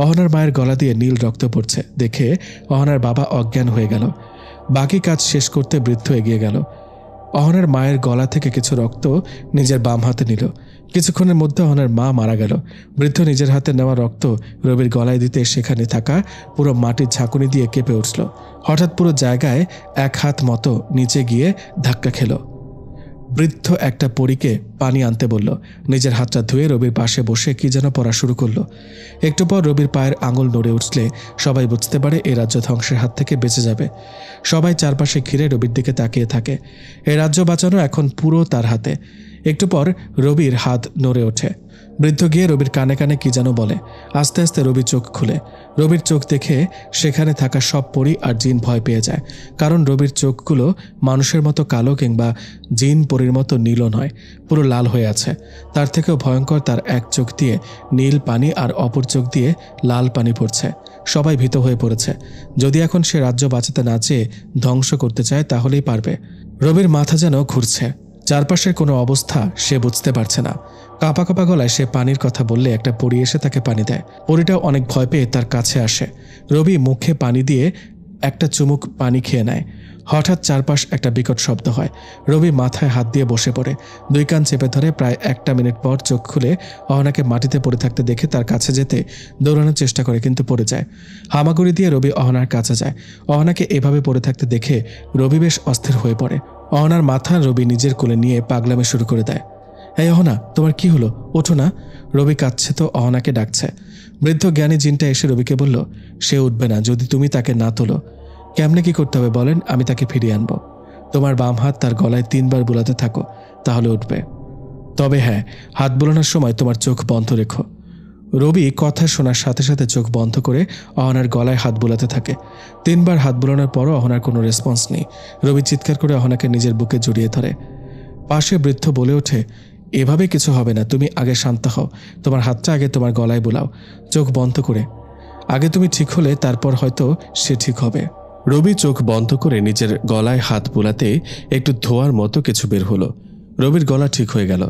অহনার মায়ের গলা দিয়ে নীল রক্ত পড়ছে দেখে অহনার বাবা অজ্ঞান হয়ে গেল। বাকি কাজ শেষ করতে বৃদ্ধ এগিয়ে গেল। অহনার মায়ের গলা থেকে কিছু রক্ত নিজের বাম হাতে নিল। কিছুক্ষণের মধ্যে অহনার মা মারা গেল। বৃদ্ধ নিজের হাতে নেওয়া রক্ত রবির গলায় দিতে সেখানে থাকা পুরো মাটির ঝাঁকুনি দিয়ে কেঁপে উঠল। হঠাৎ পুরো জায়গায় 1 হাত মতো নিচে গিয়ে ধাক্কা খেল। বৃদ্ধ একটা পরীকে পানি আনতে বলল। নিজের হাতটা ধুয়ে রবির পাশে বসে কি যেন পড়া শুরু করলো। একটু পর রবির পায়ের আঙুল নড়ে উঠলে সবাই বুঝতে পারে এই রাজ্য ধ্বংসের হাত থেকে বেঁচে যাবে। সবাই চারপাশে ঘিরে রবির দিকে তাকিয়ে থাকে। এই রাজ্য বাঁচানো এখন পুরো তার হাতে। একটু পর রবির হাত নড়ে ওঠে। বৃদ্ধ গিয়ে রবির কানে কানে কি যেন বলে। আস্তে আস্তে রবি চোখ খুলে। রবির চোখ দেখে সেখানে থাকা সব পরী আর জিন ভয় পেয়ে যায়, কারণ রবির চোখগুলো মানুষের মতো কালো কিংবা জিন পরীর মতো নীলও নয়, পুরো লাল হয়ে আছে। তার থেকেও ভয়ঙ্কর, তার এক চোখ দিয়ে নীল পানি আর অপর চোখ দিয়ে লাল পানি পড়ছে। সবাই ভীত হয়ে পড়েছে। যদি এখন সে রাজ্য বাঁচাতে না চেয়ে ধ্বংস করতে চায় তাহলেই পারবে। রবির মাথা যেন ঘুরছে, চারপাশের কোনো অবস্থা সে বুঝতে পারছে না। কাঁপা কাঁপা গলায় সে পানির কথা বললে একটা পরী এসে তাকে পানি দেয়। পরীটাও অনেক ভয় পেয়ে তার কাছে আসে। রবি মুখে পানি দিয়ে একটা চুমুক পানি খেয়ে নেয়। হঠাৎ চারপাশ একটা বিকট শব্দ হয়। রবি মাথায় হাত দিয়ে বসে পড়ে, 2 কান চেপে ধরে। প্রায় 1 মিনিট পর চোখ খুলে অহনাকে মাটিতে পড়ে থাকতে দেখে তার কাছে যেতে দৌড়ানোর চেষ্টা করে, কিন্তু পড়ে যায়। হামাগুড়ি দিয়ে রবি অহনার কাছে যায়। অহনাকে এভাবে পড়ে থাকতে দেখে রবি বেশ অস্থির হয়ে পড়ে। অহনার মাথা রবি নিজের কোলে নিয়ে পাগলামি শুরু করে দেয়। এই অহনা, তোমার কি হলো? ওঠো না। রবি কাঁদছে তো অহনাকে ডাকছে। বৃদ্ধ জ্ঞানী জিনটা এসে রবিকে বলল, সে উঠবে না যদি তুমি তাকে না তোলো। কেমনে কি করতে হবে বলেন, আমি তাকে ফিরিয়ে আনবো। তোমার বাম হাত তার গলায় 3 বার বুলাতে থাকো, তাহলে উঠবে। তবে হ্যাঁ, হাত বুলানোর সময় তোমার চোখ বন্ধ রেখো। রবি কথা শোনার সাথে সাথে চোখ বন্ধ করে অহনার গলায় হাত বুলাতে থাকে। 3 বার হাত বুলানোর পরও অহনার কোনো রেসপন্স নেই। রবি চিৎকার করে অহনাকে নিজের বুকে জড়িয়ে ধরে। পাশে বৃদ্ধ বলে ওঠে, এভাবে কিছু হবে না, তুমি আগে শান্ত হও। তোমার হাতটা আগে তোমার গলায় বুলাও, চোখ বন্ধ করে। আগে তুমি ঠিক হলে তারপর হয়তো সে ঠিক হবে। রবি চোখ বন্ধ করে নিজের গলায় হাত বুলাতে একটু ধোয়ার মতো কিছু বের হলো। রবির গলা ঠিক হয়ে গেল।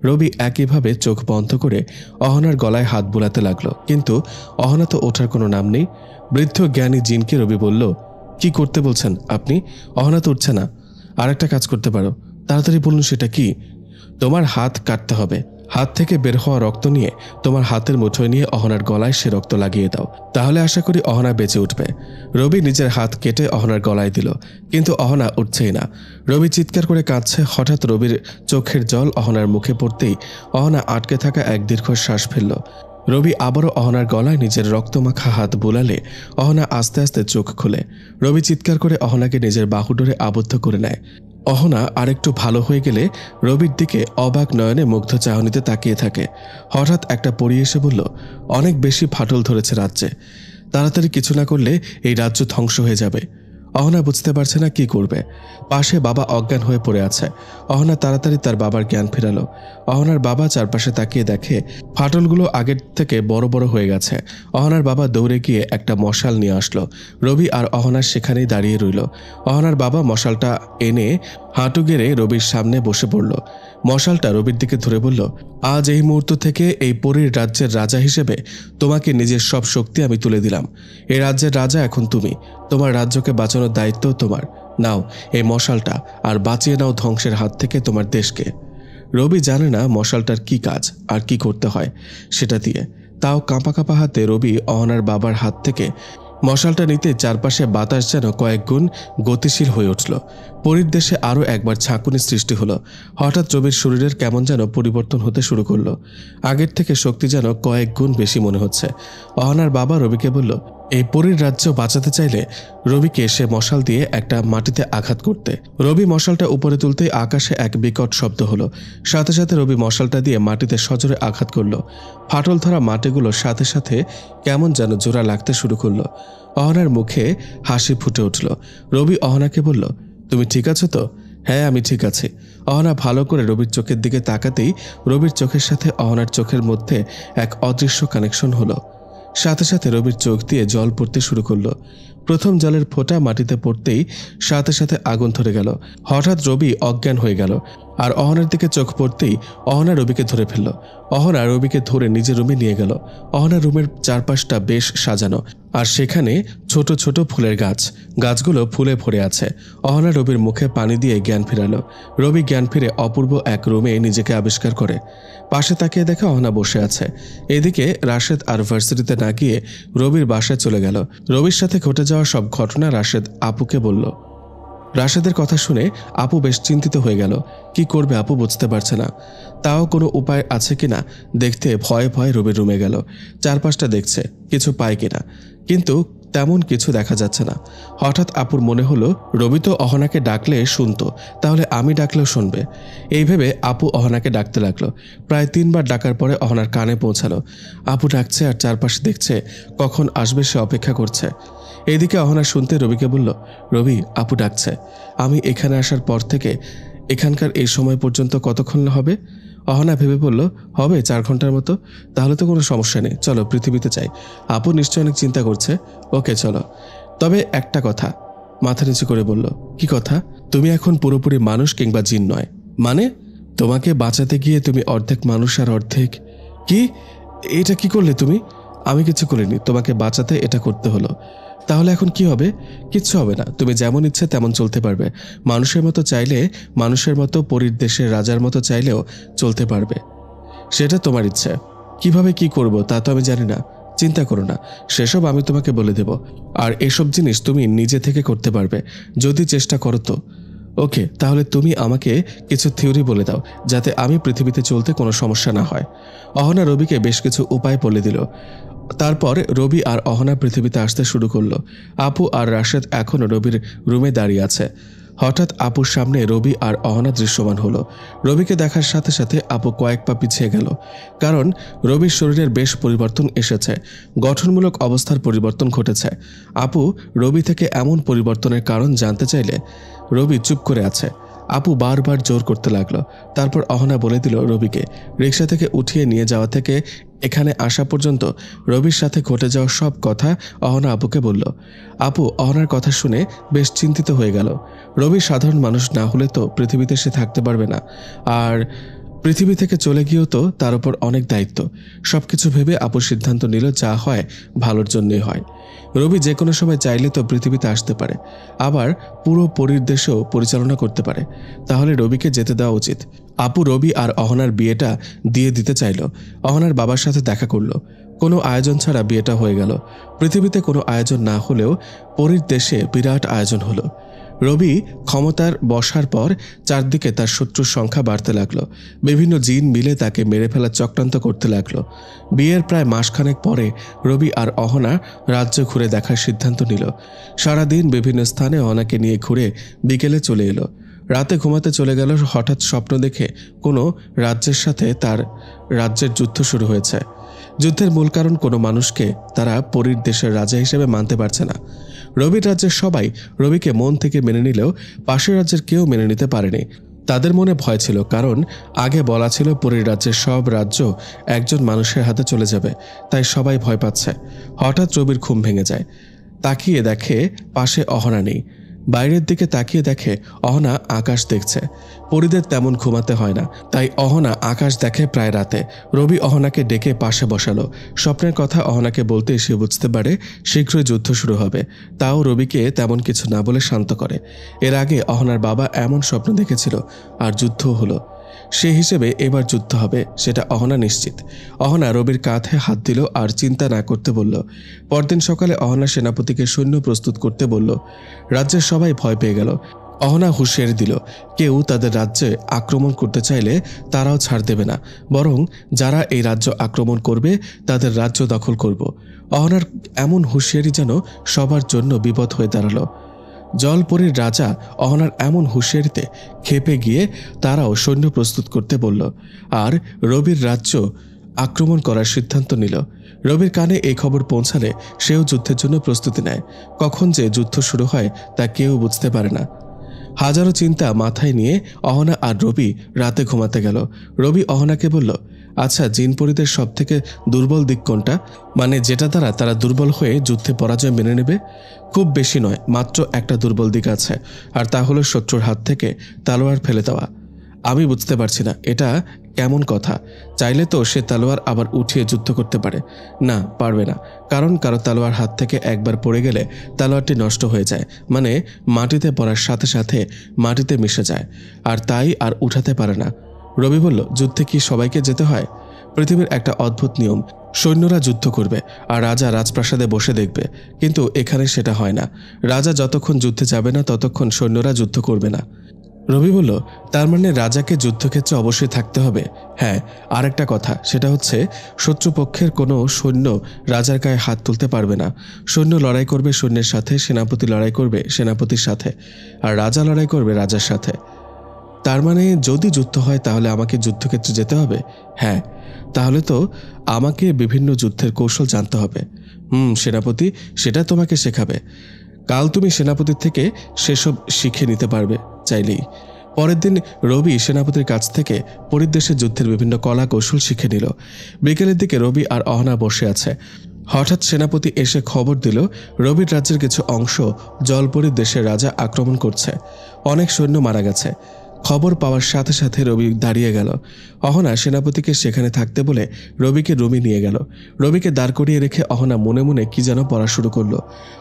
রবি একইভাবে চোখ বন্ধ করে অহনার গলায় হাত বুলাতে লাগলো, কিন্তু অহনা তো ওঠার কোনো নাম নেই। বৃদ্ধ জ্ঞানী জিনকে রবি বলল, কি করতে বলছেন আপনি? অহনা তো উঠছে না। আর একটা কাজ করতে পারো, তাড়াতাড়ি বলুন সেটা কি? তোমার হাত কাটতে হবে। হাত থেকে বের হওয়া রক্ত নিয়ে তোমার হাতের মুঠোয় নিয়ে অহনার গলায় সে রক্ত লাগিয়ে দাও, তাহলে আশা করি অহনা বেঁচে উঠবে। রবি নিজের হাত কেটে অহনার গলায় দিল, কিন্তু অহনা উঠছেই না। রবি চিৎকার করে কাঁদছে। হঠাৎ রবির চোখের জল অহনার মুখে পড়তেই অহনা আটকে থাকা এক দীর্ঘশ্বাস ফেলল। রবি আবারও অহনার গলায় নিজের রক্তমাখা হাত বুলালে অহনা আস্তে আস্তে চোখ খুলে। রবি চিৎকার করে অহনাকে নিজের বাহু ডোরে আবদ্ধ করে নেয়। অহনা আরেকটু ভালো হয়ে গেলে রবির দিকে অবাক নয়নে মুগ্ধ চাহনিতে তাকিয়ে থাকে। হঠাৎ একটা পরী এসে বলল, অনেক বেশি ফাটল ধরেছে রাজ্যে, তাড়াতাড়ি কিছু না করলে এই রাজ্য ধ্বংস হয়ে যাবে। অহনা বুঝতে পারছে না কি করবে। পাশে বাবা অজ্ঞান হয়ে পড়ে আছে। অহনা তাড়াতাড়ি তার বাবার জ্ঞান ফেরালো। অহনার বাবা চারপাশে তাকিয়ে দেখে ফাটলগুলো আগের থেকে বড় বড় হয়ে গেছে। অহনার বাবা দৌড়ে গিয়ে একটা মশাল নিয়ে আসলো। রবি আর অহনা সেখানেই দাঁড়িয়ে রইল। অহনার বাবা মশালটা এনে হাঁটু গেড়ে রবির সামনে বসে পড়ল। মশালটা রবির দিকে ধরে বলল, আজ এই মুহূর্ত থেকে এই পরীর রাজ্যের রাজা হিসেবে তোমাকে নিজের সব শক্তি আমি তুলে দিলাম। এই রাজ্যের রাজা এখন তুমি। তোমার রাজ্যকে বাঁচানোর দায়িত্ব তোমার। নাও এই মশালটা, আর বাঁচিয়ে নাও ধ্বংসের হাত থেকে তোমার দেশকে। রবি জানে না মশালটার কি কাজ আর কি করতে হয় সেটা দিয়ে। তাও কাঁপা কাঁপা হাতে রবি অহনার বাবার হাত থেকে মশালটা নিতে চারপাশে বাতাস যেন কয়েক গুণ গতিশীল হয়ে উঠল। পরীর দেশে আরও একবার ঝাঁকুনির সৃষ্টি হলো। হঠাৎ রবির শরীরের কেমন যেন পরিবর্তন হতে শুরু করলো। আগের থেকে শক্তি যেন কয়েক গুণ বেশি মনে হচ্ছে। অহনার বাবা রবিকে বলল, এই পরীর রাজ্য বাঁচাতে চাইলে রবিকে সে মশাল দিয়ে একটা মাটিতে আঘাত করতে। রবি মশালটা উপরে তুলতেই আকাশে এক বিকট শব্দ হলো। সাথে সাথে রবি মশালটা দিয়ে মাটিতে সজোরে আঘাত করলো। ফাটল ধরা মাটিগুলোর সাথে সাথে কেমন যেন জোড়া লাগতে শুরু করলো। অহনার মুখে হাসি ফুটে উঠল। রবি অহনাকে বলল, তুমি ঠিক আছো তো? হ্যাঁ, আমি ঠিক আছি। অহনা ভালো করে রবির চোখের দিকে তাকাতেই রবির চোখের সাথে অহনার চোখের মধ্যে এক অদৃশ্য কানেকশন হলো। সাথে সাথে রবির চোখ দিয়ে জল পড়তে শুরু করলো। প্রথম জলের ফোঁটা মাটিতে পড়তেই সাথে সাথে আগুন ধরে গেল। হঠাৎ রবি অজ্ঞান হয়ে গেল, আর অহনার দিকে চোখ পড়তেই অহনা রবিকে ধরে ফেলল। অহনা রবিকে ধরে নিজের রুমে নিয়ে গেল। অহনার রুমের চারপাশটা বেশ সাজানো, আর সেখানে ছোট ছোট ফুলের গাছ। গাছগুলো ফুলে ভরে আছে। অহনা রবির মুখে পানি দিয়ে জ্ঞান ফেরালো। রবি জ্ঞান ফিরে অপূর্ব এক রুমে নিজেকে আবিষ্কার করে। পাশে তাকিয়ে দেখে অহনা বসে আছে। এদিকে রাশেদ আর ভার্সিটিতে না গিয়ে রবির বাসায় চলে গেল। রবির সাথে ঘটে যাওয়া সব ঘটনা রাশেদ আপুকে বলল। রাশেদের কথা শুনে আপু বেশ চিন্তিত হয়ে গেল। কি করবে আপু বুঝতে পারছে না। তাও কোনো উপায় আছে কিনা দেখতে ভয়ে ভয়ে রবির রুমে গেল। চারপাশটা দেখছে কিছু পায় কিনা, কিন্তু তেমন কিছু দেখা যাচ্ছে না। হঠাৎ আপুর মনে হলো, রবি তো অহনাকে ডাকলে শুনতো, তাহলে আমি ডাকলেও শুনবে। এই ভেবে আপু অহনাকে ডাকতে লাগলো। প্রায় 3 বার ডাকার পরে অহনার কানে পৌঁছালো। আপু ডাকছে আর চারপাশে দেখছে, কখন আসবে সে অপেক্ষা করছে। এদিকে অহনা শুনতে রবিকে বলল, রবি, আপু ডাকছে। আমি এখানে আসার পর থেকে এখানকার এই সময় পর্যন্ত কতক্ষণ হবে? অহনা ভেবে বলল, হবে 4 ঘন্টার মতো। তাহলে তো কোনো সমস্যা নেই, চলো পৃথিবীতে যাই। আপু নিশ্চয় অনেক চিন্তা করছে। ওকে চলো। তবে একটা কথা, মাথা নিচু করে বলল। কি কথা? তুমি এখন পুরোপুরি মানুষ কিংবা জিন নয়। মানে? তোমাকে বাঁচাতে গিয়ে তুমি অর্ধেক মানুষ আর অর্ধেক... কি? এটা কি করলে তুমি? আমি কিছু করিনি, তোমাকে বাঁচাতে এটা করতে হলো। তাহলে এখন কি হবে? কিচ্ছু হবে না, তুমি যেমন ইচ্ছে তেমন চলতে পারবে। মানুষের মতো চাইলে মানুষের মতো, পরীর দেশের রাজার মতো চাইলেও চলতে পারবে। সেটা তোমার ইচ্ছে। কিভাবে কি করব তা তো আমি জানি না। চিন্তা করো না, সেসব আমি তোমাকে বলে দেব। আর এসব জিনিস তুমি নিজে থেকে করতে পারবে যদি চেষ্টা করো তো। ওকে, তাহলে তুমি আমাকে কিছু থিওরি বলে দাও, যাতে আমি পৃথিবীতে চলতে কোনো সমস্যা না হয়। অহনা রবিকে বেশ কিছু উপায় বলে দিল। তারপর রবি আর অহনা পৃথিবীতে আসতে শুরু করলো। আপু আর রাশেদ এখনও রবির রুমে দাঁড়িয়ে আছে। হঠাৎ আপুর সামনে রবি আর অহনা দৃশ্যমান হলো। রবিকে দেখার সাথে সাথে আপু কয়েক পা পিছিয়ে গেল, কারণ রবির শরীরের বেশ পরিবর্তন এসেছে। গঠনমূলক অবস্থার পরিবর্তন ঘটেছে। আপু রবি থেকে এমন পরিবর্তনের কারণ জানতে চাইলে রবি চুপ করে আছে। আপু বারবার জোর করতে লাগলো। তারপর অহনা বলে দিল রবিকে রিক্সা থেকে উঠিয়ে নিয়ে যাওয়া থেকে এখানে আসা পর্যন্ত রবির সাথে ঘটে যাওয়া সব কথা অহনা আপুকে বলল। আপু অহনার কথা শুনে বেশ চিন্তিত হয়ে গেল। রবি সাধারণ মানুষ না হলে তো পৃথিবীতে সে থাকতে পারবে না, আর পৃথিবী থেকে চলে গিয়েও তো তার উপর অনেক দায়িত্ব। সবকিছু ভেবে আপু সিদ্ধান্ত নিল যা হয় ভালোর জন্যই হয়। রবি যে কোনো সময় চাইলে তো পৃথিবীতে আসতে পারে, আবার পুরো পরীর দেশেও পরিচালনা করতে পারে। তাহলে রবিকে যেতে দেওয়া উচিত। আপু রবি আর অহনার বিয়েটা দিয়ে দিতে চাইল। অহনার বাবার সাথে দেখা করলো। কোনো আয়োজন ছাড়া বিয়েটা হয়ে গেল। পৃথিবীতে কোনো আয়োজন না হলেও পরীর দেশে বিরাট আয়োজন হলো। রবি ক্ষমতার বসার পর চারদিকে তার শত্রুর সংখ্যা বাড়তে লাগলো। বিভিন্ন জিন মিলে তাকে মেরে ফেলার চক্রান্ত করতে লাগলো। বিয়ের প্রায় মাসখানেক পরে রবি আর অহনা রাজ্য ঘুরে দেখার সিদ্ধান্ত নিল। সারাদিন বিভিন্ন স্থানে অহনাকে নিয়ে ঘুরে বিকেলে চলে এলো। রাতে ঘুমাতে চলে গেল। হঠাৎ স্বপ্ন দেখে কোনো রাজ্যের সাথে তার রাজ্যের যুদ্ধ শুরু হয়েছে। যুদ্ধের মূল কারণ কোনো মানুষকে তারা পরীর দেশের রাজা হিসেবে মানতে পারছে না। রবির রাজ্যের সবাই রবিকে মন থেকে মেনে নিলেও পাশের রাজ্যের কেউ মেনে নিতে পারেনি। তাদের মনে ভয় ছিল, কারণ আগে বলা ছিল পরীর রাজ্যের সব রাজ্য একজন মানুষের হাতে চলে যাবে, তাই সবাই ভয় পাচ্ছে। হঠাৎ রবির ঘুম ভেঙে যায়। তাকিয়ে দেখে পাশে অহনা নেই। বাইরের দিকে তাকিয়ে দেখে অহনা আকাশ দেখছে। পরীদের তেমন ঘুমাতে হয় না, তাই অহনা আকাশ দেখে প্রায় রাতে। রবি অহনাকে ডেকে পাশে বসালো। স্বপ্নের কথা অহনাকে বলতে সে বুঝতে পারে শীঘ্রই যুদ্ধ শুরু হবে। তাও রবিকে তেমন কিছু না বলে শান্ত করে। এর আগে অহনার বাবা এমন স্বপ্ন দেখেছিল, আর যুদ্ধও হলো। সেই হিসেবে এবার যুদ্ধ হবে, সেটা অহনা নিশ্চিত। অহনা রবির কাঁধে হাত দিল আর চিন্তা না করতে বলল। পরদিন সকালে অহনা সেনাপতিকে সৈন্য প্রস্তুত করতে বলল। রাজ্যের সবাই ভয় পেয়ে গেল। অহনা হুঁশিয়ারি দিল, কেউ তাদের রাজ্যে আক্রমণ করতে চাইলে তারাও ছাড় দেবে না, বরং যারা এই রাজ্য আক্রমণ করবে তাদের রাজ্য দখল করব। অহনার এমন হুঁশিয়ারি যেন সবার জন্য বিপদ হয়ে দাঁড়ালো। জলপরীর রাজা অহনার এমন হুঁশিয়ারিতে ক্ষেপে গিয়ে তারাও সৈন্য প্রস্তুত করতে বলল, আর রবির রাজ্য আক্রমণ করার সিদ্ধান্ত নিল। রবির কানে এই খবর পৌঁছালে সেও যুদ্ধের জন্য প্রস্তুতি নেয়। কখন যে যুদ্ধ শুরু হয় তা কেউ বুঝতে পারে না। হাজারো চিন্তা মাথায় নিয়ে অহনা আর রবি রাতে ঘুমাতে গেল। রবি অহনাকে বলল, আচ্ছা, জিনপরীদের সব থেকে দুর্বল দিক কোনটা? মানে যেটা দ্বারা তারা দুর্বল হয়ে যুদ্ধে পরাজয় মেনে নেবে? খুব বেশি নয়, মাত্র একটা দুর্বল দিক আছে, আর তা হলো শত্রুর হাত থেকে তালোয়ার ফেলে দেওয়া। আমি বুঝতে পারছি না এটা কেমন কথা। চাইলে তো সে তালোয়ার আবার উঠিয়ে যুদ্ধ করতে পারে। না, পারবে না, কারণ কারো তালোয়ার হাত থেকে একবার পড়ে গেলে তালোয়ারটি নষ্ট হয়ে যায়, মানে মাটিতে পড়ার সাথে সাথে মাটিতে মিশে যায়, আর তাই আর উঠাতে পারে না। রবি বলল, যুদ্ধে কি সবাইকে যেতে হয়? পৃথিবীর একটা অদ্ভুত নিয়ম, সৈন্যরা যুদ্ধ করবে আর রাজা রাজপ্রাসাদে বসে দেখবে, কিন্তু এখানে সেটা হয় না। রাজা যতক্ষণ যুদ্ধে যাবে না ততক্ষণ সৈন্যরা যুদ্ধ করবে না। রবি বলল, তার মানে রাজাকে যুদ্ধক্ষেত্রে অবশ্যই থাকতে হবে? হ্যাঁ, আর একটা কথা, সেটা হচ্ছে শত্রুপক্ষের কোনো সৈন্য রাজার গায়ে হাত তুলতে পারবে না। সৈন্য লড়াই করবে সৈন্যের সাথে, সেনাপতি লড়াই করবে সেনাপতির সাথে, আর রাজা লড়াই করবে রাজার সাথে। তার মানে যদি যুদ্ধ হয় তাহলে আমাকে যুদ্ধক্ষেত্রে যেতে হবে? হ্যাঁ, তাহলে তো আমাকে বিভিন্ন যুদ্ধের কৌশল জানতে হবে। সেনাপতি সেটা তোমাকে শেখাবে। কাল তুমি সেনাপতির থেকে সেসব শিখে নিতে পারবে চাইলেই। পরের দিন রবি সেনাপতির কাছ থেকে পরিদেশের যুদ্ধের বিভিন্ন কলা কৌশল শিখে নিল। বিকেলের দিকে রবি আর অহনা বসে আছে। হঠাৎ সেনাপতি এসে খবর দিল, রবির রাজ্যের কিছু অংশ জলপরীর দেশের রাজা আক্রমণ করছে। অনেক সৈন্য মারা গেছে। খবর পাওয়ার সাথে সাথে রবি দাঁড়িয়ে গেল। অহনা সেনাপতিকে সেখানে থাকতে বলে রবিকে রুমে নিয়ে গেল। রবিকে দাঁড় করিয়ে রেখে অহনা মনে মনে কি যেন পড়া শুরু করলো।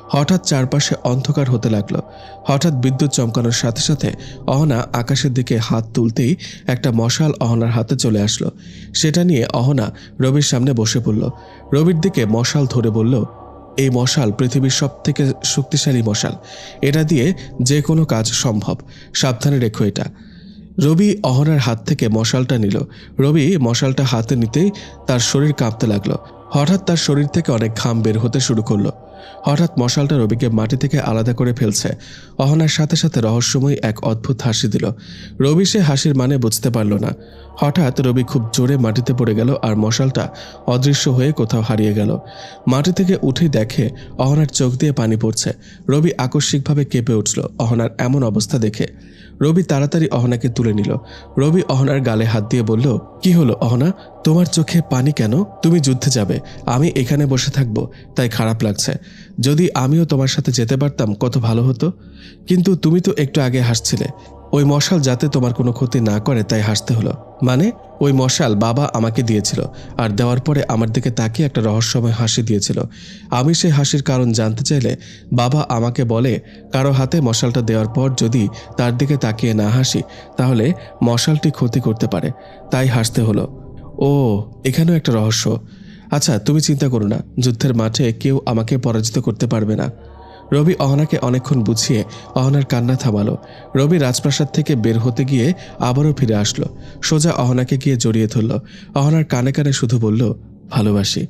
হঠাৎ চারপাশে অন্ধকার হতে লাগলো। হঠাৎ বিদ্যুৎ চমকানোর সাথে সাথে অহনা আকাশের দিকে হাত তুলতেই একটা মশাল অহনার হাতে চলে আসলো। সেটা নিয়ে অহনা রবির সামনে বসে পড়ল। রবির দিকে মশাল ধরে বলল, এই মশাল পৃথিবীর সব থেকে শক্তিশালী মশাল। এটা দিয়ে যে কোনো কাজ সম্ভব, সাবধানে রেখো এটা। রবি অহনার হাত থেকে মশালটা নিল। রবি মশালটা হাতে নিতেই তার শরীর কাঁপতে লাগলো। হঠাৎ তার শরীর থেকে অনেক ঘাম বের হতে শুরু করলো। হঠাৎ মশালটা রবিকে মাটি থেকে আলাদা করে ফেলছে। অহনার সাথে সাথে রহস্যময় এক অদ্ভুত হাসি দিল। রবি সে হাসির মানে বুঝতে পারল না। হঠাৎ রবি খুব জোরে মাটিতে পড়ে গেল আর মশালটা অদৃশ্য হয়ে কোথাও হারিয়ে গেল। মাটি থেকে উঠেই দেখে অহনার চোখ দিয়ে পানি পড়ছে। রবি আকস্মিকভাবে কেঁপে উঠল অহনার এমন অবস্থা দেখে। রবি তাড়াতাড়ি অহনাকে তুলে নিল। রবি অহনার গালে হাত দিয়ে বলল, কি হলো অহনা, তোমার চোখে পানি কেন? তুমি যুদ্ধে যাবে, আমি এখানে বসে থাকবো, তাই খারাপ লাগছে। যদি আমিও তোমার সাথে যেতে পারতাম কত ভালো হতো। কিন্তু তুমি তো একটু আগে হাসছিলে। ওই মশাল যাতে তোমার কোনো ক্ষতি না করে তাই হাসতে হলো। মানে? ওই মশাল বাবা আমাকে দিয়েছিল, আর দেওয়ার পরে আমার দিকে তাকিয়ে একটা রহস্যময় হাসি দিয়েছিল। আমি সেই হাসির কারণ জানতে চাইলে বাবা আমাকে বলে, কারো হাতে মশালটা দেওয়ার পর যদি তার দিকে তাকিয়ে না হাসি তাহলে মশালটি ক্ষতি করতে পারে, তাই হাসতে হলো। ও, এখানেও একটা রহস্য। আচ্ছা, তুমি চিন্তা করো না, যুদ্ধের মাঠে কেউ আমাকে পরাজিত করতে পারবে না। রবি অহনাকে অনেকক্ষণ বুঝিয়ে অহনার কান্না থামালো। রবি রাজপ্রাসাদ থেকে বের হতে গিয়ে আবারও ফিরে আসলো। সোজা অহনাকে গিয়ে জড়িয়ে ধরল। অহনার কানে কানে শুধু বলল, ভালোবাসি।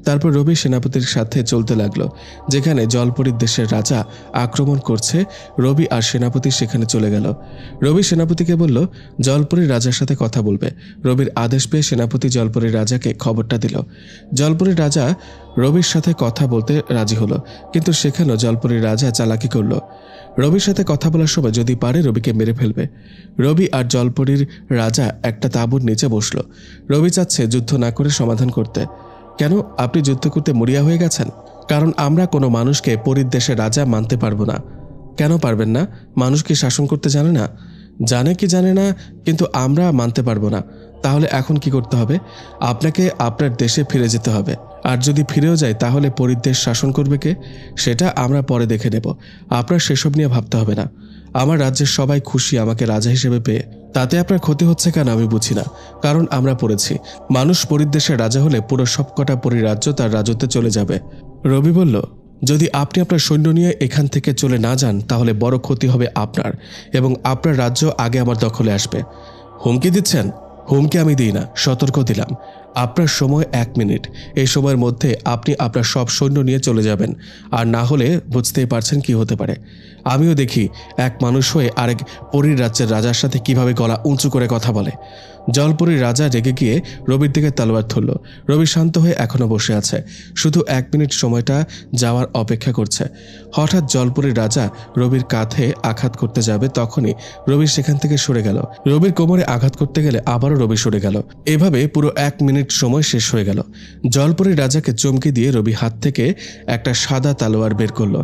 তারপর রবি সেনাপতির সাথে চলতে লাগলো। যেখানে জলপরীর দেশের রাজা আক্রমণ করছে, রবি আর সেনাপতি সেখানে চলে গেল। রবি সেনাপতিকে বলল জলপরীর রাজার সাথে কথা বলবে। রবির আদেশ পেয়ে সেনাপতি জলপরীর রাজাকে খবরটা দিল। জলপরীর রাজা রবির সাথে কথা বলতে রাজি হলো, কিন্তু সেখানেও জলপরীর রাজা চালাকি করল। রবির সাথে কথা বলার সময় যদি পারে রবিকে মেরে ফেলবে। রবি আর জলপরীর রাজা একটা তাঁবুর নিচে বসল। রবি চাচ্ছে যুদ্ধ না করে সমাধান করতে। কেন আপনি যুদ্ধ করতে মরিয়া হয়ে গেছেন? কারণ আমরা কোনো মানুষকে পরীর দেশের রাজা মানতে পারবো না। কেন পারবেন না? মানুষ কি শাসন করতে জানে না? জানে কি জানে না, কিন্তু আমরা মানতে পারবো না। তাহলে এখন কি করতে হবে? আপনাকে আপনার দেশে ফিরে যেতে হবে। আর যদি ফিরেও যায় তাহলে পরীর দেশ শাসন করবে কে? সেটা আমরা পরে দেখে নেব। আপনার সেসব নিয়ে ভাবতে হবে না। আমার রাজ্যের সবাই খুশি আমাকে রাজা হিসেবে পেয়ে। তাতে আপনার ক্ষতি হচ্ছে কেন আমি বুঝি না। কারণ আমরা পড়েছি মানুষ পরীর দেশের রাজা হলে পুরো সবকটা পরীর রাজ্য তার রাজত্বে চলে যাবে। রবি বলল, যদি আপনি আপনার সৈন্য নিয়ে এখান থেকে চলে না যান তাহলে বড় ক্ষতি হবে আপনার, এবং আপনার রাজ্য আগে আমার দখলে আসবে। হুমকি দিচ্ছেন? হুমকি আমি দিই না, সতর্ক দিলাম। আপনার সময় 1 মিনিট। এই সময়ের মধ্যে আপনি আপনার সব সৈন্য নিয়ে চলে যাবেন, আর না হলে বুঝতেই পারছেন কি হতে পারে। আমিও দেখি এক মানুষ হয়ে আরেক পরীর রাজ্যের রাজার সাথে কিভাবে গলা উঁচু করে কথা বলে। জলপরীর রাজা রেগে গিয়ে রবির দিকে তলোয়ার ধরল। রবি শান্ত হয়ে এখনো বসে আছে, শুধু 1 মিনিট সময়টা যাওয়ার অপেক্ষা করছে। হঠাৎ জলপরীর রাজা রবির কাঁধে আঘাত করতে যাবে, তখনই রবি সেখান থেকে সরে গেল। রবির কোমরে আঘাত করতে গেলে আবারও রবি সরে গেল। এভাবে পুরো 1 মিনিট সময় শেষ হয়ে গেল। জলপরীর রাজাকে চমকে দিয়ে রবি হাত থেকে একটা সাদা তলোয়ার বের করল।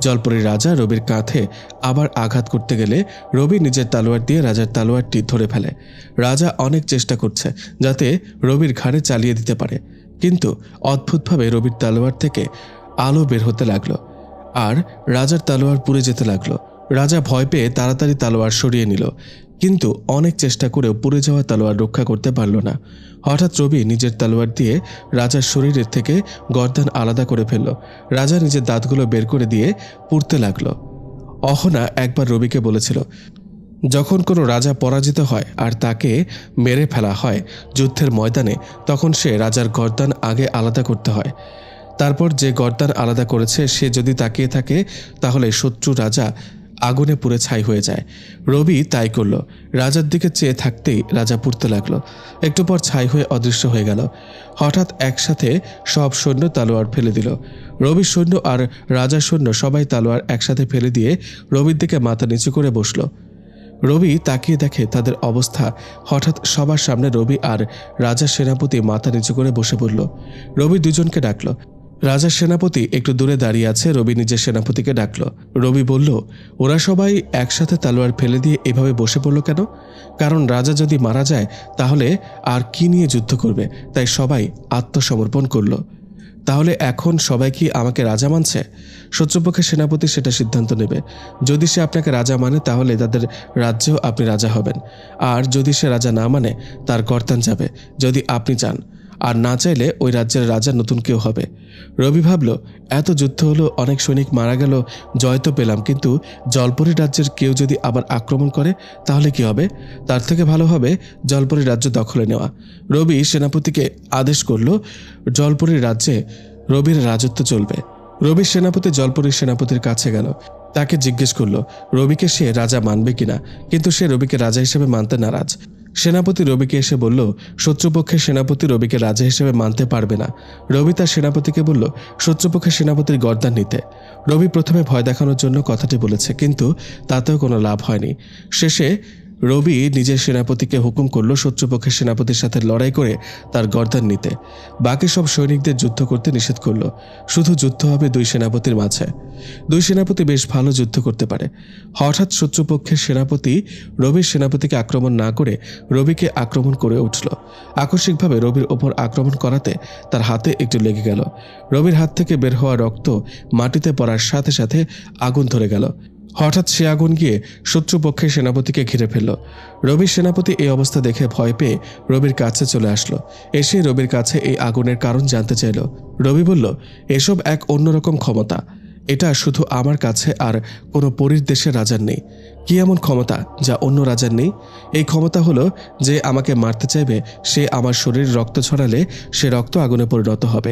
জলপরীর রাজা রবির কাঁধে আবার আঘাত করতে গেলে রবি নিজের তলোয়ার দিয়ে রাজার তলোয়ারটি ধরে ফেলে। রাজা অনেক চেষ্টা করছে যাতে রবির ঘাড়ে চালিয়ে দিতে পারে, কিন্তু অদ্ভুতভাবে রবির তলোয়ার থেকে আলো বের হতে লাগলো আর রাজার তলোয়ার পুড়ে যেতে লাগলো। রাজা ভয় পেয়ে তাড়াতাড়ি তলোয়ার সরিয়ে নিল, কিন্তু অনেক চেষ্টা করেও পুড়ে যাওয়া তলোয়ার রক্ষা করতে পারল না। হঠাৎ রবি নিজের তলোয়ার দিয়ে রাজার শরীরের থেকে গর্দান আলাদা করে ফেলল। রাজা নিজের দাঁতগুলো বের করে দিয়ে পুড়তে লাগলো। অহনা একবার রবিকে বলেছিল, যখন কোনো রাজা পরাজিত হয় আর তাকে মেরে ফেলা হয় যুদ্ধের ময়দানে, তখন সে রাজার গর্দান আগে আলাদা করতে হয়। তারপর যে গর্দান আলাদা করেছে সে যদি তাকিয়ে থাকে তাহলে শত্রু রাজা আগুনে পুড়ে ছাই হয়ে যায়। রবি তাই করল। রাজার দিকে চেয়ে থাকতেই রাজা পুড়তে লাগলো। একটু পর ছাই হয়ে অদৃশ্য হয়ে গেল। হঠাৎ একসাথে সব সৈন্য তলোয়ার ফেলে দিল। রবির সৈন্য আর রাজার সৈন্য সবাই তলোয়ার একসাথে ফেলে দিয়ে রবির দিকে মাথা নিচু করে বসল। রবি তাকিয়ে দেখে তাদের অবস্থা। হঠাৎ সবার সামনে রবি আর রাজার সেনাপতি মাথা নিচু করে বসে পড়ল। রবি দুজনকে ডাকল। রাজার সেনাপতি একটু দূরে দাঁড়িয়ে আছে। রবি নিজের সেনাপতিকে ডাকল। রবি বলল, ওরা সবাই একসাথে তলোয়ার ফেলে দিয়ে এভাবে বসে পড়ল কেন? কারণ রাজা যদি মারা যায় তাহলে আর কি নিয়ে যুদ্ধ করবে, তাই সবাই আত্মসমর্পণ করল। তাহলে এখন সবাই কি আমাকে রাজা মানছে? শত্রুপক্ষের সেনাপতি সেটা সিদ্ধান্ত নেবে। যদি সে আপনাকে রাজা মানে তাহলে তাদের রাজ্যেও আপনি রাজা হবেন, আর যদি সে রাজা না মানে তার গর্দান যাবে, যদি আপনি চান। আর না চাইলে ওই রাজ্যের রাজা নতুন কেউ হবে। রবি ভাবল, এত যুদ্ধ হলো, অনেক সৈনিক মারা গেল, জয় তো পেলাম, কিন্তু জলপরী রাজ্যের কেউ যদি আবার আক্রমণ করে তাহলে কি হবে? তার থেকে ভালো হবে জলপরী রাজ্য দখলে নেওয়া। রবি সেনাপতিকে আদেশ করল, জলপরীর রাজ্যে রবির রাজত্ব চলবে। রবির সেনাপতি জলপরীর সেনাপতির কাছে গেল। তাকে জিজ্ঞেস করলো রবিকে সে রাজা মানবে কিনা, কিন্তু সে রবিকে রাজা হিসেবে মানতে নারাজ। সেনাপতি রবিকে এসে বলল, শত্রুপক্ষের সেনাপতি রবিকে রাজা হিসেবে মানতে পারবে না। রবি তার সেনাপতিকে বলল শত্রুপক্ষের সেনাপতির গর্দান নিতে। রবি প্রথমে ভয় দেখানোর জন্য কথাটি বলেছে, কিন্তু তাতেও কোনো লাভ হয়নি। শেষে রবি নিজের সেনাপতিকে হুকুম করল শত্রুপক্ষের সেনাপতির সাথে লড়াই করে তার গর্দান নিতে। বাকি সব সৈনিকদের যুদ্ধ করতে নিষেধ করল। শুধু যুদ্ধ হবে 2 সেনাপতির মাঝে। 2 সেনাপতি বেশ ভালো যুদ্ধ করতে পারে। হঠাৎ শত্রুপক্ষের সেনাপতি রবির সেনাপতিকে আক্রমণ না করে রবিকে আক্রমণ করে উঠল। আকস্মিকভাবে রবির ওপর আক্রমণ করাতে তার হাতে একটু লেগে গেল। রবির হাত থেকে বের হওয়া রক্ত মাটিতে পড়ার সাথে সাথে আগুন ধরে গেল। হঠাৎ সে আগুন গিয়ে শত্রুপক্ষের সেনাপতিকে ঘিরে ফেলল। রবির সেনাপতি এই অবস্থা দেখে ভয় পেয়ে রবির কাছে চলে আসলো। এসে রবির কাছে এই আগুনের কারণ জানতে চাইল। রবি বলল, এসব এক অন্যরকম ক্ষমতা। এটা শুধু আমার কাছে, আর কোনো পরীর দেশের রাজার নেই। কি এমন ক্ষমতা যা অন্য রাজার নেই? এই ক্ষমতা হলো যে আমাকে মারতে চাইবে সে আমার শরীর রক্ত ছড়ালে সে রক্ত আগুনে পরিণত হবে,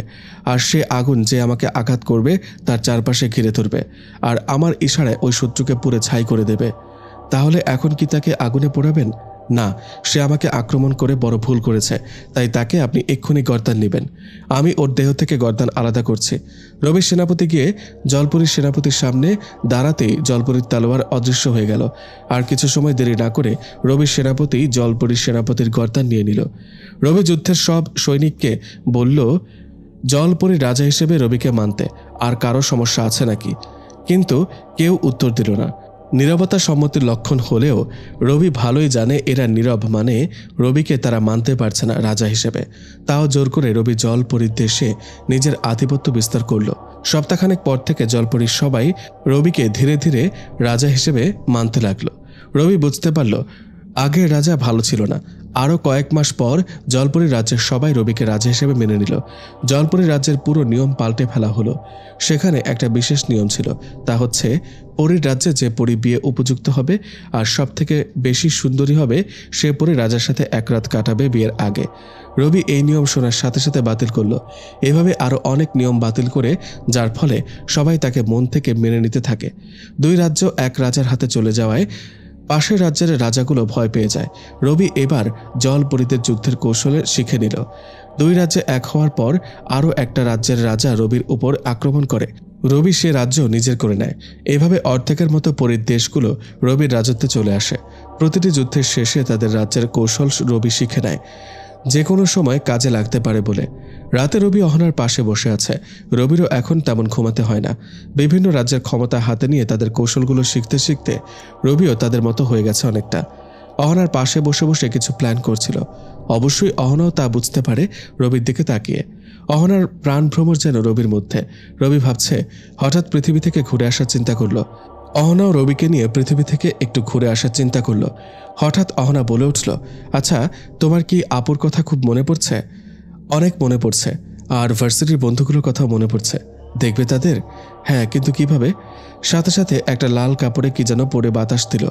আর সে আগুন যে আমাকে আঘাত করবে তার চারপাশে ঘিরে ধরবে, আর আমার ইশারায় ওই শত্রুকে পুড়ে ছাই করে দেবে। তাহলে এখন কি তাকে আগুনে পোড়াবেন? না, সে আমাকে আক্রমণ করে বড় ভুল করেছে, তাই তাকে আপনি এক্ষুনি গর্দান নেবেন। আমি ওর দেহ থেকে গর্দান আলাদা করছি। রবির সেনাপতি গিয়ে জলপরীর সেনাপতির সামনে দাঁড়াতেই জলপরীর তলোয়ার অদৃশ্য হয়ে গেল। আর কিছু সময় দেরি না করে রবির সেনাপতি জলপরীর সেনাপতির গর্দান নিয়ে নিল। রবি যুদ্ধের সব সৈনিককে বলল জলপরীর রাজা হিসেবে রবিকে মানতে, আর কারো সমস্যা আছে নাকি? কিন্তু কেউ উত্তর দিল না। নীরবতা সম্মতির লক্ষণ হলেও রবি ভালোই জানে এরা নীরব, মানে রবিকে তারা মানতে পারছে না রাজা হিসেবে। তাও জোর করে রবি জলপরীর দেশে নিজের আধিপত্য বিস্তার করল। সপ্তাহখানেক পর থেকে জলপরীর সবাই রবিকে ধীরে ধীরে রাজা হিসেবে মানতে লাগলো। রবি বুঝতে পারল আগের রাজা ভালো ছিল না। আরও কয়েক মাস পর জলপরী রাজ্যের সবাই রবিকে রাজা হিসেবে মেনে নিল। জলপরী রাজ্যের পুরো নিয়ম পাল্টে ফেলা হলো। সেখানে একটা বিশেষ নিয়ম ছিল, তা হচ্ছে পরীর রাজ্যে যে পরী বিয়ে উপযুক্ত হবে আর সব থেকে বেশি সুন্দরী হবে সে পরী রাজার সাথে এক রাত কাটাবে বিয়ের আগে। রবি এই নিয়ম শোনার সাথে সাথে বাতিল করলো। এভাবে আরও অনেক নিয়ম বাতিল করে, যার ফলে সবাই তাকে মন থেকে মেনে নিতে থাকে। দুই রাজ্য এক রাজার হাতে চলে যাওয়ায় পাশের রাজ্যের রাজাগুলো ভয় পেয়ে যায়। রবি এবার জলপরীদের যুদ্ধের কৌশলে শিখে নিল। দুই রাজ্যে এক হওয়ার পর আরও একটা রাজ্যের রাজা রবির উপর আক্রমণ করে। রবি সে রাজ্য নিজের করে নেয়। এভাবে অর্ধেকের মতো পরীর দেশগুলো রবির রাজত্বে চলে আসে। প্রতিটি যুদ্ধের শেষে তাদের রাজ্যের কৌশল রবি শিখে নেয়, যে কোনো সময় কাজে লাগতে পারে বলে। রাতে রবি অহনার পাশে বসে আছে। রবিরও এখন তেমন ঘুমাতে হয় না। বিভিন্ন রাজ্যের ক্ষমতা হাতে নিয়ে তাদের কৌশলগুলো শিখতে শিখতে রবিও তাদের মতো হয়ে গেছে অনেকটা। অহনার পাশে বসে বসে কিছু প্ল্যান করছিল। অবশ্যই অহনাও তা বুঝতে পারে রবির দিকে তাকিয়ে। অহনার প্রাণভ্রমর যেন রবির মধ্যে। রবি ভাবছে, হঠাৎ পৃথিবী থেকে ঘুরে আসার চিন্তা করলো। অহনাও রবিকে নিয়ে পৃথিবী থেকে একটু ঘুরে আসার চিন্তা করলো। হঠাৎ অহনা বলে উঠল, আচ্ছা, তোমার কি আপুর কথা খুব মনে পড়ছে? অনেক মনে পড়ছে, আর ভার্সিটির বন্ধুগুলোর কথাও মনে পড়ছে। দেখবে তাদের? হ্যাঁ, কিন্তু কিভাবে? সাথে সাথে একটা লাল কাপড়ে কি যেন পরে বাতাস দিল।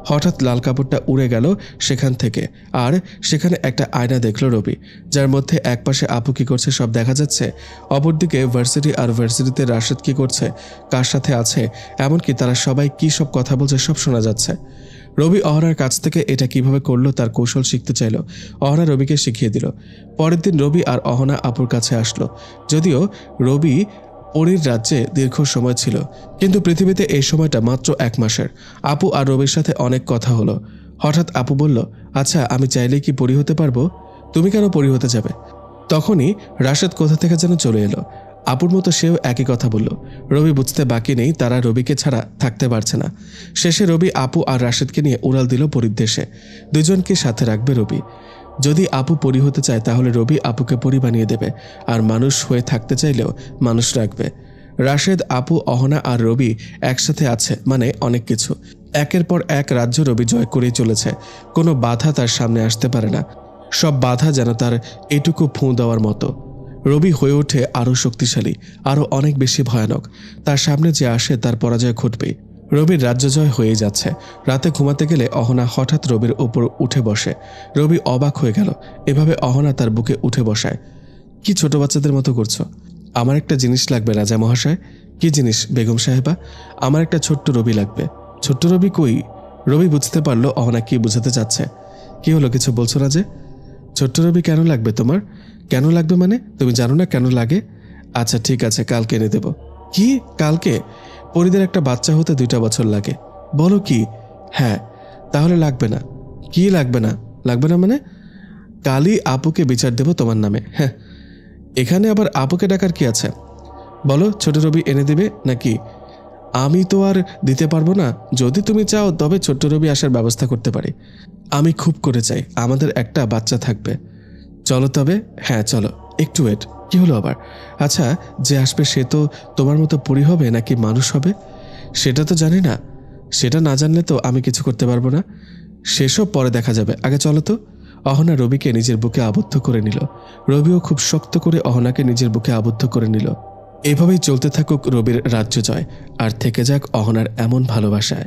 হঠাৎ লাল কাপড়টা উড়ে গেল সেখান থেকে, আর সেখানে একটা আয়না দেখলো রবি, যার মধ্যে একপাশে আপু কি করছে সব দেখা যাচ্ছে, অপরদিকে ভার্সিটি আর ভার্সিটিতে রাশেদ কি করছে, কার সাথে আছে, এমনকি তারা সবাই কি সব কথা বলছে সব শোনা যাচ্ছে। রবি অহনার কাছ থেকে এটা কিভাবে করলো তার কৌশল শিখতে চাইল। অহনা রবিকে শিখিয়ে দিল। পরের দিন রবি আর অহনা আপুর কাছে আসলো। যদিও রবি পরীর রাজ্যে দীর্ঘ সময় ছিল, কিন্তু পৃথিবীতে এই সময়টা মাত্র 1 মাসের। আপু আর রবির সাথে অনেক কথা হলো। হঠাৎ আপু বলল, আচ্ছা, আমি চাইলেই কি পরী হতে পারবো? তুমি কেন পরী হতে যাবে? তখনই রাশেদ কোথা থেকে যেন চলে এলো। আপুর মতো সেও একই কথা বলল। রবি বুঝতে বাকি নেই তারা রবিকে ছাড়া থাকতে পারছে না। শেষে রবি আপু আর রাশেদকে নিয়ে উড়াল দিল পরীর দেশে। দুজনকে সাথে রাখবে রবি। যদি আপু পরী হতে চায় তাহলে রবি আপুকে পরী বানিয়ে দেবে, আর মানুষ হয়ে থাকতে চাইলেও মানুষ রাখবে। রাশেদ, আপু, অহনা আর রবি একসাথে আছে মানে অনেক কিছু। একের পর এক রাজ্য রবি জয় করেই চলেছে। কোনো বাধা তার সামনে আসতে পারে না। সব বাধা যেন তার এটুকু ফুঁ দেওয়ার মতো। রবি হয়ে ওঠে আরও শক্তিশালী, আরও অনেক বেশি ভয়ানক। তার সামনে যে আসে তার পরাজয় ঘটবেই। রবির রাজ্য জয় হয়ে যাচ্ছে। রাতে ঘুমাতে গেলে অহনা হঠাৎ রবির উপর উঠে বসে। রবি অবাক হয়ে গেল। এভাবে অহনা তার বুকে উঠে বসায়। কি ছোট বাচ্চাদের মতো করছো? আমার একটা জিনিস লাগবে রাজা মহাশয়। কি জিনিস বেগম সাহেবা? আমার একটা ছোট্ট রবি লাগবে। ছোট্ট রবি কই? রবি বুঝতে পারলো অহনা কি বোঝাতে চাচ্ছে। কি হলো, কিছু বলছো না যে? ছোট্ট রবি কেন লাগবে তোমার? কেন লাগবে মানে? তুমি জানো না কেন লাগে? আচ্ছা ঠিক আছে, কালকে এনে দেব। কি কালকে? পরীদের একটা বাচ্চা হতে 2টা বছর লাগে। বলো কি? হ্যাঁ। তাহলে লাগবে না? কি লাগবে না? লাগবে না মানে? কালই আপুকে বিচার দেব তোমার নামে। হ্যাঁ, এখানে আবার আপুকে ডাকার কি আছে? বলো, ছোট রবি এনে দিবে নাকি? আমি তো আর দিতে পারবো না। যদি তুমি চাও তবে ছোট্ট রবি আসার ব্যবস্থা করতে পারি। আমি খুব করে চাই, আমাদের একটা বাচ্চা থাকবে। চলো তবে। হ্যাঁ চলো। একটু ওয়েট। কি হলো আবার? আচ্ছা, যে আসবে সে তো তোমার মতো পরী হবে নাকি মানুষ হবে সেটা তো জানি না। সেটা না জানলে তো আমি কিছু করতে পারবো না। সেসব পরে দেখা যাবে, আগে চলো তো। অহনা রবিকে নিজের বুকে আবদ্ধ করে নিল। রবিও খুব শক্ত করে অহনাকে নিজের বুকে আবদ্ধ করে নিল। এভাবেই চলতে থাকুক রবির রাজ্য জয়, আর থেকে যাক অহনার এমন ভালোবাসায়।